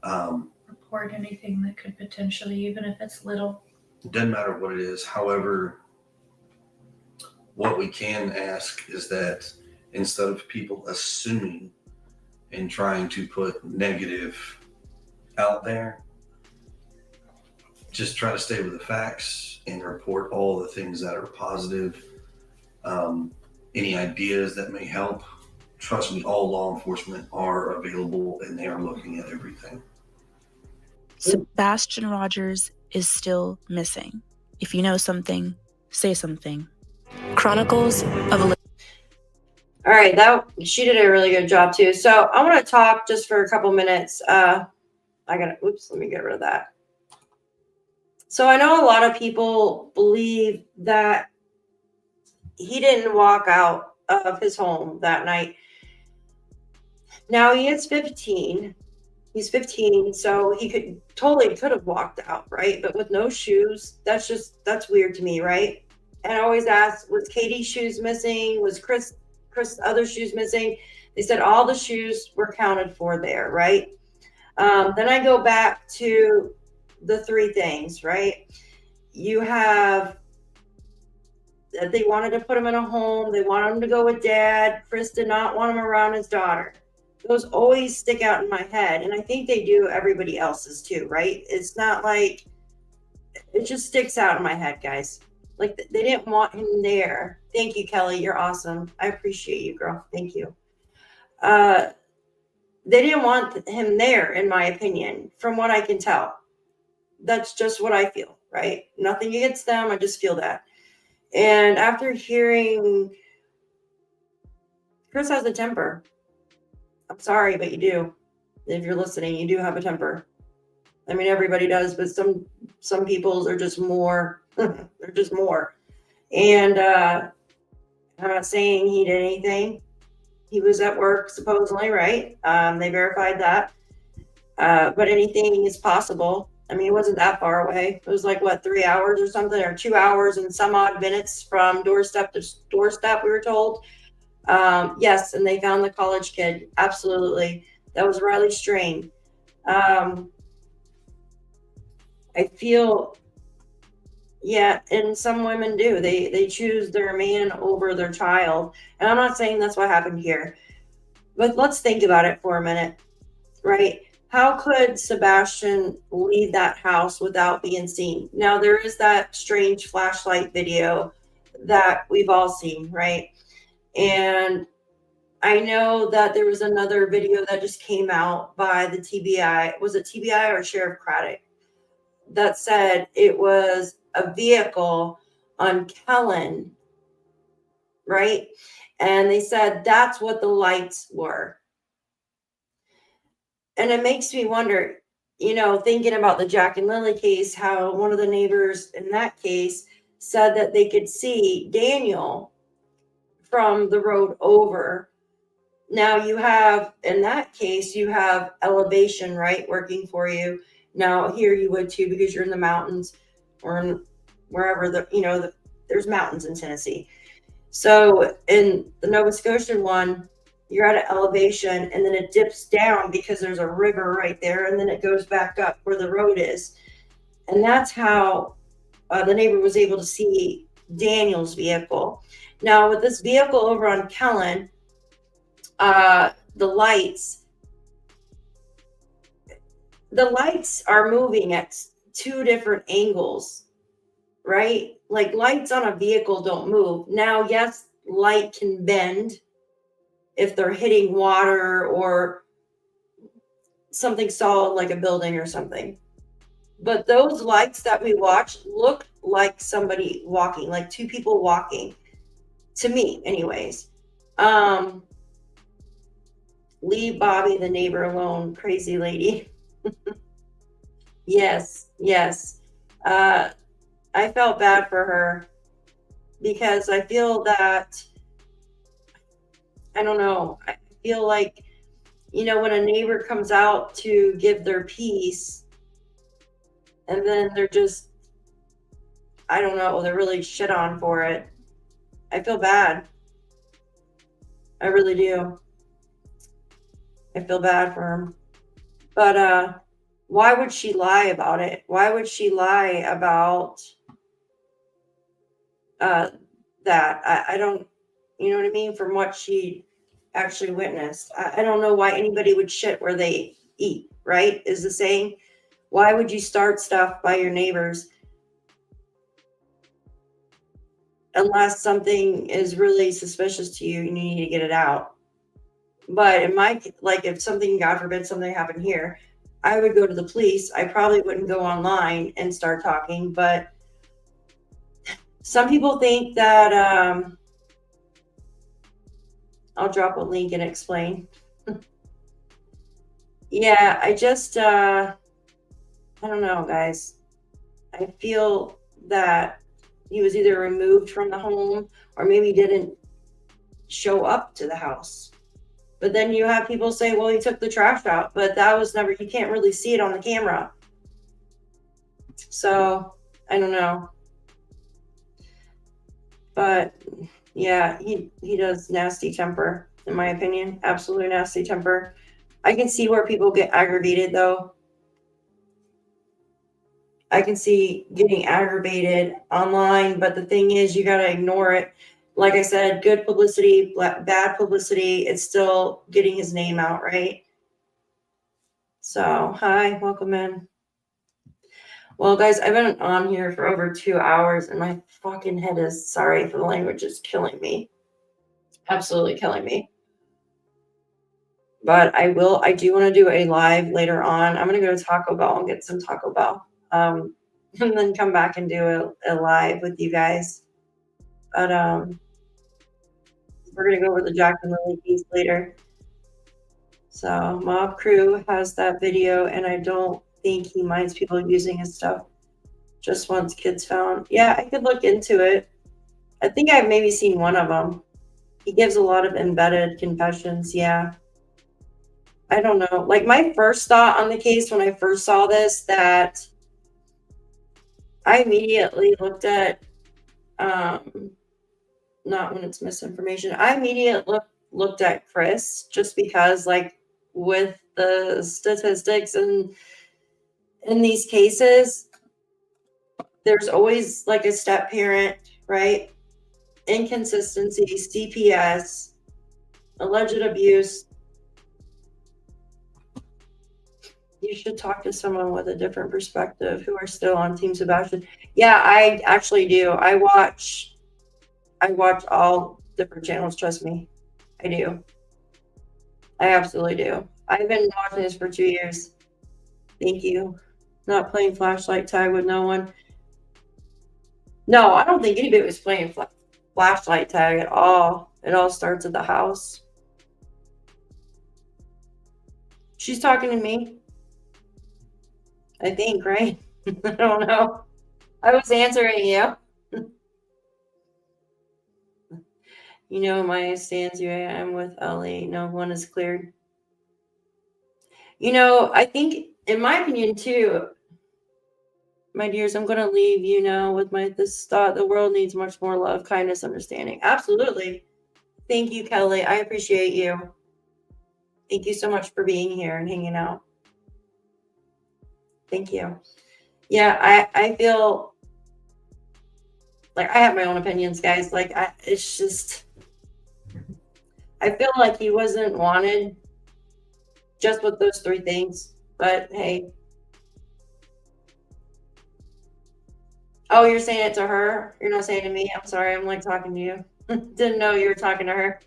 Report anything that could potentially, even if it's little. It doesn't matter what it is. However, what we can ask is that instead of people assuming and trying to put negative out there, just try to stay with the facts and report all the things that are positive. Any ideas that may help, trust me, all law enforcement are available and they are looking at everything. Sebastian Rogers is still missing. If you know something, say something. Chronicles of a... All right, she did a really good job too. So I want to talk just for a couple minutes. Let me get rid of that. So I know a lot of people believe that he didn't walk out of his home that night. Now he is 15. He's 15, so he could have walked out, right? But with no shoes, that's weird to me, right? And I always ask, was Katie's shoes missing? Was Chris other shoes missing? They said all the shoes were counted for there, right? Then I go back to the three things, right? You have that they wanted to put him in a home. They wanted him to go with dad. Chris did not want him around his daughter. Those always stick out in my head. And I think they do everybody else's too, right? It's not like, it just sticks out in my head, guys. Like they didn't want him there. Thank you, Kelly. You're awesome. I appreciate you, girl. Thank you. They didn't want him there, in my opinion, from what I can tell. That's just what I feel, right? Nothing against them. I just feel that. And after hearing, Chris has a temper. I'm sorry, but you do. If you're listening, you do have a temper. I mean, everybody does, but some people's are just more. They're just more. And I'm not saying he did anything. He was at work, supposedly, right? They verified that. But anything is possible. I mean, it wasn't that far away. It was like, 3 hours or something, or 2 hours and some odd minutes from doorstep to doorstep, we were told. Yes, and they found the college kid. Absolutely. That was Riley Strain. I feel, yeah, and some women do. They choose their man over their child. And I'm not saying that's what happened here. But let's think about it for a minute, right? How could Sebastian leave that house without being seen? Now, there is that strange flashlight video that we've all seen, right? And I know that there was another video that just came out by the TBI. Was it TBI or Sheriff Craddock? That said it was a vehicle on Kellen, right? And they said that's what the lights were. And it makes me wonder, thinking about the Jack and Lily case, how one of the neighbors in that case said that they could see Daniel from the road over. Now you have, in that case, you have elevation, right, working for you. Now here you would too, because you're in the mountains or in wherever there's mountains in Tennessee. So in the Nova Scotian one, you're at an elevation and then it dips down because there's a river right there, and then it goes back up where the road is. And that's how the neighbor was able to see Daniel's vehicle. Now with this vehicle over on Kellen, the lights are moving at two different angles, right? Like lights on a vehicle don't move. Now, yes, light can bend if they're hitting water or something solid like a building or something. But those lights that we watched looked like somebody walking, like two people walking, to me anyways. Leave Bobby the neighbor alone, crazy lady. Yes. I felt bad for her because I feel that, I don't know, I feel like, you know, when a neighbor comes out to give their piece and then they're just, I don't know, they're really shit on for it. I feel bad. I really do. I feel bad for him. But why would she lie about it? Why would she lie about that? I don't, you know what I mean? From what she actually witnessed. I don't know why anybody would shit where they eat, right? Is the saying. Why would you start stuff by your neighbors? Unless something is really suspicious to you and you need to get it out. But in my, like, if something, God forbid, something happened here, I would go to the police. I probably wouldn't go online and start talking, but some people think that, I'll drop a link and explain. Yeah, I just, I don't know, guys. I feel that he was either removed from the home or maybe didn't show up to the house. But then you have people say, well, he took the trash out, but that was never, you can't really see it on the camera. So I don't know. But yeah, he does nasty temper, in my opinion. Absolutely nasty temper. I can see where people get aggravated though. I can see getting aggravated online, but the thing is, you got to ignore it. Like I said, good publicity, bad publicity, it's still getting his name out, right? So, hi, welcome in. Well, guys, I've been on here for over 2 hours and my fucking head is, sorry for the language, is killing me. Absolutely killing me. But I do want to do a live later on. I'm going to go to Taco Bell and get some Taco Bell. And then come back and do a live with you guys. But we're gonna go over the Jack and Lily piece later. So Mob Crew has that video, and I don't think he minds people using his stuff. Just wants kids found. Yeah, I could look into it. I think I've maybe seen one of them. He gives a lot of embedded confessions. Yeah. I don't know. Like my first thought on the case when I first saw this, that I immediately looked at, not when it's misinformation. I immediately looked at Chris just because, like, with the statistics and in these cases, there's always like a step parent, right? Inconsistency, CPS, alleged abuse. You should talk to someone with a different perspective who are still on Team Sebastian. Yeah, I actually do. I watch all different channels, trust me. I do. I absolutely do. I've been watching this for 2 years. Thank you. Not playing flashlight tag with no one. No, I don't think anybody was playing flashlight tag at all. It all starts at the house. She's talking to me. I think, right? I don't know. I was answering you. You know, my stance here, I'm with Ellie. No one is cleared. You know, I think, in my opinion, too, my dears, I'm going to leave you now with this thought. The world needs much more love, kindness, understanding. Absolutely. Thank you, Kelly. I appreciate you. Thank you so much for being here and hanging out. Thank you. Yeah, I feel like I have my own opinions, guys. Like, it's just, I feel like he wasn't wanted just with those 3 things. But hey. Oh, you're saying it to her? You're not saying it to me? I'm sorry. I'm like talking to you. Didn't know you were talking to her.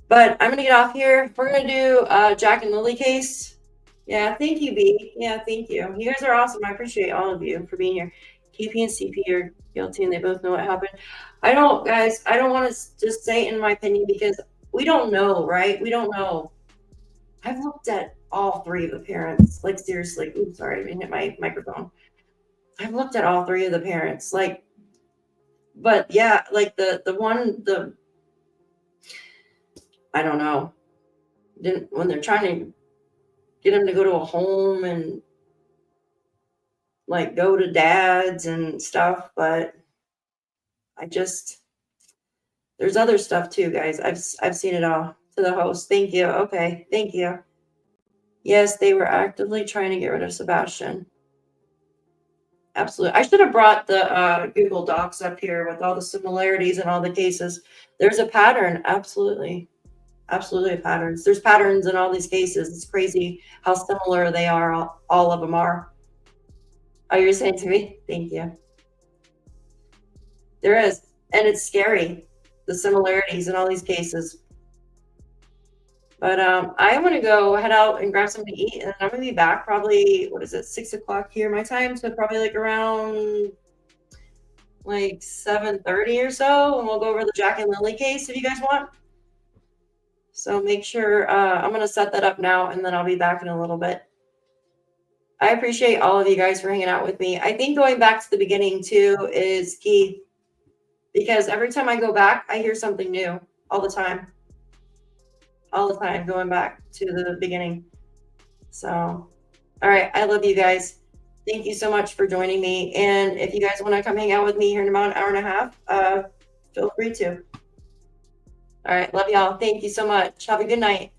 But I'm going to get off here. We're going to do Jack and Lily case. Yeah, thank you, B. Yeah, thank you. You guys are awesome. I appreciate all of you for being here. KP and CP are guilty and they both know what happened. I don't want to just say in my opinion because we don't know, right? We don't know. I've looked at all 3 of the parents. Like, seriously. Oops, sorry, I didn't hit my microphone. I've looked at all three of the parents, like, but yeah, like the I don't know. When they're trying to get him to go to a home and like go to dads and stuff, but there's other stuff too, guys. I've seen it all. To the host. Thank you. Okay. Thank you. Yes, they were actively trying to get rid of Sebastian. Absolutely. I should have brought the Google Docs up here with all the similarities and all the cases. There's a pattern. Absolutely. Absolutely patterns. There's patterns in all these cases. It's crazy how similar they are. All of them are. Oh, you're saying to me? Thank you. There is. And it's scary, the similarities in all these cases. But I want to go head out and grab something to eat, and I'm going to be back probably, what is it, 6 o'clock here my time? So probably like around like 7:30 or so, and we'll go over the Jack and Lily case if you guys want. So make sure, I'm going to set that up now, and then I'll be back in a little bit. I appreciate all of you guys for hanging out with me. I think going back to the beginning too is key, because every time I go back, I hear something new all the time. All the time, going back to the beginning. So, all right. I love you guys. Thank you so much for joining me. And if you guys want to come hang out with me here in about an hour and a half, feel free to. All right. Love y'all. Thank you so much. Have a good night.